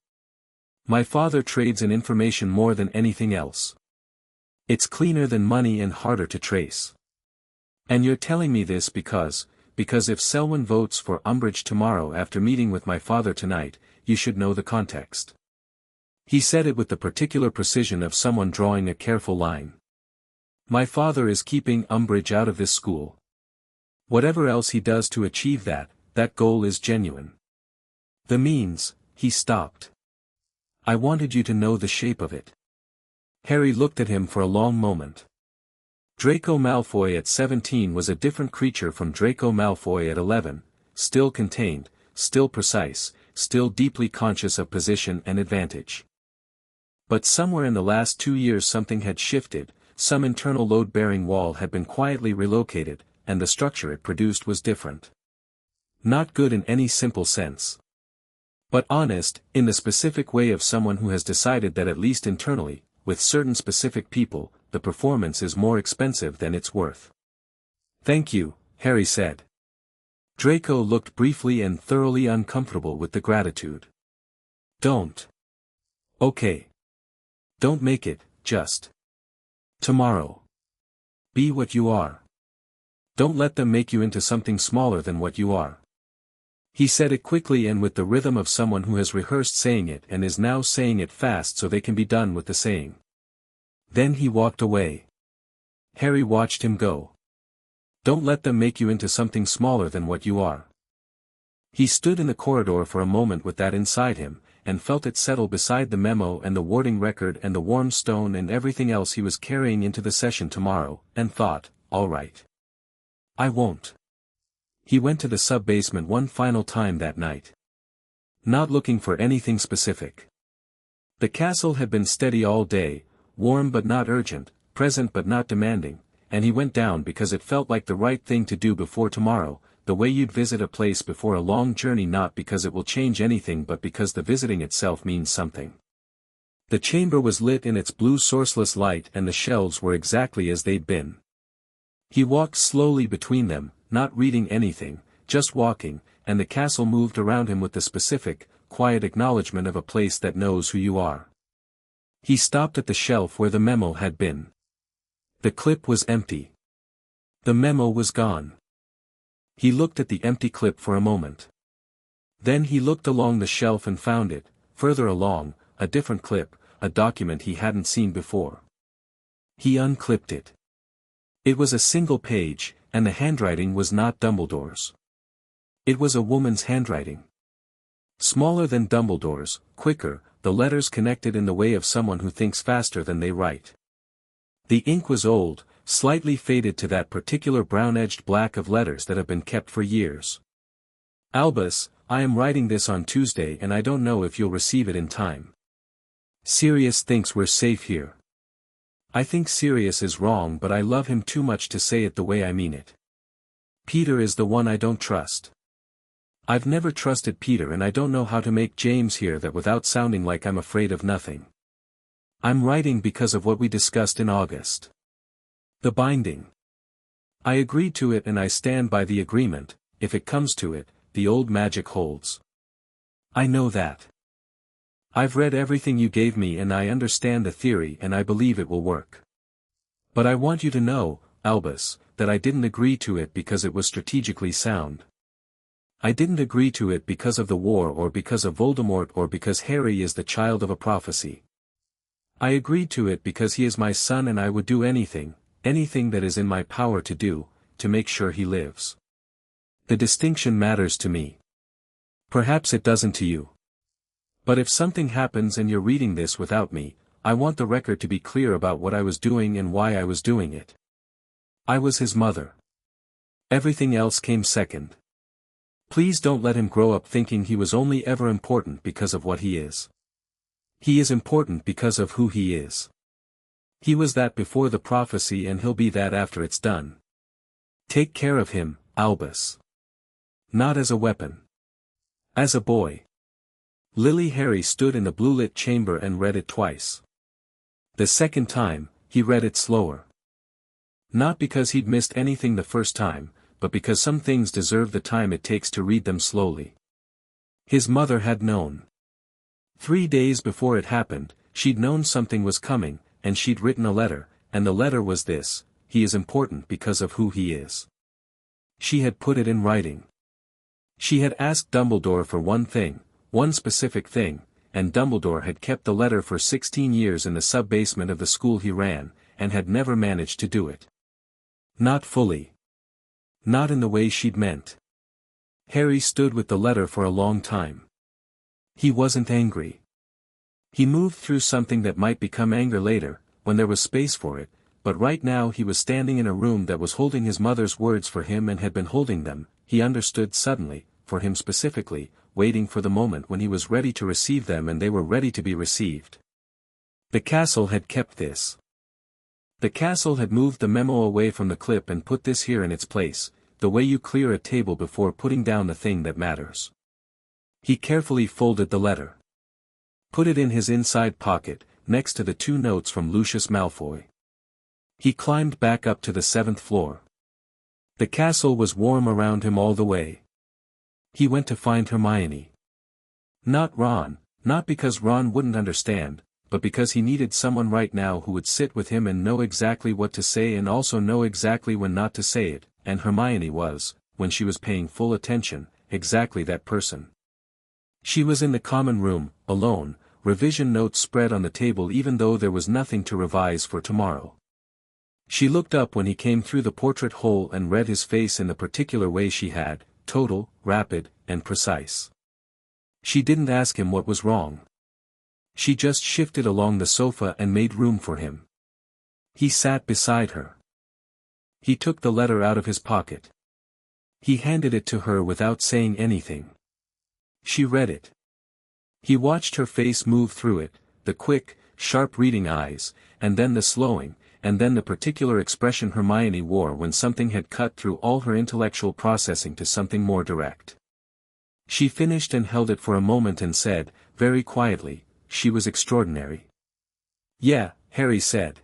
My father trades in information more than anything else. It's cleaner than money and harder to trace. And you're telling me this because if Selwyn votes for Umbridge tomorrow after meeting with my father tonight, you should know the context. He said it with the particular precision of someone drawing a careful line. My father is keeping Umbridge out of this school. Whatever else he does to achieve that goal is genuine. The means, he stopped. I wanted you to know the shape of it. Harry looked at him for a long moment. Draco Malfoy at 17 was a different creature from Draco Malfoy at 11, still contained, still precise, still deeply conscious of position and advantage. But somewhere in the last 2 years something had shifted, some internal load-bearing wall had been quietly relocated, and the structure it produced was different. Not good in any simple sense. But honest, in the specific way of someone who has decided that at least internally, with certain specific people, the performance is more expensive than it's worth. Thank you, Harry said. Draco looked briefly and thoroughly uncomfortable with the gratitude. Don't. Okay. Don't make it, just. Tomorrow. Be what you are. Don't let them make you into something smaller than what you are. He said it quickly and with the rhythm of someone who has rehearsed saying it and is now saying it fast so they can be done with the saying. Then he walked away. Harry watched him go. Don't let them make you into something smaller than what you are. He stood in the corridor for a moment with that inside him, and felt it settle beside the memo and the warding record and the warm stone and everything else he was carrying into the session tomorrow, and thought, all right. I won't. He went to the sub-basement one final time that night. Not looking for anything specific. The castle had been steady all day, warm but not urgent, present but not demanding, and he went down because it felt like the right thing to do before tomorrow, the way you'd visit a place before a long journey, not because it will change anything but because the visiting itself means something. The chamber was lit in its blue sourceless light and the shelves were exactly as they'd been. He walked slowly between them, not reading anything, just walking, and the castle moved around him with the specific, quiet acknowledgement of a place that knows who you are. He stopped at the shelf where the memo had been. The clip was empty. The memo was gone. He looked at the empty clip for a moment. Then he looked along the shelf and found it, further along, a different clip, a document he hadn't seen before. He unclipped it. It was a single page, and the handwriting was not Dumbledore's. It was a woman's handwriting. Smaller than Dumbledore's, quicker, the letters connected in the way of someone who thinks faster than they write. The ink was old, slightly faded to that particular brown-edged black of letters that have been kept for years. Albus, I am writing this on Tuesday and I don't know if you'll receive it in time. Sirius thinks we're safe here. I think Sirius is wrong, but I love him too much to say it the way I mean it. Peter is the one I don't trust. I've never trusted Peter, and I don't know how to make James hear that without sounding like I'm afraid of nothing. I'm writing because of what we discussed in August. The binding. I agreed to it and I stand by the agreement. If it comes to it, the old magic holds. I know that. I've read everything you gave me and I understand the theory and I believe it will work. But I want you to know, Albus, that I didn't agree to it because it was strategically sound. I didn't agree to it because of the war or because of Voldemort or because Harry is the child of a prophecy. I agreed to it because he is my son and I would do anything that is in my power to do, to make sure he lives. The distinction matters to me. Perhaps it doesn't to you. But if something happens and you're reading this without me, I want the record to be clear about what I was doing and why I was doing it. I was his mother. Everything else came second. Please don't let him grow up thinking he was only ever important because of what he is. He is important because of who he is. He was that before the prophecy and he'll be that after it's done. Take care of him, Albus. Not as a weapon. As a boy. Lily Harry stood in the blue-lit chamber and read it twice. The second time, he read it slower. Not because he'd missed anything the first time, but because some things deserve the time it takes to read them slowly. His mother had known. 3 days before it happened, she'd known something was coming, and she'd written a letter, and the letter was this: he is important because of who he is. She had put it in writing. She had asked Dumbledore for one thing, one specific thing, and Dumbledore had kept the letter for 16 years in the sub-basement of the school he ran, and had never managed to do it. Not fully. Not in the way she'd meant. Harry stood with the letter for a long time. He wasn't angry. He moved through something that might become anger later, when there was space for it, but right now he was standing in a room that was holding his mother's words for him and had been holding them, he understood suddenly, for him specifically, waiting for the moment when he was ready to receive them and they were ready to be received. The castle had kept this. The castle had moved the memo away from the clip and put this here in its place, the way you clear a table before putting down the thing that matters. He carefully folded the letter. Put it in his inside pocket, next to the 2 notes from Lucius Malfoy. He climbed back up to the 7th floor. The castle was warm around him all the way. He went to find Hermione. Not Ron, not because Ron wouldn't understand, but because he needed someone right now who would sit with him and know exactly what to say and also know exactly when not to say it, and Hermione was, when she was paying full attention, exactly that person. She was in the common room, alone, revision notes spread on the table even though there was nothing to revise for tomorrow. She looked up when he came through the portrait hole and read his face in the particular way she had, total, rapid, and precise. She didn't ask him what was wrong. She just shifted along the sofa and made room for him. He sat beside her. He took the letter out of his pocket. He handed it to her without saying anything. She read it. He watched her face move through it, the quick, sharp reading eyes, and then the slowing, and then the particular expression Hermione wore when something had cut through all her intellectual processing to something more direct. She finished and held it for a moment and said, very quietly, she was extraordinary. Yeah, Harry said.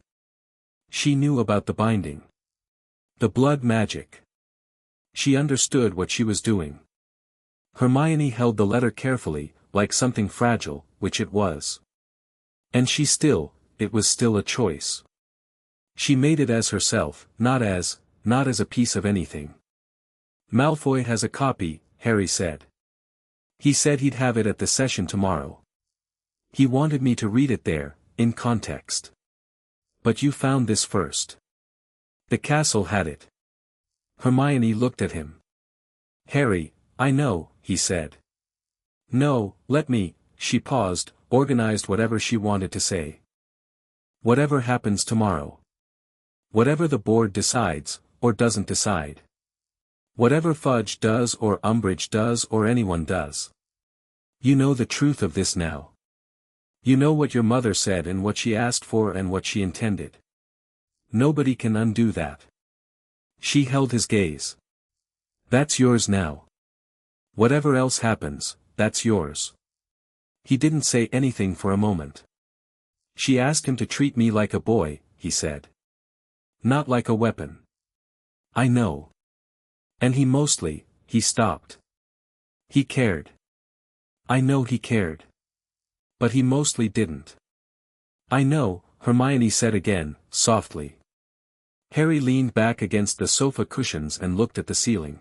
She knew about the binding. The blood magic. She understood what she was doing. Hermione held the letter carefully, like something fragile, which it was. And it was still a choice. She made it as herself, not as a piece of anything. Malfoy has a copy, Harry said. He said he'd have it at the session tomorrow. He wanted me to read it there, in context. But you found this first. The castle had it. Hermione looked at him. Harry, I know, he said. No, let me, she paused, organized whatever she wanted to say. Whatever happens tomorrow. Whatever the board decides, or doesn't decide. Whatever Fudge does or Umbridge does or anyone does. You know the truth of this now. You know what your mother said and what she asked for and what she intended. Nobody can undo that. She held his gaze. That's yours now. Whatever else happens, that's yours. He didn't say anything for a moment. She asked him to treat me like a boy, he said. Not like a weapon. I know. And he stopped. He cared. I know he cared. But he mostly didn't. I know, Hermione said again, softly. Harry leaned back against the sofa cushions and looked at the ceiling.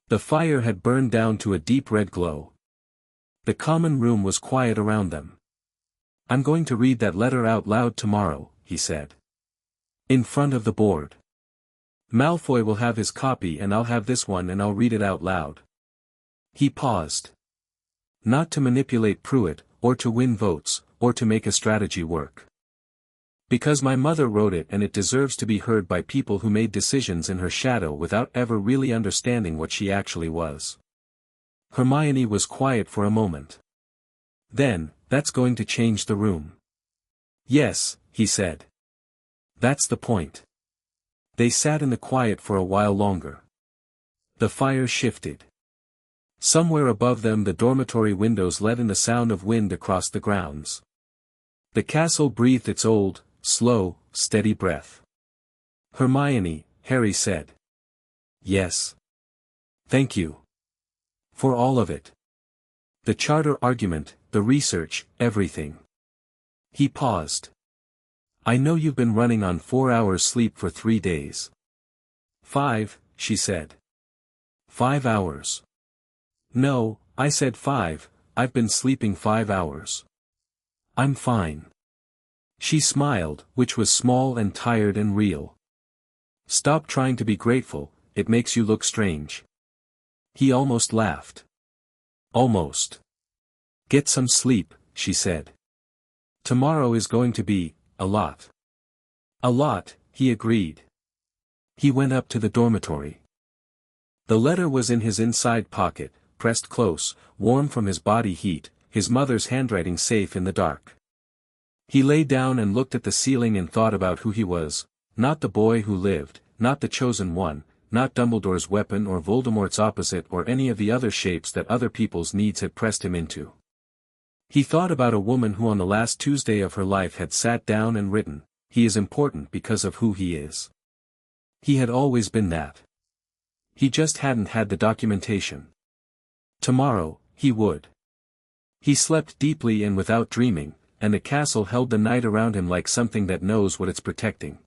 The fire had burned down to a deep red glow. The common room was quiet around them. I'm going to read that letter out loud tomorrow, he said. In front of the board. Malfoy will have his copy and I'll have this one and I'll read it out loud. He paused. Not to manipulate Pruitt, or to win votes, or to make a strategy work. Because my mother wrote it and it deserves to be heard by people who made decisions in her shadow without ever really understanding what she actually was. Hermione was quiet for a moment. Then, that's going to change the room. Yes, he said. That's the point. They sat in the quiet for a while longer. The fire shifted. Somewhere above them the dormitory windows let in the sound of wind across the grounds. The castle breathed its old, slow, steady breath. Hermione, Harry said. Yes. Thank you. For all of it. The charter argument, the research, everything. He paused. I know you've been running on 4 hours sleep for 3 days. 5, she said. 5 hours. No, I said 5, I've been sleeping 5 hours. I'm fine. She smiled, which was small and tired and real. Stop trying to be grateful, it makes you look strange. He almost laughed. Almost. Get some sleep, she said. Tomorrow is going to be, a lot. A lot, he agreed. He went up to the dormitory. The letter was in his inside pocket, pressed close, warm from his body heat, his mother's handwriting safe in the dark. He lay down and looked at the ceiling and thought about who he was, not the boy who lived, not the chosen one, not Dumbledore's weapon or Voldemort's opposite or any of the other shapes that other people's needs had pressed him into. He thought about a woman who on the last Tuesday of her life had sat down and written, "He is important because of who he is." He had always been that. He just hadn't had the documentation. Tomorrow, he would. He slept deeply and without dreaming, and the castle held the night around him like something that knows what it's protecting.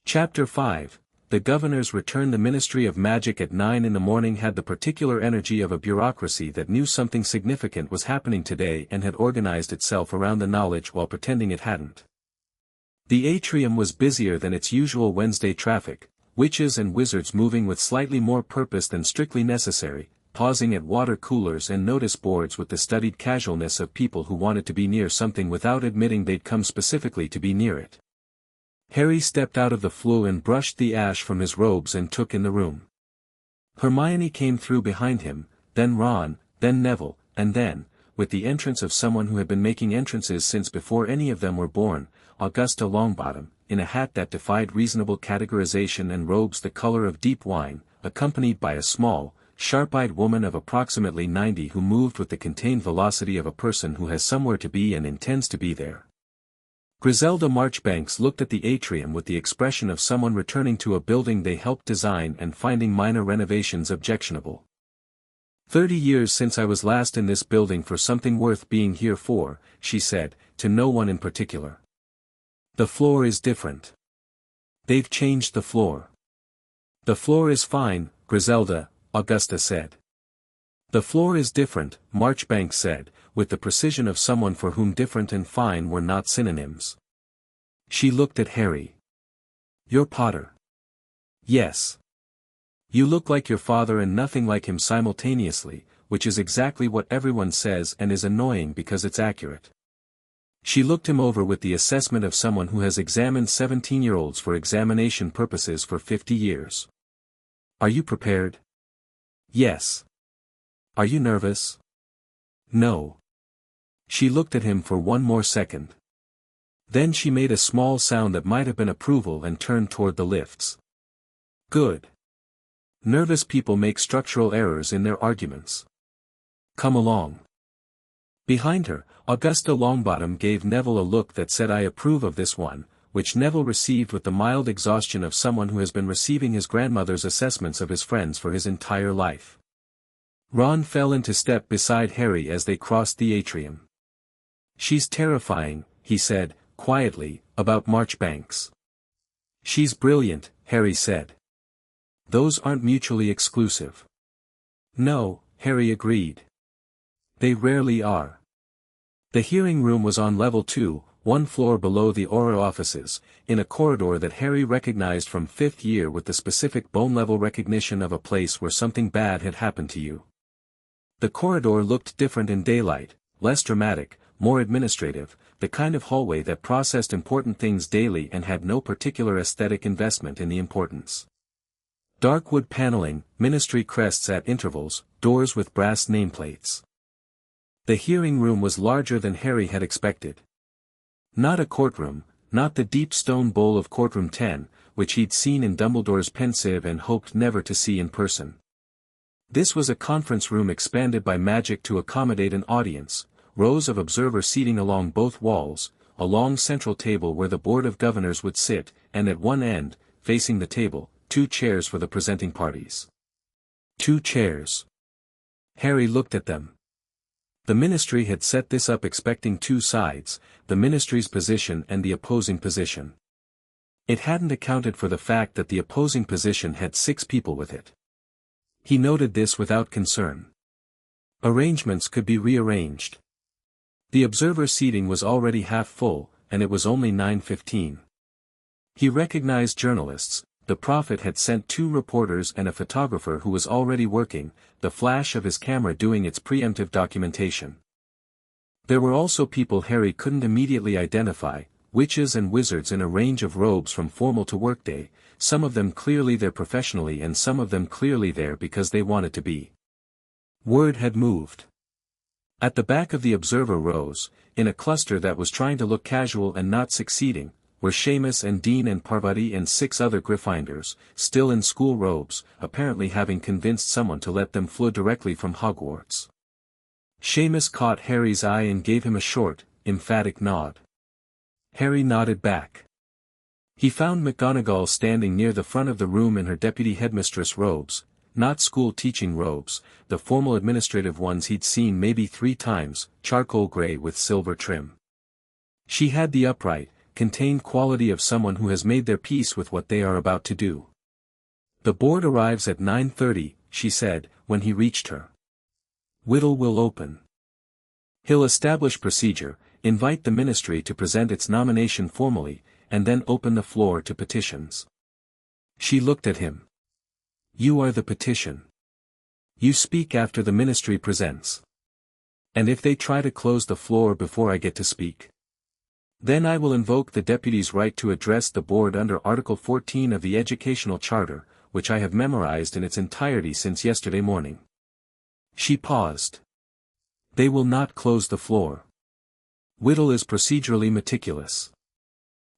Chapter 5, The Governors Return. The Ministry of Magic at 9 in the morning had the particular energy of a bureaucracy that knew something significant was happening today and had organized itself around the knowledge while pretending it hadn't. The atrium was busier than its usual Wednesday traffic, witches and wizards moving with slightly more purpose than strictly necessary, pausing at water coolers and notice boards with the studied casualness of people who wanted to be near something without admitting they'd come specifically to be near it. Harry stepped out of the flue and brushed the ash from his robes and took in the room. Hermione came through behind him, then Ron, then Neville, and then, with the entrance of someone who had been making entrances since before any of them were born, Augusta Longbottom, in a hat that defied reasonable categorization and robes the color of deep wine, accompanied by a small, sharp-eyed woman of approximately 90 who moved with the contained velocity of a person who has somewhere to be and intends to be there. Griselda Marchbanks looked at the atrium with the expression of someone returning to a building they helped design and finding minor renovations objectionable. 30 years since I was last in this building for something worth being here for, she said, to no one in particular. The floor is different. They've changed the floor. The floor is fine, Griselda, Augusta said. The floor is different, Marchbanks said, with the precision of someone for whom different and fine were not synonyms. She looked at Harry. You're Potter. Yes. You look like your father and nothing like him simultaneously, which is exactly what everyone says and is annoying because it's accurate. She looked him over with the assessment of someone who has examined 17-year-olds for examination purposes for 50 years. Are you prepared? Yes. Are you nervous? No. She looked at him for one more second. Then she made a small sound that might have been approval and turned toward the lifts. Good. Nervous people make structural errors in their arguments. Come along. Behind her, Augusta Longbottom gave Neville a look that said I approve of this one, which Neville received with the mild exhaustion of someone who has been receiving his grandmother's assessments of his friends for his entire life. Ron fell into step beside Harry as they crossed the atrium. She's terrifying, he said, quietly, about Marchbanks. She's brilliant, Harry said. Those aren't mutually exclusive. No, Harry agreed. They rarely are. The hearing room was on level 2, one floor below the Auror offices, in a corridor that Harry recognized from 5th year with the specific bone-level recognition of a place where something bad had happened to you. The corridor looked different in daylight, less dramatic, more administrative, the kind of hallway that processed important things daily and had no particular aesthetic investment in the importance. Dark wood paneling, ministry crests at intervals, doors with brass nameplates. The hearing room was larger than Harry had expected. Not a courtroom, not the deep stone bowl of Courtroom 10, which he'd seen in Dumbledore's Pensieve and hoped never to see in person. This was a conference room expanded by magic to accommodate an audience, rows of observer seating along both walls, a long central table where the Board of Governors would sit, and at one end, facing the table, 2 chairs for the presenting parties. 2 chairs. Harry looked at them. The ministry had set this up expecting 2 sides, the ministry's position and the opposing position. It hadn't accounted for the fact that the opposing position had 6 people with it. He noted this without concern. Arrangements could be rearranged. The observer seating was already half full, and it was only 9:15. He recognized journalists. The prophet had sent 2 reporters and a photographer who was already working, the flash of his camera doing its preemptive documentation. There were also people Harry couldn't immediately identify, witches and wizards in a range of robes from formal to workday, some of them clearly there professionally and some of them clearly there because they wanted to be. Word had moved. At the back of the observer rows, in a cluster that was trying to look casual and not succeeding, were Seamus and Dean and Parvati and 6 other Gryffindors, still in school robes, apparently having convinced someone to let them fly directly from Hogwarts. Seamus caught Harry's eye and gave him a short, emphatic nod. Harry nodded back. He found McGonagall standing near the front of the room in her deputy headmistress robes, not school teaching robes, the formal administrative ones he'd seen maybe 3 times, charcoal gray with silver trim. She had the upright, contained quality of someone who has made their peace with what they are about to do. The board arrives at 9:30, she said, when he reached her. Whittle will open. He'll establish procedure, invite the ministry to present its nomination formally, and then open the floor to petitions. She looked at him. You are the petition. You speak after the ministry presents. And if they try to close the floor before I get to speak? Then I will invoke the deputy's right to address the board under Article 14 of the Educational Charter, which I have memorized in its entirety since yesterday morning. She paused. They will not close the floor. Whittle is procedurally meticulous.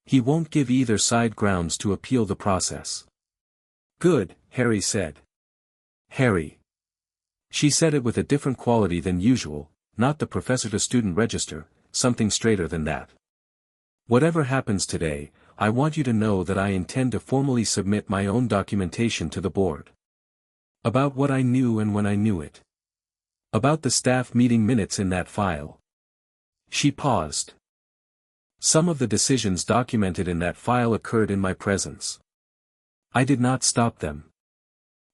He won't give either side grounds to appeal the process. Good, Harry said. Harry. She said it with a different quality than usual, not the professor-to-student register, something straighter than that. Whatever happens today, I want you to know that I intend to formally submit my own documentation to the board. About what I knew and when I knew it. About the staff meeting minutes in that file. She paused. Some of the decisions documented in that file occurred in my presence. I did not stop them.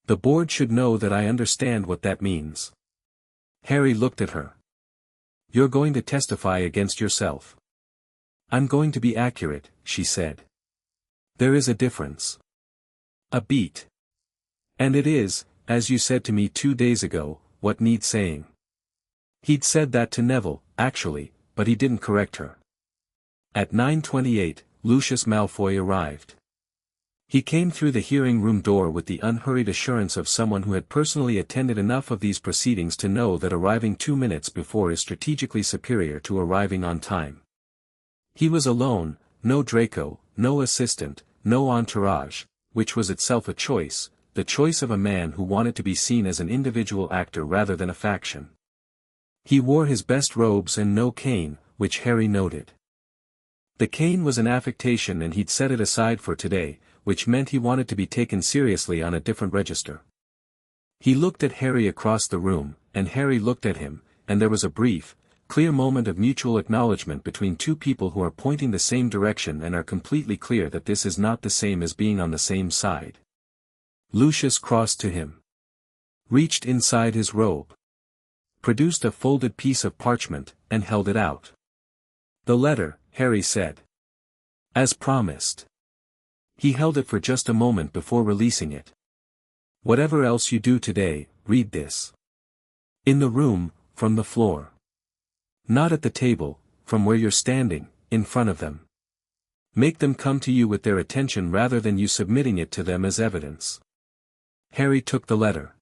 The board should know that I understand what that means. Harry looked at her. You're going to testify against yourself. I'm going to be accurate, she said. There is a difference. A beat. And it is, as you said to me 2 days ago, what needs saying. He'd said that to Neville, actually, but he didn't correct her. At 9:28, Lucius Malfoy arrived. He came through the hearing room door with the unhurried assurance of someone who had personally attended enough of these proceedings to know that arriving 2 minutes before is strategically superior to arriving on time. He was alone, no Draco, no assistant, no entourage, which was itself a choice, the choice of a man who wanted to be seen as an individual actor rather than a faction. He wore his best robes and no cane, which Harry noted. The cane was an affectation and he'd set it aside for today, which meant he wanted to be taken seriously on a different register. He looked at Harry across the room, and Harry looked at him, and there was a brief, clear moment of mutual acknowledgement between two people who are pointing the same direction and are completely clear that this is not the same as being on the same side. Lucius crossed to him. Reached inside his robe. Produced a folded piece of parchment, and held it out. "The letter," Harry said. "As promised." He held it for just a moment before releasing it. "Whatever else you do today, read this. In the room, from the floor. Not at the table, from where you're standing, in front of them. Make them come to you with their attention rather than you submitting it to them as evidence." Harry took the letter.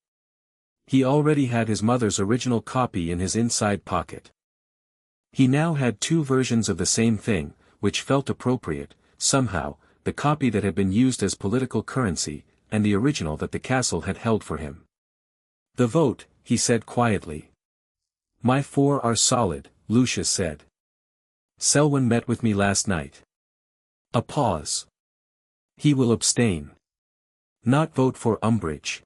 He already had his mother's original copy in his inside pocket. He now had two versions of the same thing, which felt appropriate, somehow, the copy that had been used as political currency, and the original that the castle had held for him. "The vote," he said quietly. "My 4 are solid," Lucius said. "Selwyn met with me last night." A pause. "He will abstain. Not vote for Umbridge.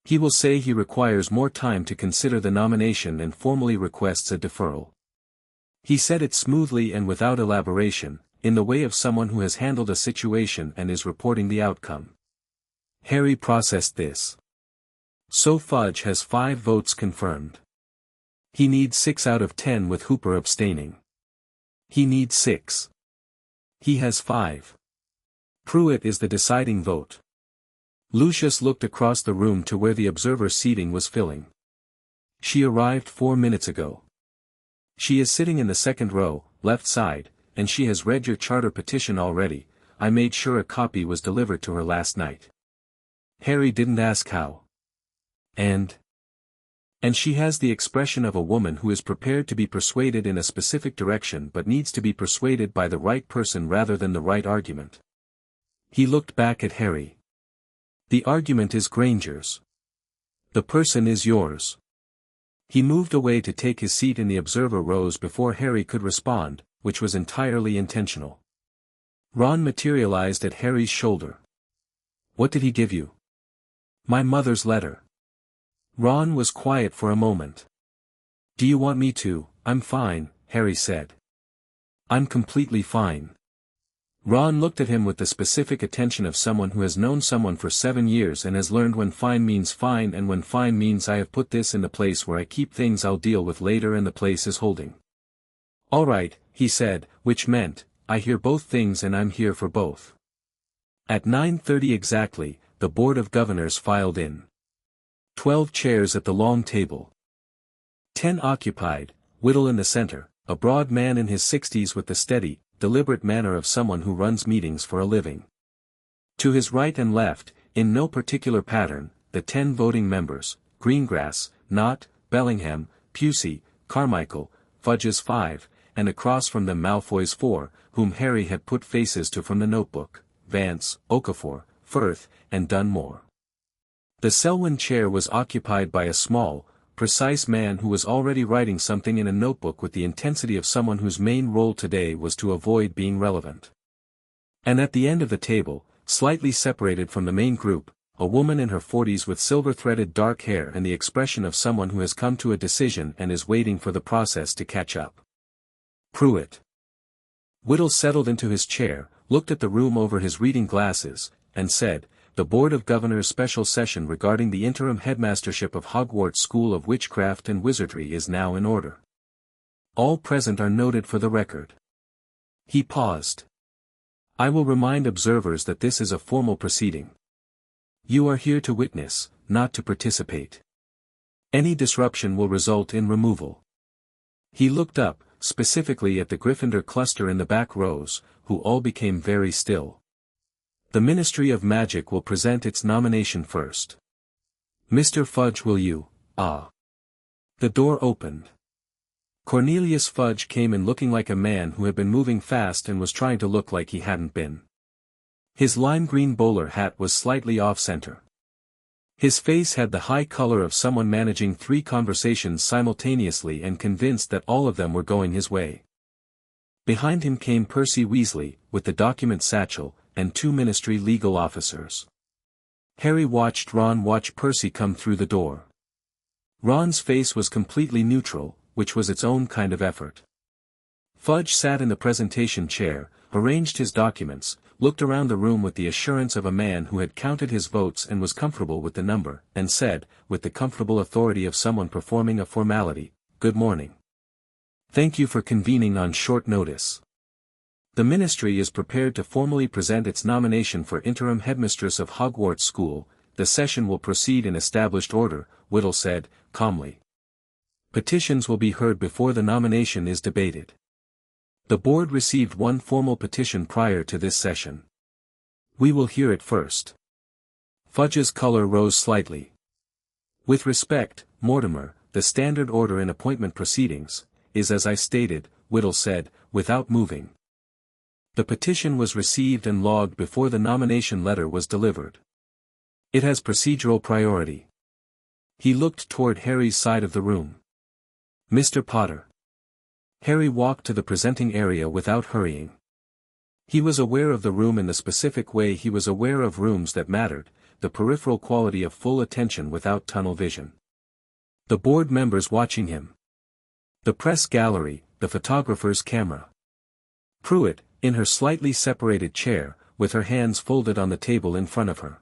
He will say he requires more time to consider the nomination and formally requests a deferral." He said it smoothly and without elaboration, in the way of someone who has handled a situation and is reporting the outcome. Harry processed this. So Fudge has 5 votes confirmed. He needs 6 out of 10 with Hooper abstaining. He needs 6. He has 5. Pruitt is the deciding vote. Lucius looked across the room to where the observer seating was filling. "She arrived 4 minutes ago. She is sitting in the second row, left side, and she has read your charter petition already. I made sure a copy was delivered to her last night." Harry didn't ask how. And she has the expression of a woman who is prepared to be persuaded in a specific direction but needs to be persuaded by the right person rather than the right argument. He looked back at Harry. "The argument is Granger's. The person is yours." He moved away to take his seat in the observer rows before Harry could respond, which was entirely intentional. Ron materialized at Harry's shoulder. "What did he give you?" "My mother's letter." Ron was quiet for a moment. "Do you want me to?" "I'm fine," Harry said. "I'm completely fine." Ron looked at him with the specific attention of someone who has known someone for 7 years and has learned when fine means fine and when fine means I have put this in the place where I keep things I'll deal with later and the place is holding. "All right," he said, which meant, "I hear both things and I'm here for both." At 9:30 exactly, the Board of Governors filed in. 12 chairs at the long table. 10 occupied, Whittle in the center, a broad man in his 60s with the steady, deliberate manner of someone who runs meetings for a living. To his right and left, in no particular pattern, the 10 voting members, Greengrass, Knott, Bellingham, Pusey, Carmichael, Fudge's 5, and across from them Malfoy's 4, whom Harry had put faces to from the notebook, Vance, Okafor, Firth, and Dunmore. The Selwyn chair was occupied by a small, precise man who was already writing something in a notebook with the intensity of someone whose main role today was to avoid being relevant. And at the end of the table, slightly separated from the main group, a woman in her 40s with silver-threaded dark hair and the expression of someone who has come to a decision and is waiting for the process to catch up. Pruitt. Whittle settled into his chair, looked at the room over his reading glasses, and said, "The Board of Governors' special session regarding the interim headmastership of Hogwarts School of Witchcraft and Wizardry is now in order. All present are noted for the record." He paused. "I will remind observers that this is a formal proceeding. You are here to witness, not to participate. Any disruption will result in removal." He looked up, specifically at the Gryffindor cluster in the back rows, who all became very still. The Ministry of Magic will present its nomination first. Mr. Fudge, will you? Ah. The door opened. Cornelius Fudge came in looking like a man who had been moving fast and was trying to look like he hadn't been. His lime green bowler hat was slightly off-center. His face had the high color of someone managing 3 conversations simultaneously and convinced that all of them were going his way. Behind him came Percy Weasley, with the document satchel, and 2 ministry legal officers. Harry watched Ron watch Percy come through the door. Ron's face was completely neutral, which was its own kind of effort. Fudge sat in the presentation chair, arranged his documents, looked around the room with the assurance of a man who had counted his votes and was comfortable with the number, and said, with the comfortable authority of someone performing a formality, "Good morning. Thank you for convening on short notice. The Ministry is prepared to formally present its nomination for interim headmistress of Hogwarts School. The session will proceed in established order," Whittle said, calmly. "Petitions will be heard before the nomination is debated. The board received 1 formal petition prior to this session. We will hear it first." Fudge's color rose slightly. "With respect, Mortimer, the standard order in appointment proceedings is as I stated," Whittle said, without moving. "The petition was received and logged before the nomination letter was delivered. It has procedural priority." He looked toward Harry's side of the room. "Mr. Potter." Harry walked to the presenting area without hurrying. He was aware of the room in the specific way he was aware of rooms that mattered, the peripheral quality of full attention without tunnel vision. The board members watching him. The press gallery, the photographer's camera. Pruitt, in her slightly separated chair, with her hands folded on the table in front of her.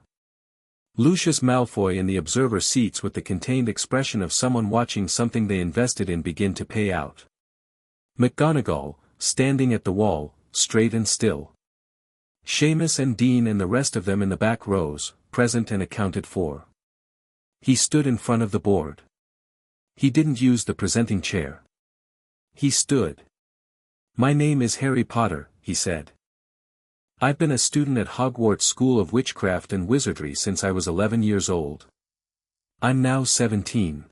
Lucius Malfoy in the observer seats with the contained expression of someone watching something they invested in begin to pay out. McGonagall, standing at the wall, straight and still. Seamus and Dean and the rest of them in the back rows, present and accounted for. He stood in front of the board. He didn't use the presenting chair. He stood. "My name is Harry Potter," he said. "I've been a student at Hogwarts School of Witchcraft and Wizardry since I was 11 years old. I'm now 17.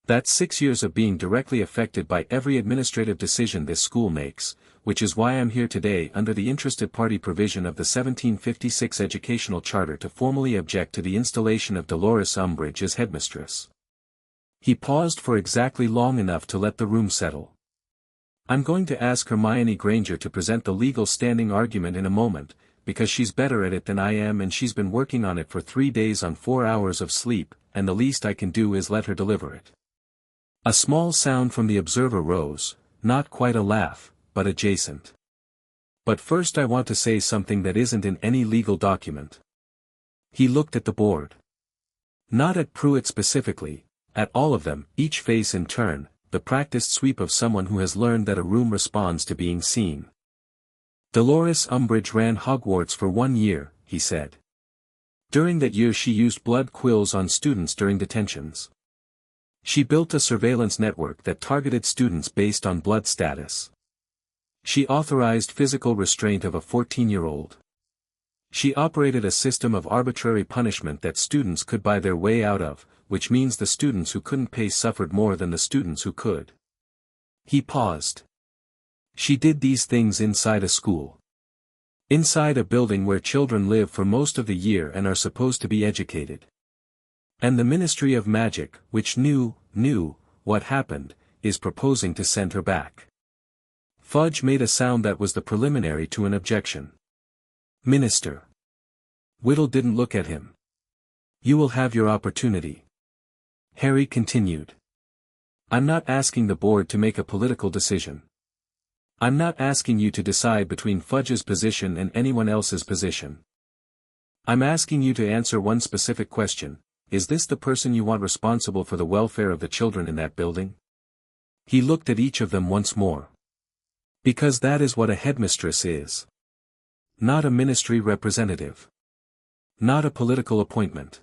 That's 6 years of being directly affected by every administrative decision this school makes, which is why I'm here today under the interested party provision of the 1756 Educational Charter to formally object to the installation of Dolores Umbridge as headmistress." He paused for exactly long enough to let the room settle. "I'm going to ask Hermione Granger to present the legal standing argument in a moment, because she's better at it than I am and she's been working on it for 3 days on 4 hours of sleep, and the least I can do is let her deliver it." A small sound from the observer rose, not quite a laugh, but adjacent. "But first I want to say something that isn't in any legal document." He looked at the board. Not at Pruitt specifically, at all of them, each face in turn, the practiced sweep of someone who has learned that a room responds to being seen. "Dolores Umbridge ran Hogwarts for 1 year," he said. "During that year she used blood quills on students during detentions. She built a surveillance network that targeted students based on blood status. She authorized physical restraint of a 14-year-old. She operated a system of arbitrary punishment that students could buy their way out of, which means the students who couldn't pay suffered more than the students who could." He paused. "She did these things inside a school. Inside a building where children live for most of the year and are supposed to be educated. And the Ministry of Magic, which knew what happened, is proposing to send her back." Fudge made a sound that was the preliminary to an objection. "Minister." Whittle didn't look at him. "You will have your opportunity." Harry continued. "I'm not asking the board to make a political decision. I'm not asking you to decide between Fudge's position and anyone else's position. I'm asking you to answer one specific question. Is this the person you want responsible for the welfare of the children in that building?" He looked at each of them once more. "Because that is what a headmistress is. Not a ministry representative. Not a political appointment.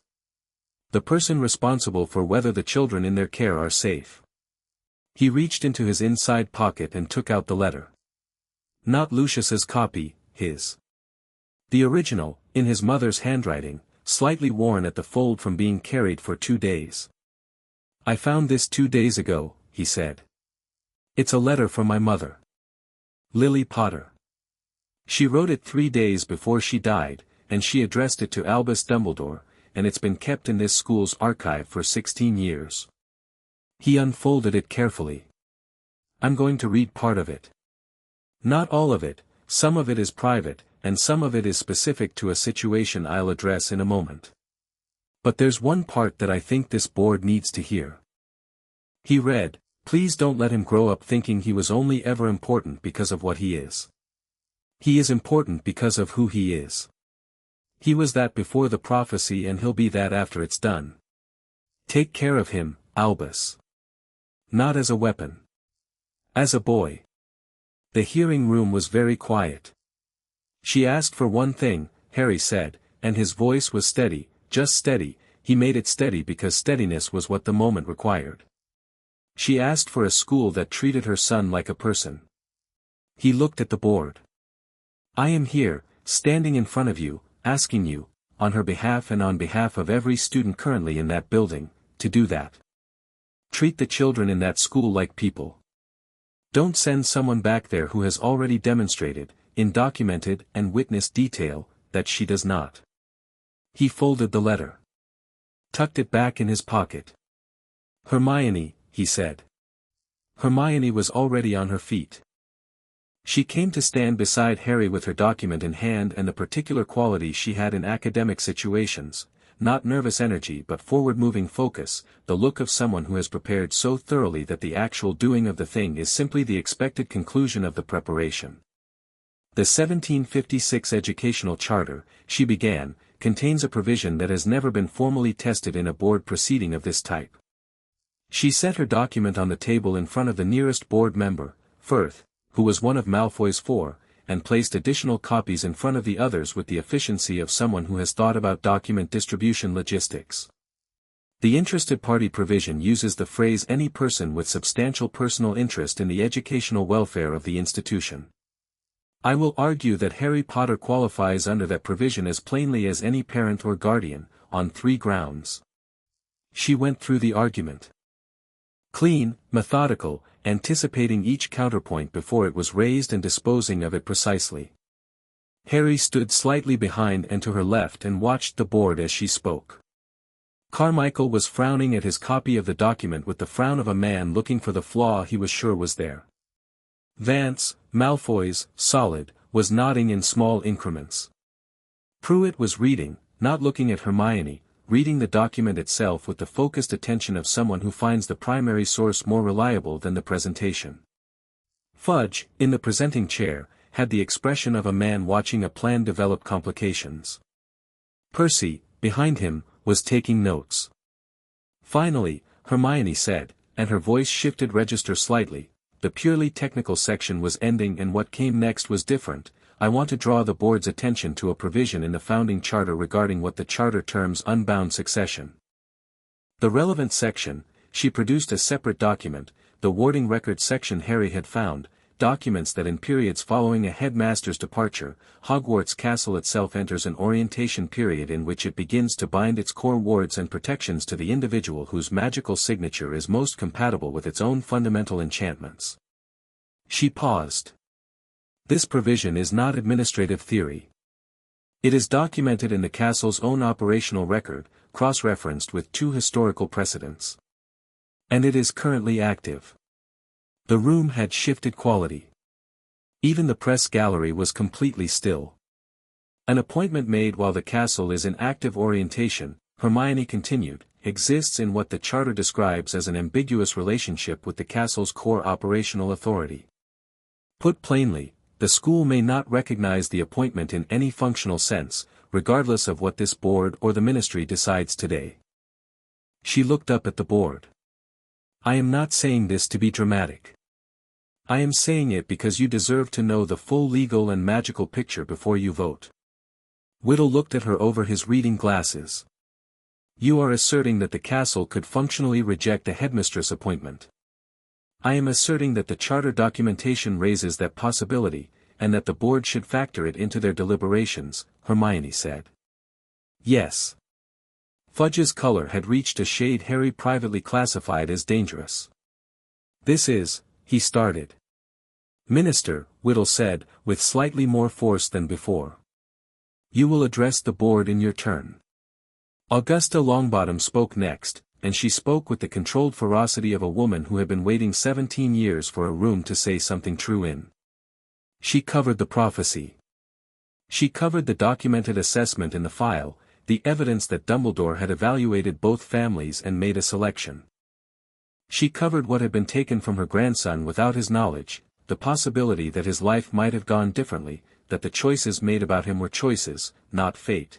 The person responsible for whether the children in their care are safe." He reached into his inside pocket and took out the letter. Not Lucius's copy, his. The original, in his mother's handwriting, slightly worn at the fold from being carried for 2 days. "I found this 2 days ago," he said. "It's a letter from my mother. Lily Potter. She wrote it 3 days before she died, and she addressed it to Albus Dumbledore, and it's been kept in this school's archive for 16 years. He unfolded it carefully. "I'm going to read part of it. Not all of it, some of it is private, and some of it is specific to a situation I'll address in a moment. But there's one part that I think this board needs to hear." He read, "Please don't let him grow up thinking he was only ever important because of what he is. He is important because of who he is. He was that before the prophecy and he'll be that after it's done. Take care of him, Albus. Not as a weapon. As a boy." The hearing room was very quiet. "She asked for one thing," Harry said, and his voice was steady, just steady. He made it steady because steadiness was what the moment required. "She asked for a school that treated her son like a person." He looked at the board. "I am here, standing in front of you, asking you, on her behalf and on behalf of every student currently in that building, to do that. Treat the children in that school like people. Don't send someone back there who has already demonstrated, in documented and witnessed detail, that she does not." He folded the letter. Tucked it back in his pocket. "Hermione," he said. Hermione was already on her feet. She came to stand beside Harry with her document in hand and the particular quality she had in academic situations, not nervous energy but forward-moving focus, the look of someone who has prepared so thoroughly that the actual doing of the thing is simply the expected conclusion of the preparation. "The 1756 Educational Charter," she began, "contains a provision that has never been formally tested in a board proceeding of this type." She set her document on the table in front of the nearest board member, Firth, who was one of Malfoy's 4, and placed additional copies in front of the others with the efficiency of someone who has thought about document distribution logistics. The interested party provision uses the phrase "any person with substantial personal interest in the educational welfare of the institution." I will argue that Harry Potter qualifies under that provision as plainly as any parent or guardian, on 3 grounds. She went through the argument. Clean, methodical, anticipating each counterpoint before it was raised and disposing of it precisely. Harry stood slightly behind and to her left and watched the board as she spoke. Carmichael was frowning at his copy of the document with the frown of a man looking for the flaw he was sure was there. Vance, Malfoy's solid, was nodding in small increments. Pruitt was reading, not looking at Hermione, reading the document itself with the focused attention of someone who finds the primary source more reliable than the presentation. Fudge, in the presenting chair, had the expression of a man watching a plan develop complications. Percy, behind him, was taking notes. Finally, Hermione said, and her voice shifted register slightly, the purely technical section was ending and what came next was different. "I want to draw the board's attention to a provision in the founding charter regarding what the charter terms unbound succession." The relevant section, she produced a separate document, the warding record section Harry had found, documents that in periods following a headmaster's departure, Hogwarts Castle itself enters an orientation period in which it begins to bind its core wards and protections to the individual whose magical signature is most compatible with its own fundamental enchantments. She paused. This provision is not administrative theory. It is documented in the castle's own operational record, cross-referenced with 2 historical precedents. And it is currently active. The room had shifted quality. Even the press gallery was completely still. "An appointment made while the castle is in active orientation," Hermione continued, "exists in what the charter describes as an ambiguous relationship with the castle's core operational authority. Put plainly, the school may not recognize the appointment in any functional sense, regardless of what this board or the ministry decides today." She looked up at the board. "I am not saying this to be dramatic. I am saying it because you deserve to know the full legal and magical picture before you vote." Whittle looked at her over his reading glasses. "You are asserting that the castle could functionally reject a headmistress appointment. I am asserting that the charter documentation raises that possibility, and that the board should factor it into their deliberations, Hermione said. Yes. Fudge's color had reached a shade Harry privately classified as dangerous. This is, he started. Minister, Whittle said, with slightly more force than before. You will address the board in your turn. Augusta Longbottom spoke next, and she spoke with the controlled ferocity of a woman who had been waiting 17 years for a room to say something true in. She covered the prophecy. She covered the documented assessment in the file, the evidence that Dumbledore had evaluated both families and made a selection. She covered what had been taken from her grandson without his knowledge, the possibility that his life might have gone differently, that the choices made about him were choices, not fate.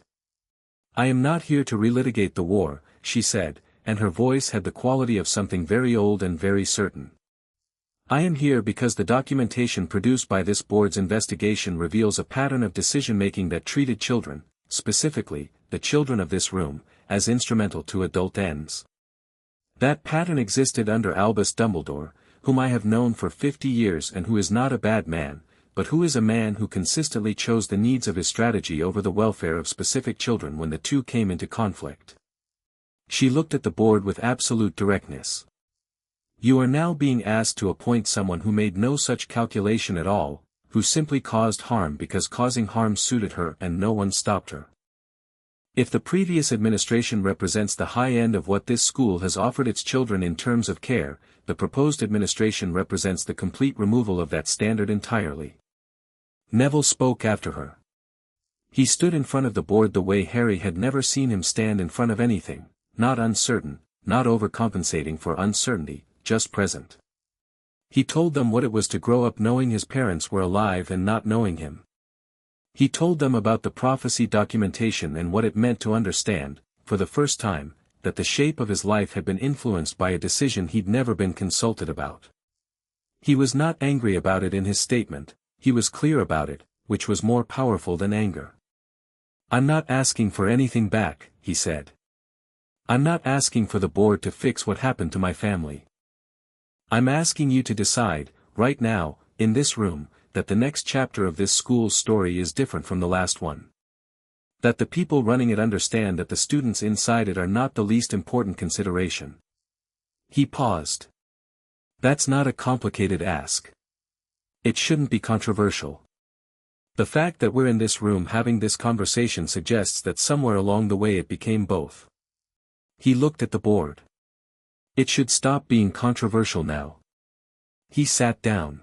I am not here to relitigate the war, she said, and her voice had the quality of something very old and very certain. I am here because the documentation produced by this board's investigation reveals a pattern of decision-making that treated children, specifically, the children of this room, as instrumental to adult ends. That pattern existed under Albus Dumbledore, whom I have known for 50 years and who is not a bad man, but who is a man who consistently chose the needs of his strategy over the welfare of specific children when the two came into conflict. She looked at the board with absolute directness. You are now being asked to appoint someone who made no such calculation at all, who simply caused harm because causing harm suited her and no one stopped her. If the previous administration represents the high end of what this school has offered its children in terms of care, the proposed administration represents the complete removal of that standard entirely. Neville spoke after her. He stood in front of the board the way Harry had never seen him stand in front of anything, not uncertain, not overcompensating for uncertainty, just present. He told them what it was to grow up knowing his parents were alive and not knowing him. He told them about the prophecy documentation and what it meant to understand, for the first time, that the shape of his life had been influenced by a decision he'd never been consulted about. He was not angry about it in his statement, he was clear about it, which was more powerful than anger. I'm not asking for anything back, he said. I'm not asking for the board to fix what happened to my family. I'm asking you to decide, right now, in this room, that the next chapter of this school's story is different from the last one. That the people running it understand that the students inside it are not the least important consideration. He paused. That's not a complicated ask. It shouldn't be controversial. The fact that we're in this room having this conversation suggests that somewhere along the way it became both. He looked at the board. It should stop being controversial now. He sat down.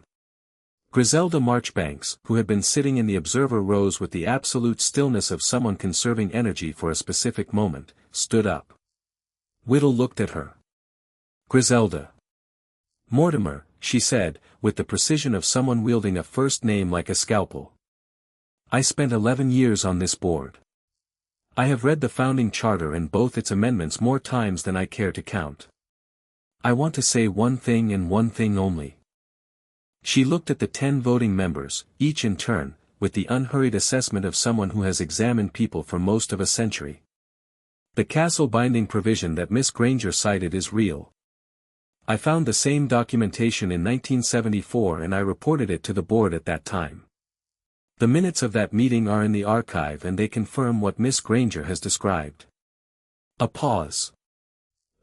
Griselda Marchbanks, who had been sitting in the observer rows with the absolute stillness of someone conserving energy for a specific moment, stood up. Whittle looked at her. Griselda. Mortimer, she said, with the precision of someone wielding a first name like a scalpel. I spent 11 years on this board. I have read the founding charter and both its amendments more times than I care to count. I want to say one thing and one thing only. She looked at the 10 voting members, each in turn, with the unhurried assessment of someone who has examined people for most of a century. The castle-binding provision that Miss Granger cited is real. I found the same documentation in 1974 and I reported it to the board at that time. The minutes of that meeting are in the archive and they confirm what Miss Granger has described. A pause.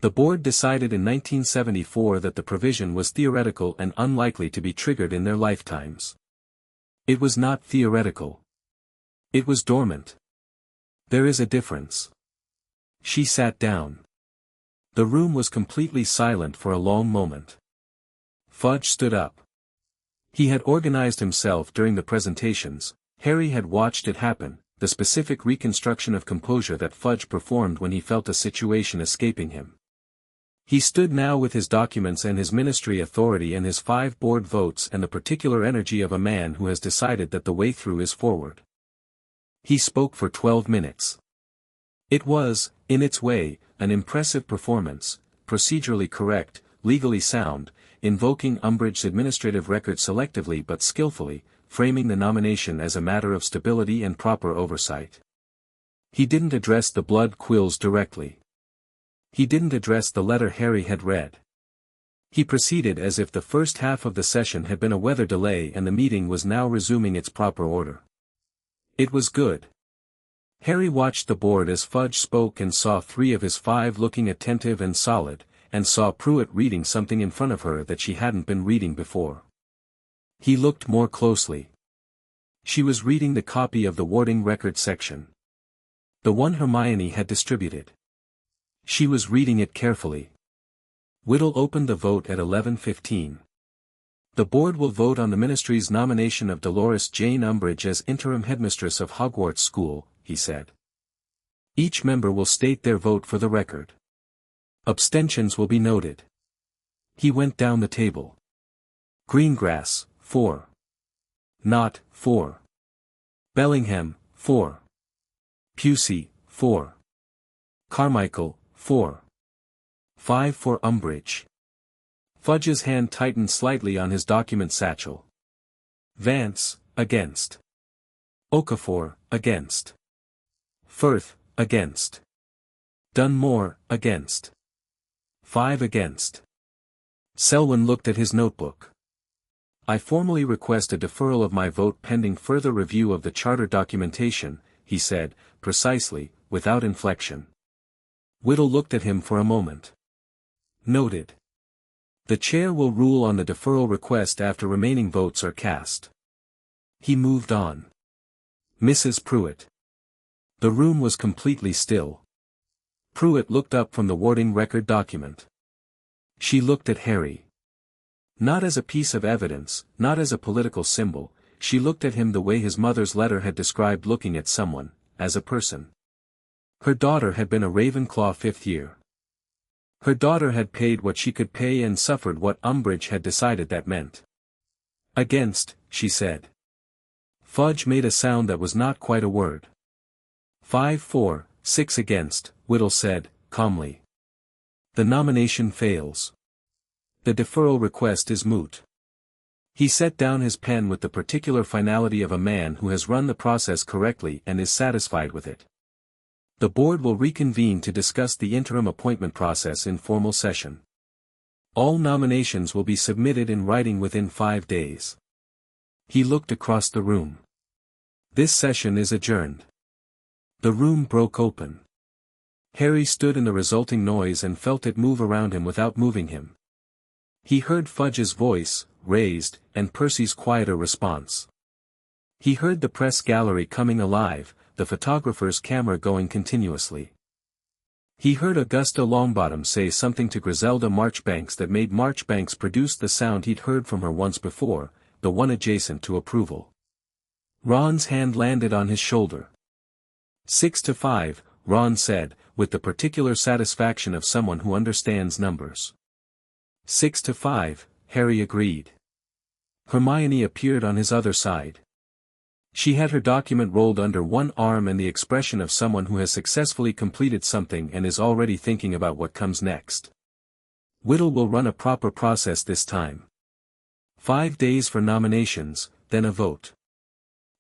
The board decided in 1974 that the provision was theoretical and unlikely to be triggered in their lifetimes. It was not theoretical. It was dormant. There is a difference. She sat down. The room was completely silent for a long moment. Fudge stood up. He had organized himself during the presentations. Harry had watched it happen, the specific reconstruction of composure that Fudge performed when he felt a situation escaping him. He stood now with his documents and his ministry authority and his 5 board votes and the particular energy of a man who has decided that the way through is forward. He spoke for 12 minutes. It was, in its way, an impressive performance, procedurally correct, legally sound, invoking Umbridge's administrative record selectively but skillfully, framing the nomination as a matter of stability and proper oversight. He didn't address the blood quills directly. He didn't address the letter Harry had read. He proceeded as if the first half of the session had been a weather delay and the meeting was now resuming its proper order. It was good. Harry watched the board as Fudge spoke and saw 3 of his 5 looking attentive and solid, and saw Pruitt reading something in front of her that she hadn't been reading before. He looked more closely. She was reading the copy of the warding record section. The one Hermione had distributed. She was reading it carefully. Whittle opened the vote at 11:15. The board will vote on the ministry's nomination of Dolores Jane Umbridge as interim headmistress of Hogwarts School, he said. Each member will state their vote for the record. Abstentions will be noted. He went down the table. Greengrass, 4. Knott, 4. Bellingham, 4. Pusey, 4. Carmichael, 4. 5 for Umbridge. Fudge's hand tightened slightly on his document satchel. Vance, against. Okafor, against. Firth, against. Dunmore, against. 5 against. Selwyn looked at his notebook. I formally request a deferral of my vote pending further review of the charter documentation, he said, precisely, without inflection. Whittle looked at him for a moment. Noted. The chair will rule on the deferral request after remaining votes are cast. He moved on. Mrs. Pruitt. The room was completely still. Pruitt looked up from the warding record document. She looked at Harry. Not as a piece of evidence, not as a political symbol, she looked at him the way his mother's letter had described looking at someone, as a person. Her daughter had been a Ravenclaw 5th year. Her daughter had paid what she could pay and suffered what Umbridge had decided that meant. Against, she said. Fudge made a sound that was not quite a word. 5 for, 6 against, Whittle said, calmly. The nomination fails. The deferral request is moot. He set down his pen with the particular finality of a man who has run the process correctly and is satisfied with it. The board will reconvene to discuss the interim appointment process in formal session. All nominations will be submitted in writing within 5 days. He looked across the room. This session is adjourned. The room broke open. Harry stood in the resulting noise and felt it move around him without moving him. He heard Fudge's voice, raised, and Percy's quieter response. He heard the press gallery coming alive, the photographer's camera going continuously. He heard Augusta Longbottom say something to Griselda Marchbanks that made Marchbanks produce the sound he'd heard from her once before, the one adjacent to approval. Ron's hand landed on his shoulder. 6-5, Ron said, with the particular satisfaction of someone who understands numbers. 6-5, Harry agreed. Hermione appeared on his other side. She had her document rolled under one arm and the expression of someone who has successfully completed something and is already thinking about what comes next. Whittle will run a proper process this time. 5 days for nominations, then a vote.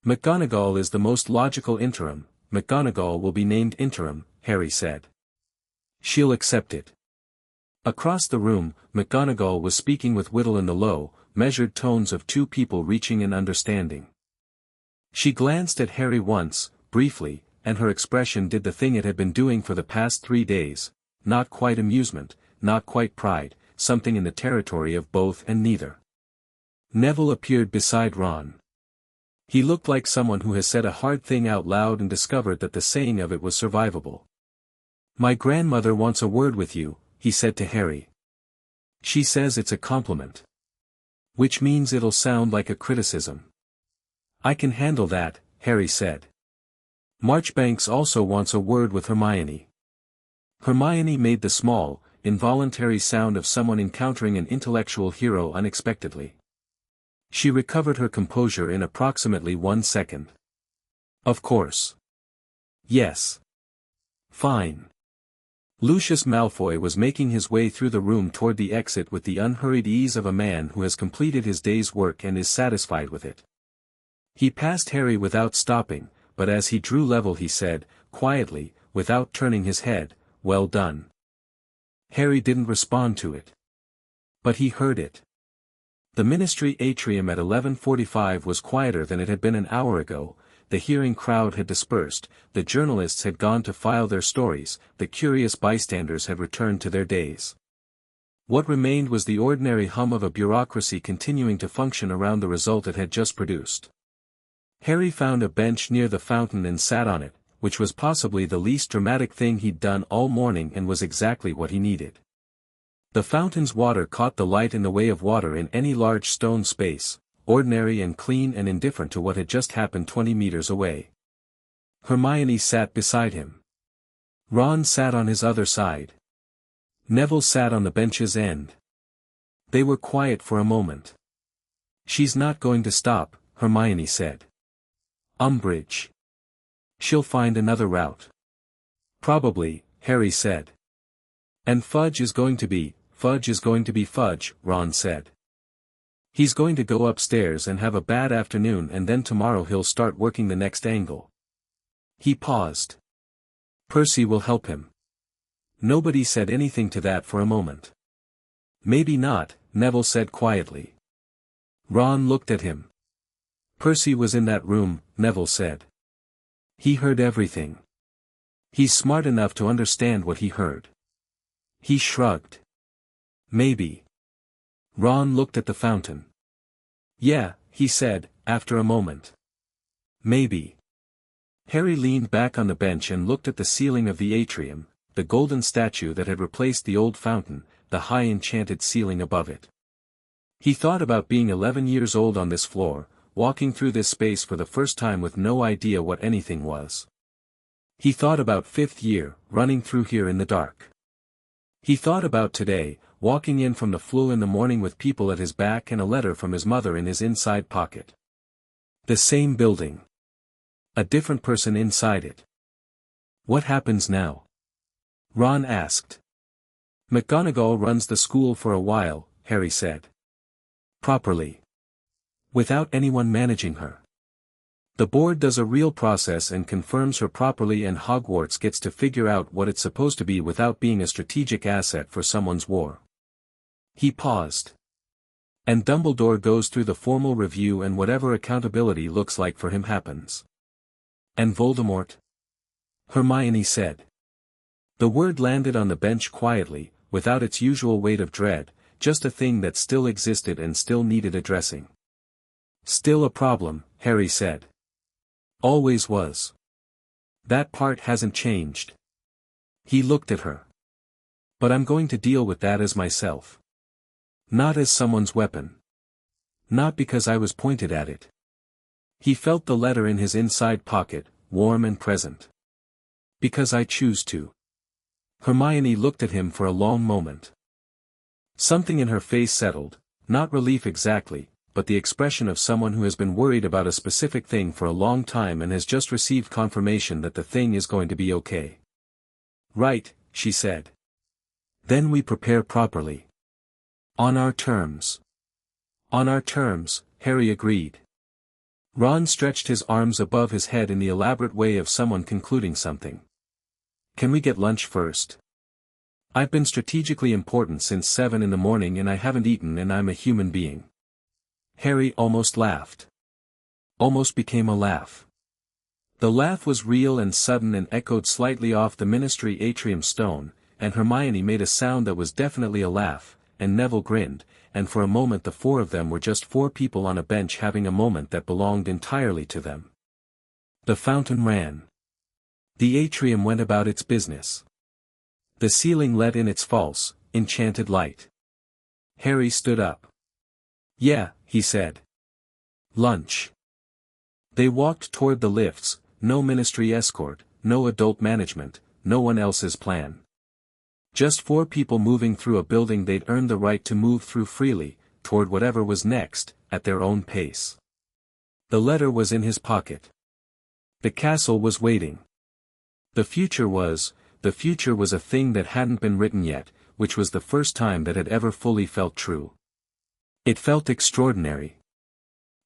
McGonagall is the most logical interim. McGonagall will be named interim, Harry said. She'll accept it. Across the room, McGonagall was speaking with Whittle in the low, measured tones of two people reaching an understanding. She glanced at Harry once, briefly, and her expression did the thing it had been doing for the past 3 days, not quite amusement, not quite pride, something in the territory of both and neither. Neville appeared beside Ron. He looked like someone who has said a hard thing out loud and discovered that the saying of it was survivable. My grandmother wants a word with you, he said to Harry. She says it's a compliment. Which means it'll sound like a criticism. I can handle that, Harry said. Marchbanks also wants a word with Hermione. Hermione made the small, involuntary sound of someone encountering an intellectual hero unexpectedly. She recovered her composure in approximately 1 second. Of course. Yes. Fine. Lucius Malfoy was making his way through the room toward the exit with the unhurried ease of a man who has completed his day's work and is satisfied with it. He passed Harry without stopping, but as he drew level he said, quietly, without turning his head, well done. Harry didn't respond to it. But he heard it. The ministry atrium at 11:45 was quieter than it had been an hour ago. The hearing crowd had dispersed, the journalists had gone to file their stories, the curious bystanders had returned to their days. What remained was the ordinary hum of a bureaucracy continuing to function around the result it had just produced. Harry found a bench near the fountain and sat on it, which was possibly the least dramatic thing he'd done all morning and was exactly what he needed. The fountain's water caught the light in the way of water in any large stone space, ordinary and clean and indifferent to what had just happened 20 meters away. Hermione sat beside him. Ron sat on his other side. Neville sat on the bench's end. They were quiet for a moment. "She's not going to stop," Hermione said. "Umbridge. She'll find another route." "Probably," Harry said. "And Fudge is going to be Fudge," Ron said. "He's going to go upstairs and have a bad afternoon and then tomorrow he'll start working the next angle." He paused. "Percy will help him." Nobody said anything to that for a moment. "Maybe not," Neville said quietly. Ron looked at him. "Percy was in that room," Neville said. "He heard everything. He's smart enough to understand what he heard." He shrugged. "Maybe." Ron looked at the fountain. "Yeah," he said, after a moment. "Maybe." Harry leaned back on the bench and looked at the ceiling of the atrium, the golden statue that had replaced the old fountain, the high enchanted ceiling above it. He thought about being 11 years old on this floor, walking through this space for the first time with no idea what anything was. He thought about 5th year, running through here in the dark. He thought about today, walking in from the flue in the morning with people at his back and a letter from his mother in his inside pocket. The same building. A different person inside it. What happens now? Ron asked. McGonagall runs the school for a while, Harry said. Properly. Without anyone managing her. The board does a real process and confirms her properly, and Hogwarts gets to figure out what it's supposed to be without being a strategic asset for someone's war. He paused. And Dumbledore goes through the formal review and whatever accountability looks like for him happens. And Voldemort? Hermione said. The word landed on the bench quietly, without its usual weight of dread, just a thing that still existed and still needed addressing. Still a problem, Harry said. Always was. That part hasn't changed. He looked at her. But I'm going to deal with that as myself. Not as someone's weapon. Not because I was pointed at it. He felt the letter in his inside pocket, warm and present. Because I choose to. Hermione looked at him for a long moment. Something in her face settled, not relief exactly, but the expression of someone who has been worried about a specific thing for a long time and has just received confirmation that the thing is going to be okay. Right, she said. Then we prepare properly. On our terms. On our terms, Harry agreed. Ron stretched his arms above his head in the elaborate way of someone concluding something. Can we get lunch first? I've been strategically important since 7 in the morning and I haven't eaten and I'm a human being. Harry almost laughed. Almost became a laugh. The laugh was real and sudden and echoed slightly off the ministry atrium stone, and Hermione made a sound that was definitely a laugh, and Neville grinned, and for a moment the four of them were just 4 people on a bench having a moment that belonged entirely to them. The fountain ran. The atrium went about its business. The ceiling let in its false, enchanted light. Harry stood up. Yeah, he said. Lunch. They walked toward the lifts, no ministry escort, no adult management, no one else's plan. Just 4 people moving through a building they'd earned the right to move through freely, toward whatever was next, at their own pace. The letter was in his pocket. The castle was waiting. The future was a thing that hadn't been written yet, which was the first time that had ever fully felt true. It felt extraordinary.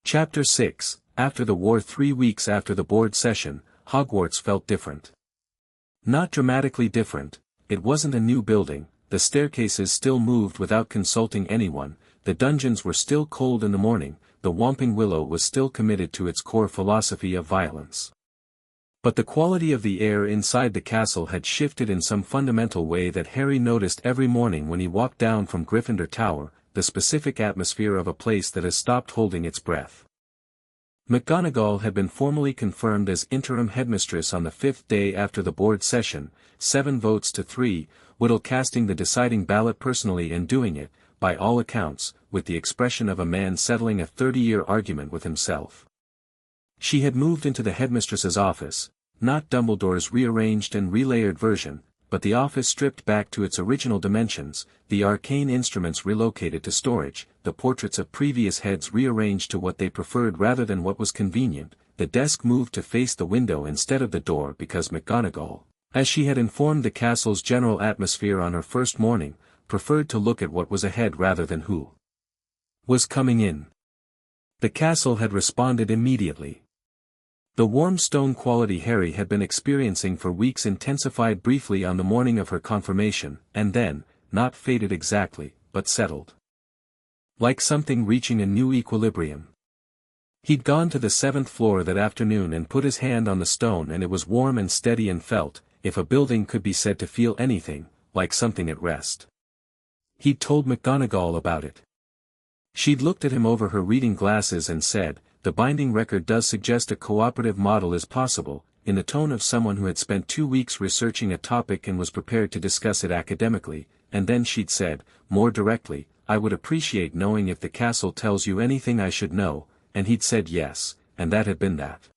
Chapter 6, After the war. 3 weeks after the board session, Hogwarts felt different. Not dramatically different, it wasn't a new building, the staircases still moved without consulting anyone, the dungeons were still cold in the morning, the Whomping Willow was still committed to its core philosophy of violence. But the quality of the air inside the castle had shifted in some fundamental way that Harry noticed every morning when he walked down from Gryffindor Tower, the specific atmosphere of a place that has stopped holding its breath. McGonagall had been formally confirmed as interim headmistress on the 5th day after the board session, 7 votes to 3, Whittle casting the deciding ballot personally and doing it, by all accounts, with the expression of a man settling a 30-year argument with himself. She had moved into the headmistress's office, not Dumbledore's rearranged and relayered version, but the office stripped back to its original dimensions, the arcane instruments relocated to storage, the portraits of previous heads rearranged to what they preferred rather than what was convenient, the desk moved to face the window instead of the door because McGonagall, as she had informed the castle's general atmosphere on her first morning, preferred to look at what was ahead rather than who was coming in. The castle had responded immediately. The warm stone quality Harry had been experiencing for weeks intensified briefly on the morning of her confirmation, and then, not faded exactly, but settled. Like something reaching a new equilibrium. He'd gone to the 7th floor that afternoon and put his hand on the stone and it was warm and steady and felt, if a building could be said to feel anything, like something at rest. He'd told McGonagall about it. She'd looked at him over her reading glasses and said, "The binding record does suggest a cooperative model is possible," in the tone of someone who had spent 2 weeks researching a topic and was prepared to discuss it academically, and then she'd said, more directly, "I would appreciate knowing if the castle tells you anything I should know," and he'd said yes, and that had been that.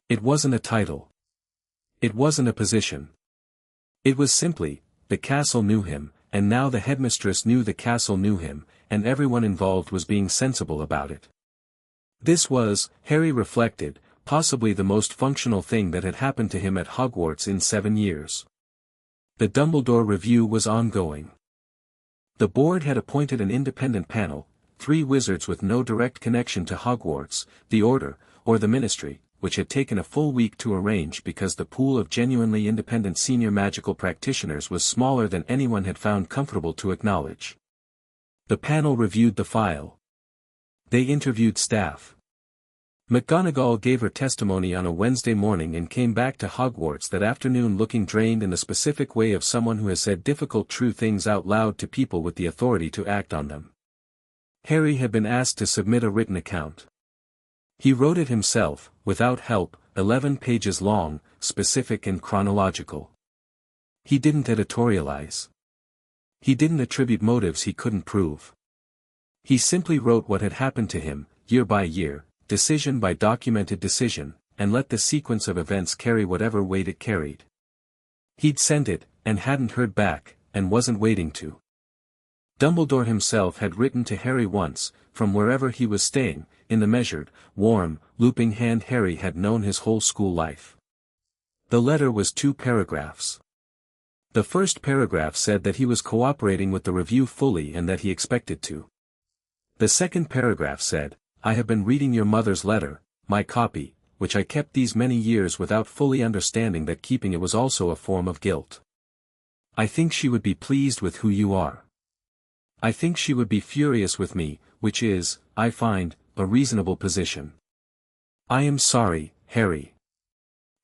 It wasn't a title. It wasn't a position. It was simply, the castle knew him, and now the headmistress knew the castle knew him, and everyone involved was being sensible about it. This was, Harry reflected, possibly the most functional thing that had happened to him at Hogwarts in 7 years. The Dumbledore review was ongoing. The board had appointed an independent panel, 3 wizards with no direct connection to Hogwarts, the Order, or the Ministry, which had taken a full week to arrange because the pool of genuinely independent senior magical practitioners was smaller than anyone had found comfortable to acknowledge. The panel reviewed the file. They interviewed staff. McGonagall gave her testimony on a Wednesday morning and came back to Hogwarts that afternoon looking drained in the specific way of someone who has said difficult true things out loud to people with the authority to act on them. Harry had been asked to submit a written account. He wrote it himself, without help, 11 pages long, specific and chronological. He didn't editorialize. He didn't attribute motives he couldn't prove. He simply wrote what had happened to him, year by year, decision by documented decision, and let the sequence of events carry whatever weight it carried. He'd sent it, and hadn't heard back, and wasn't waiting to. Dumbledore himself had written to Harry once, from wherever he was staying, in the measured, warm, looping hand Harry had known his whole school life. The letter was 2 paragraphs. The first paragraph said that he was cooperating with the review fully and that he expected to. The second paragraph said, "I have been reading your mother's letter, my copy, which I kept these many years without fully understanding that keeping it was also a form of guilt. I think she would be pleased with who you are. I think she would be furious with me, which is, I find, a reasonable position. I am sorry, Harry.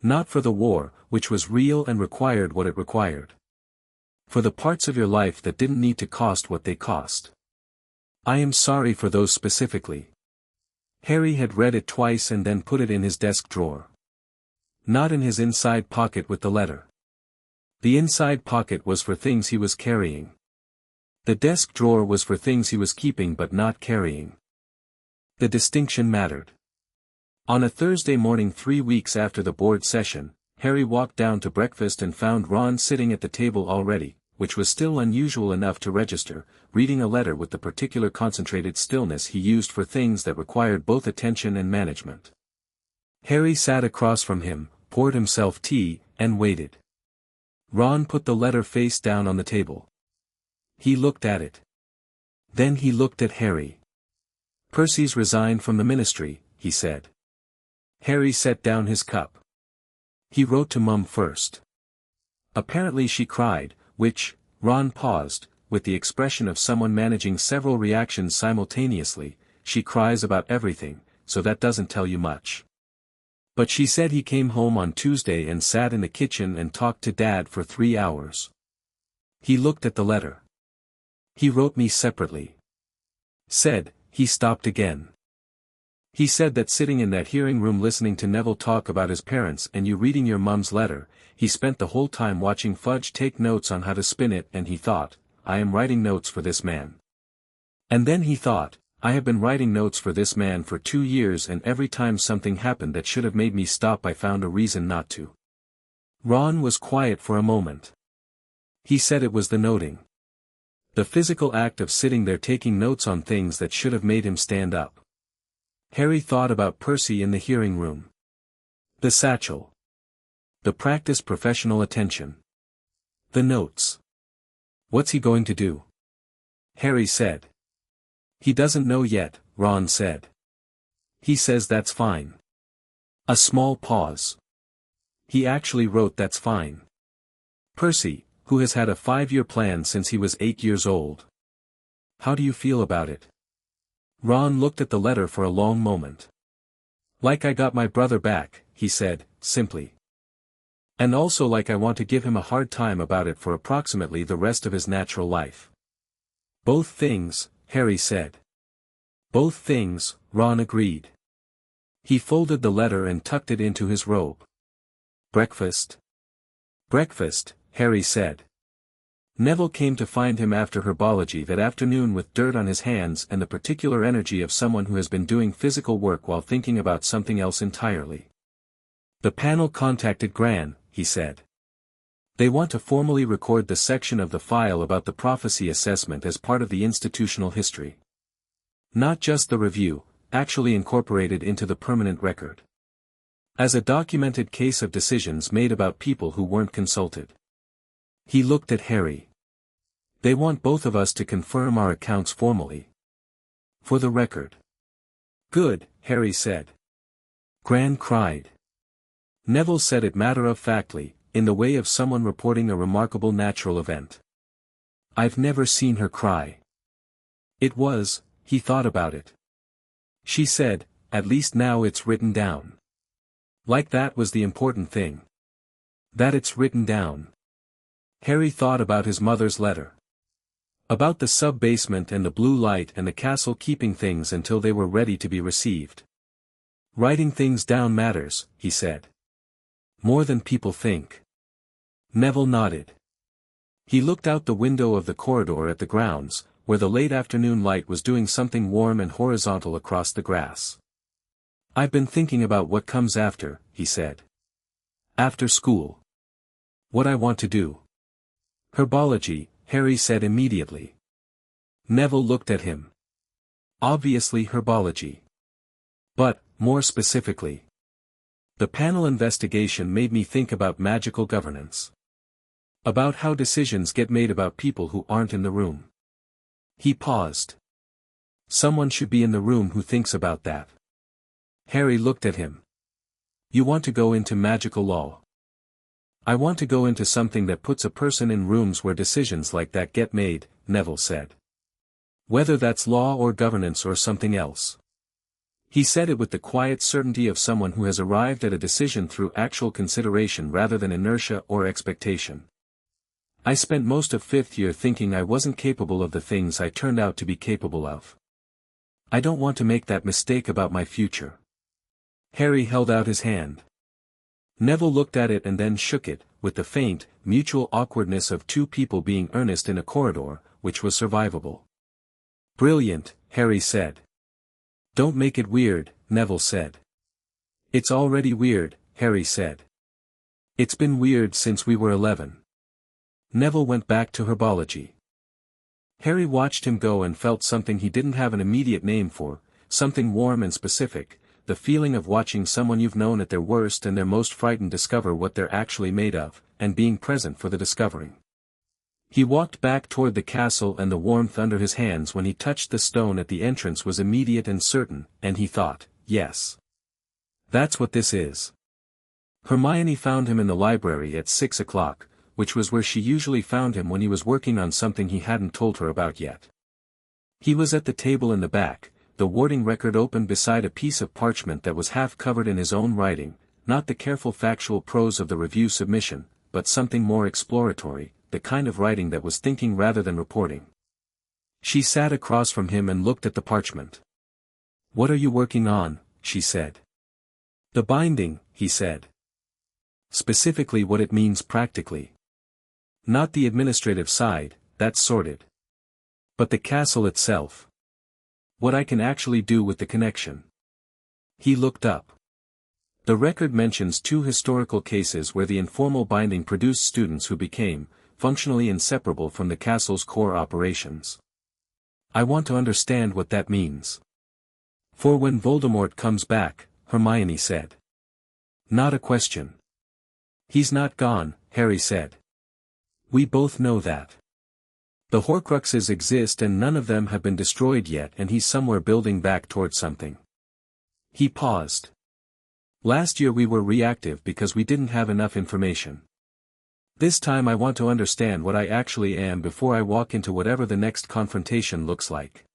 Not for the war, which was real and required what it required. For the parts of your life that didn't need to cost what they cost. I am sorry for those specifically." Harry had read it twice and then put it in his desk drawer. Not in his inside pocket with the letter. The inside pocket was for things he was carrying. The desk drawer was for things he was keeping but not carrying. The distinction mattered. On a Thursday morning 3 weeks after the board session, Harry walked down to breakfast and found Ron sitting at the table already, which was still unusual enough to register, reading a letter with the particular concentrated stillness he used for things that required both attention and management. Harry sat across from him, poured himself tea, and waited. Ron put the letter face down on the table. He looked at it. Then he looked at Harry. "Percy's resigned from the ministry," he said. Harry set down his cup. "He wrote to Mum first. Apparently she cried, which, Ron paused, with the expression of someone managing several reactions simultaneously. She cries about everything, so that doesn't tell you much. But she said he came home on Tuesday and sat in the kitchen and talked to Dad for 3 hours. He looked at the letter. He wrote me separately. Said, he stopped again. He said that sitting in that hearing room listening to Neville talk about his parents and you reading your mum's letter, he spent the whole time watching Fudge take notes on how to spin it, and he thought, I am writing notes for this man. And then he thought, I have been writing notes for this man for 2 years, and every time something happened that should have made me stop I found a reason not to. Ron was quiet for a moment. He said it was the noting. The physical act of sitting there taking notes on things that should have made him stand up. Harry thought about Percy in the hearing room. The satchel. The practiced professional attention. The notes. What's he going to do? Harry said. He doesn't know yet, Ron said. He says that's fine. A small pause. He actually wrote that's fine. Percy, who has had a 5-year plan since he was 8 years old. How do you feel about it? Ron looked at the letter for a long moment. Like I got my brother back, he said, simply. And also like I want to give him a hard time about it for approximately the rest of his natural life. Both things, Harry said. Both things, Ron agreed. He folded the letter and tucked it into his robe. Breakfast? Breakfast, Harry said. Neville came to find him after herbology that afternoon with dirt on his hands and the particular energy of someone who has been doing physical work while thinking about something else entirely. The panel contacted Gran, he said. They want to formally record the section of the file about the prophecy assessment as part of the institutional history. Not just the review, actually incorporated into the permanent record. As a documented case of decisions made about people who weren't consulted. He looked at Harry. They want both of us to confirm our accounts formally. For the record. Good, Harry said. Gran cried. Neville said it matter-of-factly, in the way of someone reporting a remarkable natural event. I've never seen her cry. It was, he thought about it. She said, at least now it's written down. Like that was the important thing. That it's written down. Harry thought about his mother's letter. About the sub-basement and the blue light and the castle keeping things until they were ready to be received. Writing things down matters, he said. More than people think. Neville nodded. He looked out the window of the corridor at the grounds, where the late afternoon light was doing something warm and horizontal across the grass. I've been thinking about what comes after, he said. After school. What I want to do. Herbology, Harry said immediately. Neville looked at him. Obviously herbology. But, more specifically. The panel investigation made me think about magical governance. About how decisions get made about people who aren't in the room. He paused. Someone should be in the room who thinks about that. Harry looked at him. You want to go into magical law? I want to go into something that puts a person in rooms where decisions like that get made, Neville said. Whether that's law or governance or something else. He said it with the quiet certainty of someone who has arrived at a decision through actual consideration rather than inertia or expectation. I spent most of 5th year thinking I wasn't capable of the things I turned out to be capable of. I don't want to make that mistake about my future. Harry held out his hand. Neville looked at it and then shook it, with the faint, mutual awkwardness of two people being earnest in a corridor, which was survivable. Brilliant, Harry said. Don't make it weird, Neville said. It's already weird, Harry said. It's been weird since we were 11. Neville went back to herbology. Harry watched him go and felt something he didn't have an immediate name for, something warm and specific, the feeling of watching someone you've known at their worst and their most frightened discover what they're actually made of, and being present for the discovering. He walked back toward the castle and the warmth under his hands when he touched the stone at the entrance was immediate and certain, and he thought, yes. That's what this is. Hermione found him in the library at 6 o'clock, which was where she usually found him when he was working on something he hadn't told her about yet. He was at the table in the back, the warding record open beside a piece of parchment that was half covered in his own writing, not the careful factual prose of the review submission, but something more exploratory, the kind of writing that was thinking rather than reporting. She sat across from him and looked at the parchment. "What are you working on?" she said. "The binding," he said. "Specifically what it means practically. Not the administrative side, that's sorted. But the castle itself. What I can actually do with the connection." He looked up. The record mentions 2 historical cases where the informal binding produced students who became, functionally inseparable from the castle's core operations. "I want to understand what that means. For when Voldemort comes back," Hermione said. "Not a question." "He's not gone," Harry said. "We both know that. The Horcruxes exist and none of them have been destroyed yet, and he's somewhere building back towards something." He paused. "Last year we were reactive because we didn't have enough information. This time I want to understand what I actually am before I walk into whatever the next confrontation looks like."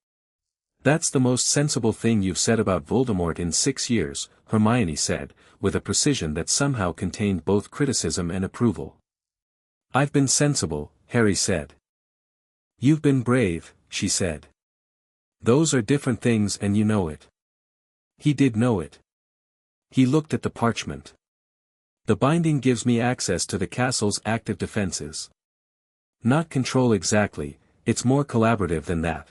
"That's the most sensible thing you've said about Voldemort in 6 years," Hermione said, with a precision that somehow contained both criticism and approval. "I've been sensible," Harry said. "You've been brave," she said. "Those are different things and you know it." He did know it. He looked at the parchment. "The binding gives me access to the castle's active defenses. Not control exactly, it's more collaborative than that.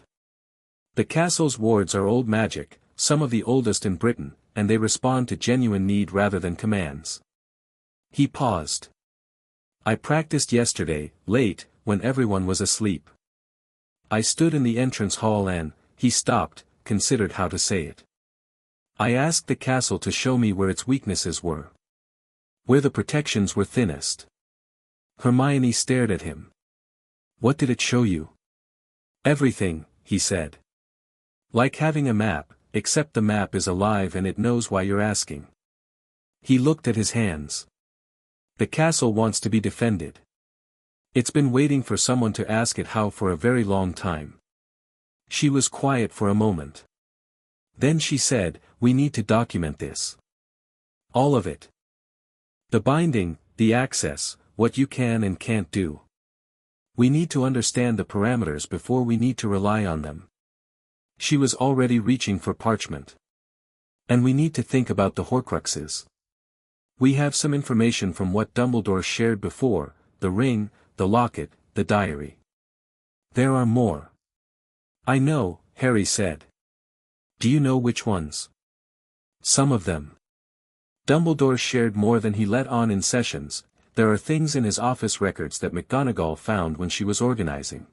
The castle's wards are old magic, some of the oldest in Britain, and they respond to genuine need rather than commands." He paused. "I practiced yesterday, late, when everyone was asleep. I stood in the entrance hall and," he stopped, considered how to say it. "I asked the castle to show me where its weaknesses were. Where the protections were thinnest." Hermione stared at him. "What did it show you?" "Everything," he said. "Like having a map, except the map is alive and it knows why you're asking." He looked at his hands. "The castle wants to be defended. It's been waiting for someone to ask it how for a very long time." She was quiet for a moment. Then she said, "We need to document this. All of it. The binding, the access, what you can and can't do. We need to understand the parameters before we need to rely on them." She was already reaching for parchment. "And we need to think about the Horcruxes. We have some information from what Dumbledore shared before, the ring, the locket, the diary. There are more." "I know," Harry said. "Do you know which ones?" "Some of them. Dumbledore shared more than he let on in sessions. There are things in his office records that McGonagall found when she was organizing."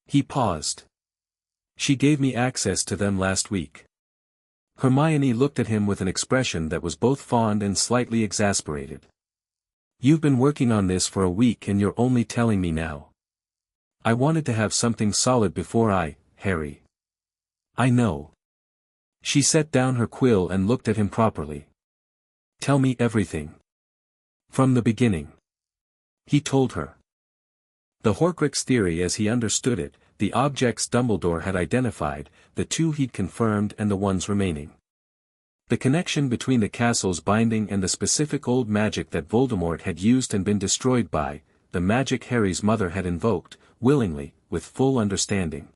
He paused. "She gave me access to them last week." Hermione looked at him with an expression that was both fond and slightly exasperated. "You've been working on this for a week and you're only telling me now. I wanted to have something solid before Harry." "I know." She set down her quill and looked at him properly. "Tell me everything. From the beginning." He told her. The Horcrux theory as he understood it, the objects Dumbledore had identified, the 2 he'd confirmed and the ones remaining. The connection between the castle's binding and the specific old magic that Voldemort had used and been destroyed by, the magic Harry's mother had invoked, willingly, with full understanding.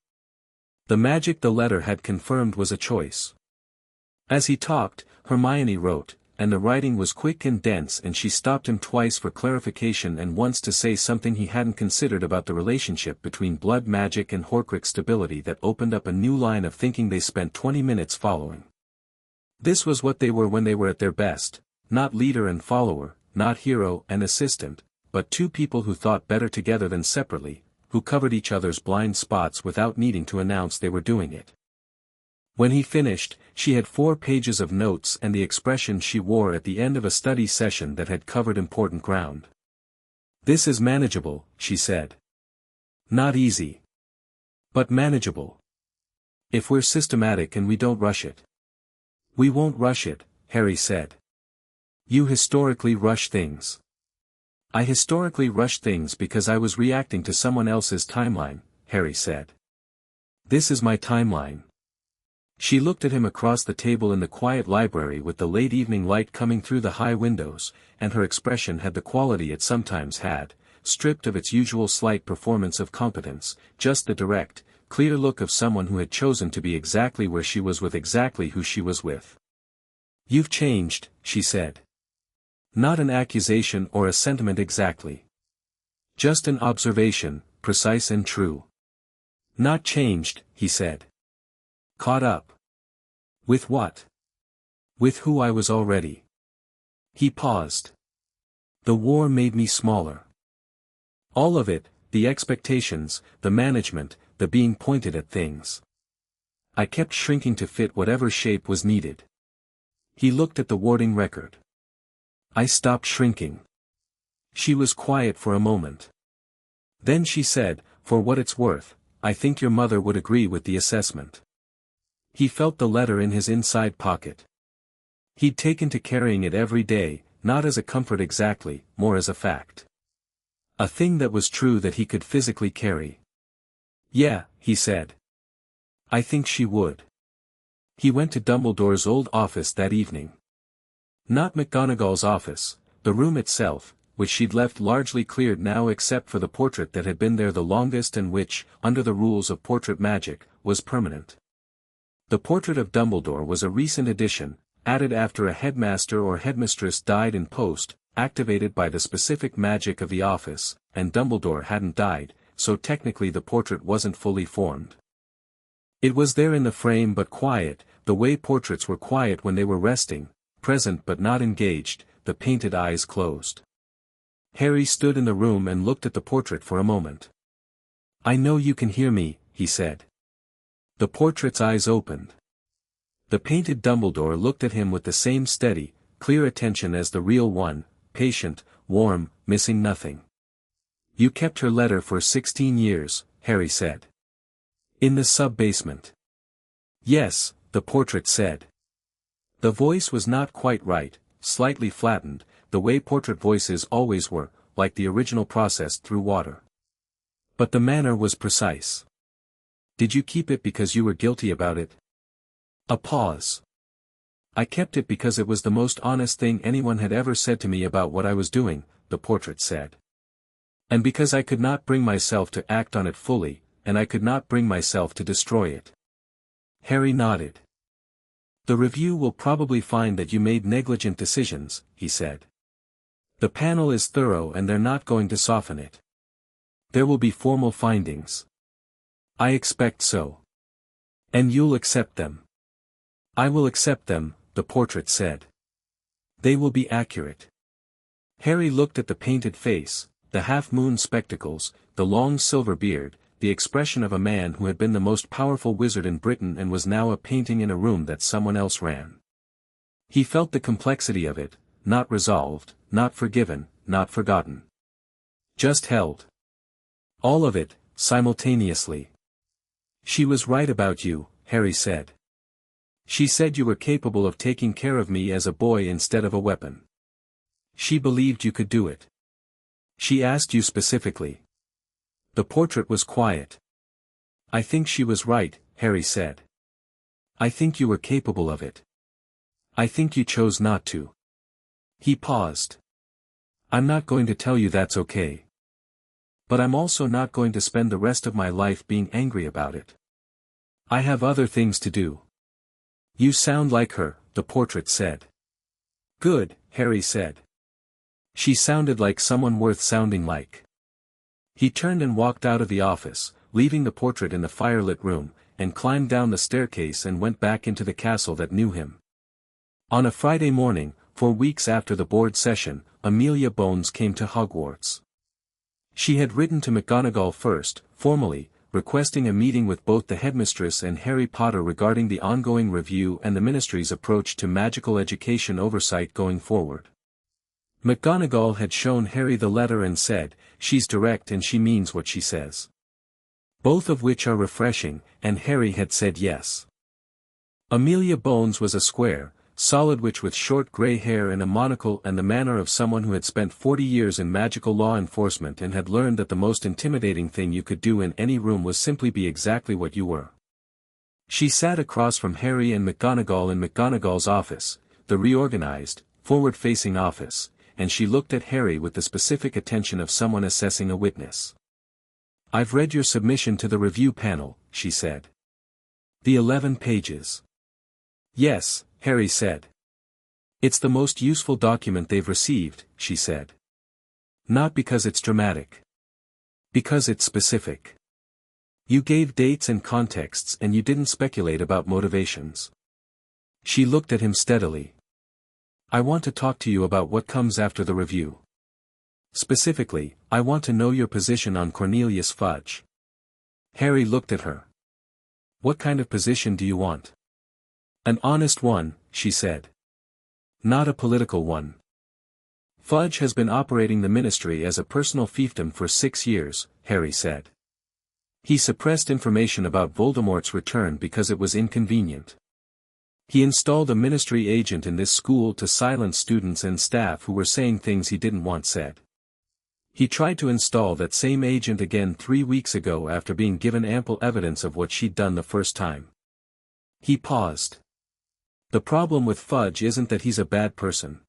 The magic the letter had confirmed was a choice. As he talked, Hermione wrote, and the writing was quick and dense and she stopped him twice for clarification and once to say something he hadn't considered about the relationship between blood magic and Horcrux stability that opened up a new line of thinking they spent 20 minutes following. This was what they were when they were at their best, not leader and follower, not hero and assistant, but 2 people who thought better together than separately, who covered each other's blind spots without needing to announce they were doing it. When he finished, she had 4 pages of notes and the expression she wore at the end of a study session that had covered important ground. "This is manageable," she said. "Not easy. But manageable. If we're systematic and we don't rush it." "We won't rush it," Harry said. "You historically rush things." I historically rushed things because I was reacting to someone else's timeline, Harry said. This is my timeline. She looked at him across the table in the quiet library with the late evening light coming through the high windows, and her expression had the quality it sometimes had, stripped of its usual slight performance of competence, just the direct, clear look of someone who had chosen to be exactly where she was with exactly who she was with. You've changed, she said. Not an accusation or a sentiment exactly. Just an observation, precise and true. Not changed, he said. Caught up. With what? With who I was already. He paused. The war made me smaller. All of it, the expectations, the management, the being pointed at things. I kept shrinking to fit whatever shape was needed. He looked at the warding record. I stopped shrinking. She was quiet for a moment. Then she said, for what it's worth, I think your mother would agree with the assessment. He felt the letter in his inside pocket. He'd taken to carrying it every day, not as a comfort exactly, more as a fact. A thing that was true that he could physically carry. Yeah, he said. I think she would. He went to Dumbledore's old office that evening. Not McGonagall's office, the room itself, which she'd left largely cleared now except for the portrait that had been there the longest and which, under the rules of portrait magic, was permanent. The portrait of Dumbledore was a recent addition, added after a headmaster or headmistress died in post, activated by the specific magic of the office, and Dumbledore hadn't died, so technically the portrait wasn't fully formed. It was there in the frame but quiet, the way portraits were quiet when they were resting, present but not engaged, the painted eyes closed. Harry stood in the room and looked at the portrait for a moment. I know you can hear me, he said. The portrait's eyes opened. The painted Dumbledore looked at him with the same steady, clear attention as the real one, patient, warm, missing nothing. You kept her letter for 16 years, Harry said. In the sub-basement. Yes, the portrait said. The voice was not quite right, slightly flattened, the way portrait voices always were, like the original processed through water. But the manner was precise. Did you keep it because you were guilty about it? A pause. I kept it because it was the most honest thing anyone had ever said to me about what I was doing, the portrait said. And because I could not bring myself to act on it fully, and I could not bring myself to destroy it. Harry nodded. The review will probably find that you made negligent decisions, he said. The panel is thorough and they're not going to soften it. There will be formal findings. I expect so. And you'll accept them. I will accept them, the portrait said. They will be accurate. Harry looked at the painted face, the half-moon spectacles, the long silver beard, the expression of a man who had been the most powerful wizard in Britain and was now a painting in a room that someone else ran. He felt the complexity of it, not resolved, not forgiven, not forgotten. Just held. All of it, simultaneously. She was right about you, Harry said. She said you were capable of taking care of me as a boy instead of a weapon. She believed you could do it. She asked you specifically. The portrait was quiet. I think she was right, Harry said. I think you were capable of it. I think you chose not to. He paused. I'm not going to tell you that's okay. But I'm also not going to spend the rest of my life being angry about it. I have other things to do. You sound like her, the portrait said. Good, Harry said. She sounded like someone worth sounding like. He turned and walked out of the office, leaving the portrait in the firelit room, and climbed down the staircase and went back into the castle that knew him. On a Friday morning, 4 weeks after the board session, Amelia Bones came to Hogwarts. She had written to McGonagall first, formally, requesting a meeting with both the headmistress and Harry Potter regarding the ongoing review and the ministry's approach to magical education oversight going forward. McGonagall had shown Harry the letter and said, she's direct and she means what she says. Both of which are refreshing, and Harry had said yes. Amelia Bones was a square, solid witch with short gray hair and a monocle and the manner of someone who had spent 40 years in magical law enforcement and had learned that the most intimidating thing you could do in any room was simply be exactly what you were. She sat across from Harry and McGonagall in McGonagall's office, the reorganized, forward-facing office, and she looked at Harry with the specific attention of someone assessing a witness. "I've read your submission to the review panel," she said. "The 11 pages." "Yes," Harry said. "It's the most useful document they've received," she said. "Not because it's dramatic. Because it's specific. You gave dates and contexts and you didn't speculate about motivations." She looked at him steadily. "I want to talk to you about what comes after the review. Specifically, I want to know your position on Cornelius Fudge." Harry looked at her. "What kind of position do you want?" "An honest one," she said. "Not a political one. Fudge has been operating the ministry as a personal fiefdom for 6 years, Harry said. He suppressed information about Voldemort's return because it was inconvenient. He installed a ministry agent in this school to silence students and staff who were saying things he didn't want said. He tried to install that same agent again 3 weeks ago after being given ample evidence of what she'd done the first time." He paused. "The problem with Fudge isn't that he's a bad person.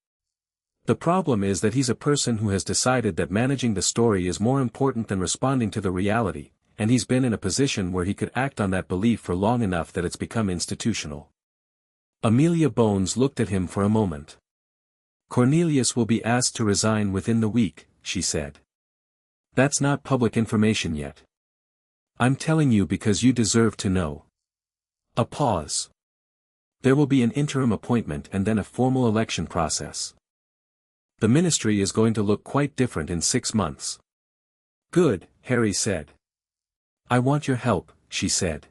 The problem is that he's a person who has decided that managing the story is more important than responding to the reality, and he's been in a position where he could act on that belief for long enough that it's become institutional." Amelia Bones looked at him for a moment. "Cornelius will be asked to resign within the week," she said. "That's not public information yet. I'm telling you because you deserve to know." A pause. "There will be an interim appointment and then a formal election process. The ministry is going to look quite different in 6 months." "Good," Harry said. "I want your help," she said.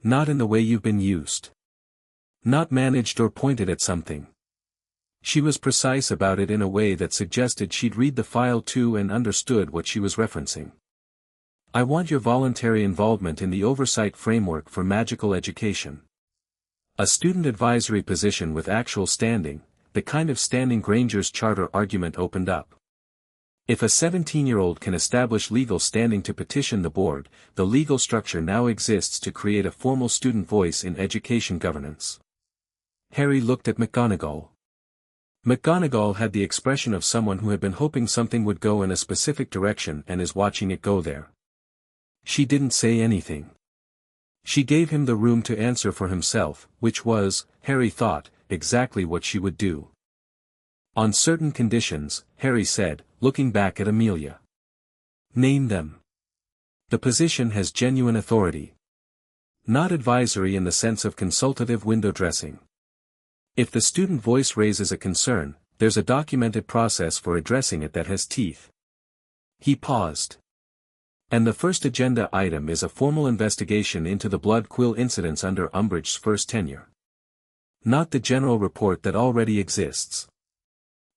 "Not in the way you've been used. Not managed or pointed at something." She was precise about it in a way that suggested she'd read the file too and understood what she was referencing. "I want your voluntary involvement in the oversight framework for magical education. A student advisory position with actual standing, the kind of standing Granger's charter argument opened up. If a 17-year-old can establish legal standing to petition the board, the legal structure now exists to create a formal student voice in education governance." Harry looked at McGonagall. McGonagall had the expression of someone who had been hoping something would go in a specific direction and is watching it go there. She didn't say anything. She gave him the room to answer for himself, which was, Harry thought, exactly what she would do. "On certain conditions," Harry said, looking back at Amelia. "Name them." "The position has genuine authority. Not advisory in the sense of consultative window dressing. If the student voice raises a concern, there's a documented process for addressing it that has teeth." He paused. "And the first agenda item is a formal investigation into the blood quill incidents under Umbridge's first tenure. Not the general report that already exists.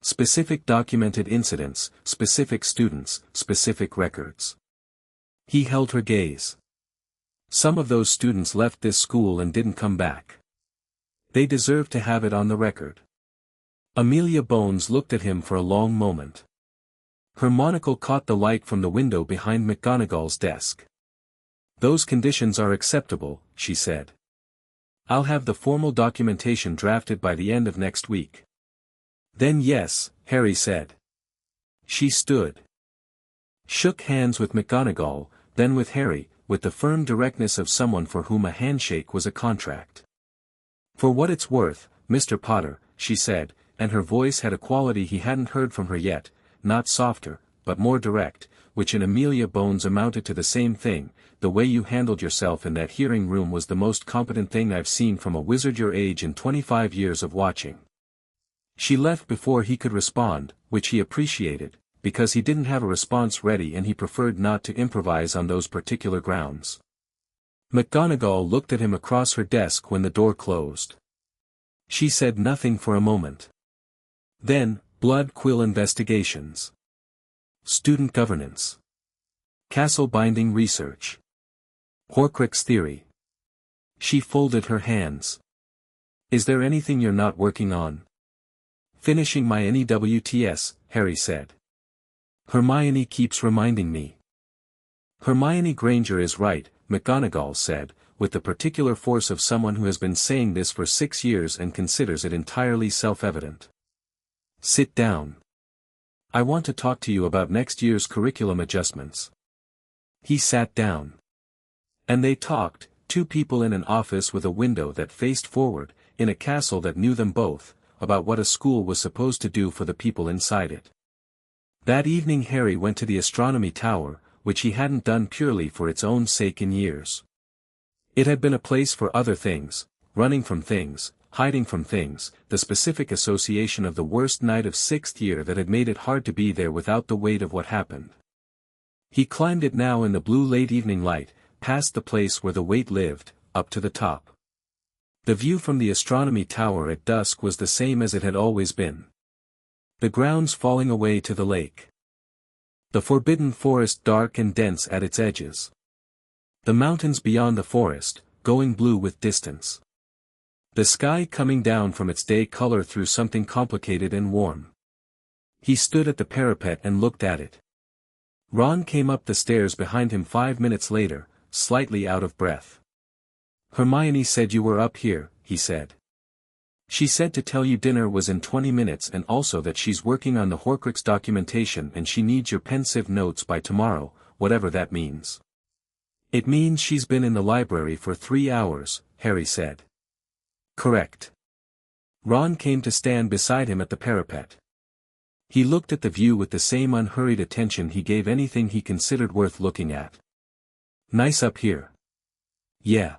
Specific documented incidents, specific students, specific records." He held her gaze. "Some of those students left this school and didn't come back. They deserve to have it on the record." Amelia Bones looked at him for a long moment. Her monocle caught the light from the window behind McGonagall's desk. "Those conditions are acceptable," she said. "I'll have the formal documentation drafted by the end of next week." "Then yes," Harry said. She stood. Shook hands with McGonagall, then with Harry, with the firm directness of someone for whom a handshake was a contract. "For what it's worth, Mr. Potter," she said, and her voice had a quality he hadn't heard from her yet, not softer, but more direct, which in Amelia Bones amounted to the same thing. "The way you handled yourself in that hearing room was the most competent thing I've seen from a wizard your age in 25 years of watching." She left before he could respond, which he appreciated, because he didn't have a response ready and he preferred not to improvise on those particular grounds. McGonagall looked at him across her desk when the door closed. She said nothing for a moment. Then, blood quill investigations. Student governance. Castle binding research. Horcrux theory. She folded her hands. Is there anything you're not working on? Finishing my NEWTS, Harry said. Hermione keeps reminding me. Hermione Granger is right, McGonagall said, with the particular force of someone who has been saying this for 6 years and considers it entirely self-evident. Sit down. I want to talk to you about next year's curriculum adjustments. He sat down. And they talked, two people in an office with a window that faced forward, in a castle that knew them both, about what a school was supposed to do for the people inside it. That evening Harry went to the astronomy tower, which he hadn't done purely for its own sake in years. It had been a place for other things, running from things, hiding from things, the specific association of the worst night of 6th year that had made it hard to be there without the weight of what happened. He climbed it now in the blue late evening light, past the place where the weight lived, up to the top. The view from the astronomy tower at dusk was the same as it had always been. The grounds falling away to the lake. The forbidden forest dark and dense at its edges. The mountains beyond the forest, going blue with distance. The sky coming down from its day color through something complicated and warm. He stood at the parapet and looked at it. Ron came up the stairs behind him 5 minutes later, slightly out of breath. Hermione said you were up here, he said. She said to tell you dinner was in 20 minutes and also that she's working on the Horcrux documentation and she needs your pensive notes by tomorrow, whatever that means. It means she's been in the library for 3 hours, Harry said. Correct. Ron came to stand beside him at the parapet. He looked at the view with the same unhurried attention he gave anything he considered worth looking at. Nice up here. Yeah.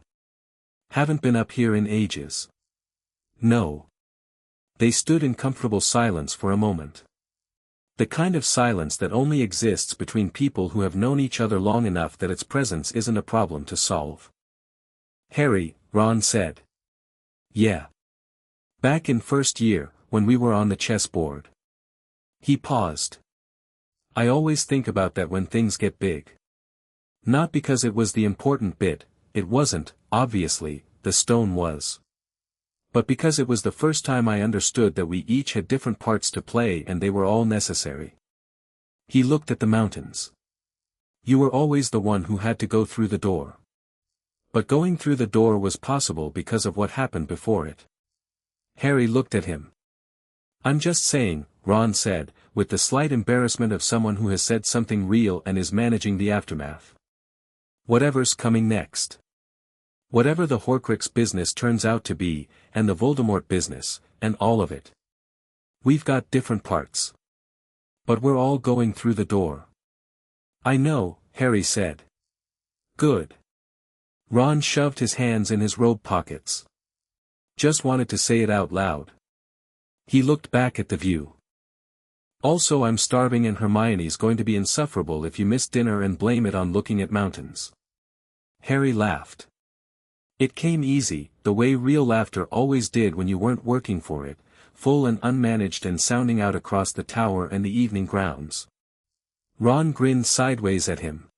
Haven't been up here in ages. No. They stood in comfortable silence for a moment. The kind of silence that only exists between people who have known each other long enough that its presence isn't a problem to solve. Harry, Ron said. Yeah. Back in first year, when we were on the chessboard. He paused. I always think about that when things get big. Not because it was the important bit, it wasn't, obviously, the stone was. But because it was the first time I understood that we each had different parts to play and they were all necessary. He looked at the mountains. You were always the one who had to go through the door. But going through the door was possible because of what happened before it. Harry looked at him. I'm just saying, Ron said, with the slight embarrassment of someone who has said something real and is managing the aftermath. Whatever's coming next. Whatever the Horcrux business turns out to be, and the Voldemort business, and all of it. We've got different parts. But we're all going through the door. I know, Harry said. Good. Ron shoved his hands in his robe pockets. Just wanted to say it out loud. He looked back at the view. Also I'm starving and Hermione's going to be insufferable if you miss dinner and blame it on looking at mountains. Harry laughed. It came easy, the way real laughter always did when you weren't working for it, full and unmanaged and sounding out across the tower and the evening grounds. Ron grinned sideways at him.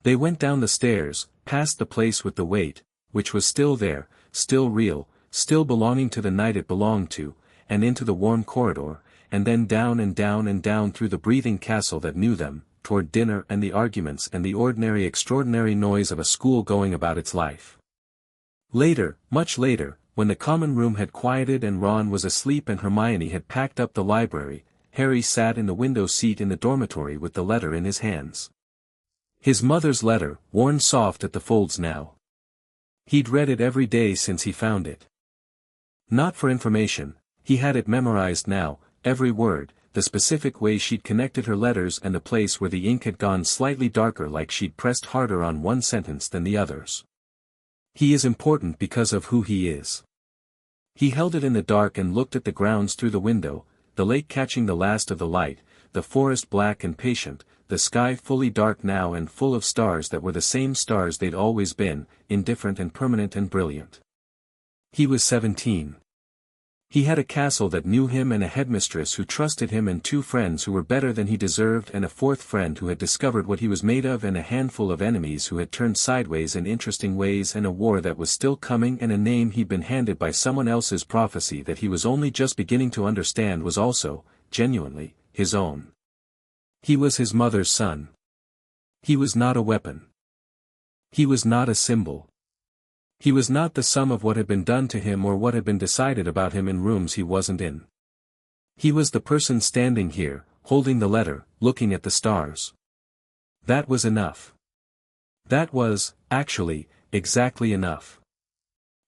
They went down the stairs, past the place with the weight, which was still there, still real, still belonging to the night it belonged to, and into the warm corridor, and then down and down and down through the breathing castle that knew them, toward dinner and the arguments and the ordinary extraordinary noise of a school going about its life. Later, much later, when the common room had quieted and Ron was asleep and Hermione had packed up the library, Harry sat in the window seat in the dormitory with the letter in his hands. His mother's letter, worn soft at the folds now. He'd read it every day since he found it. Not for information, he had it memorized now, every word, the specific way she'd connected her letters and the place where the ink had gone slightly darker like she'd pressed harder on one sentence than the others. He is important because of who he is. He held it in the dark and looked at the grounds through the window, the lake catching the last of the light, the forest black and patient, the sky fully dark now and full of stars that were the same stars they'd always been, indifferent and permanent and brilliant. He was 17. He had a castle that knew him and a headmistress who trusted him and 2 friends who were better than he deserved and a 4th friend who had discovered what he was made of and a handful of enemies who had turned sideways in interesting ways and a war that was still coming and a name he'd been handed by someone else's prophecy that he was only just beginning to understand was also, genuinely, his own. He was his mother's son. He was not a weapon. He was not a symbol. He was not the sum of what had been done to him or what had been decided about him in rooms he wasn't in. He was the person standing here, holding the letter, looking at the stars. That was enough. That was, actually, exactly enough.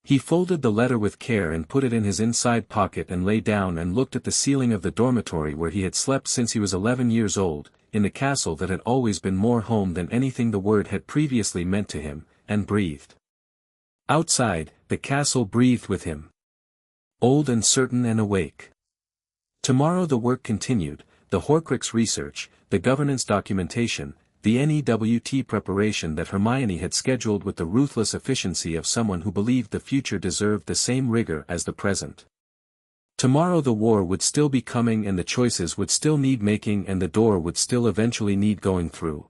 He folded the letter with care and put it in his inside pocket and lay down and looked at the ceiling of the dormitory where he had slept since he was 11 years old, in the castle that had always been more home than anything the word had previously meant to him, and breathed. Outside, the castle breathed with him. Old and certain and awake. Tomorrow the work continued, the Horcrux research, the governance documentation, the NEWT preparation that Hermione had scheduled with the ruthless efficiency of someone who believed the future deserved the same rigor as the present. Tomorrow the war would still be coming and the choices would still need making and the door would still eventually need going through.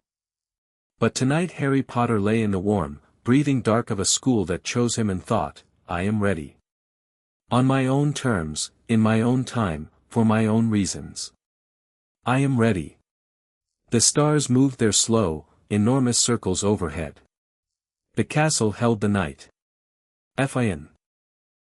But tonight Harry Potter lay in the warm, breathing dark of a school that chose him and thought, I am ready. On my own terms, in my own time, for my own reasons. I am ready. The stars moved their slow, enormous circles overhead. The castle held the night. Fin.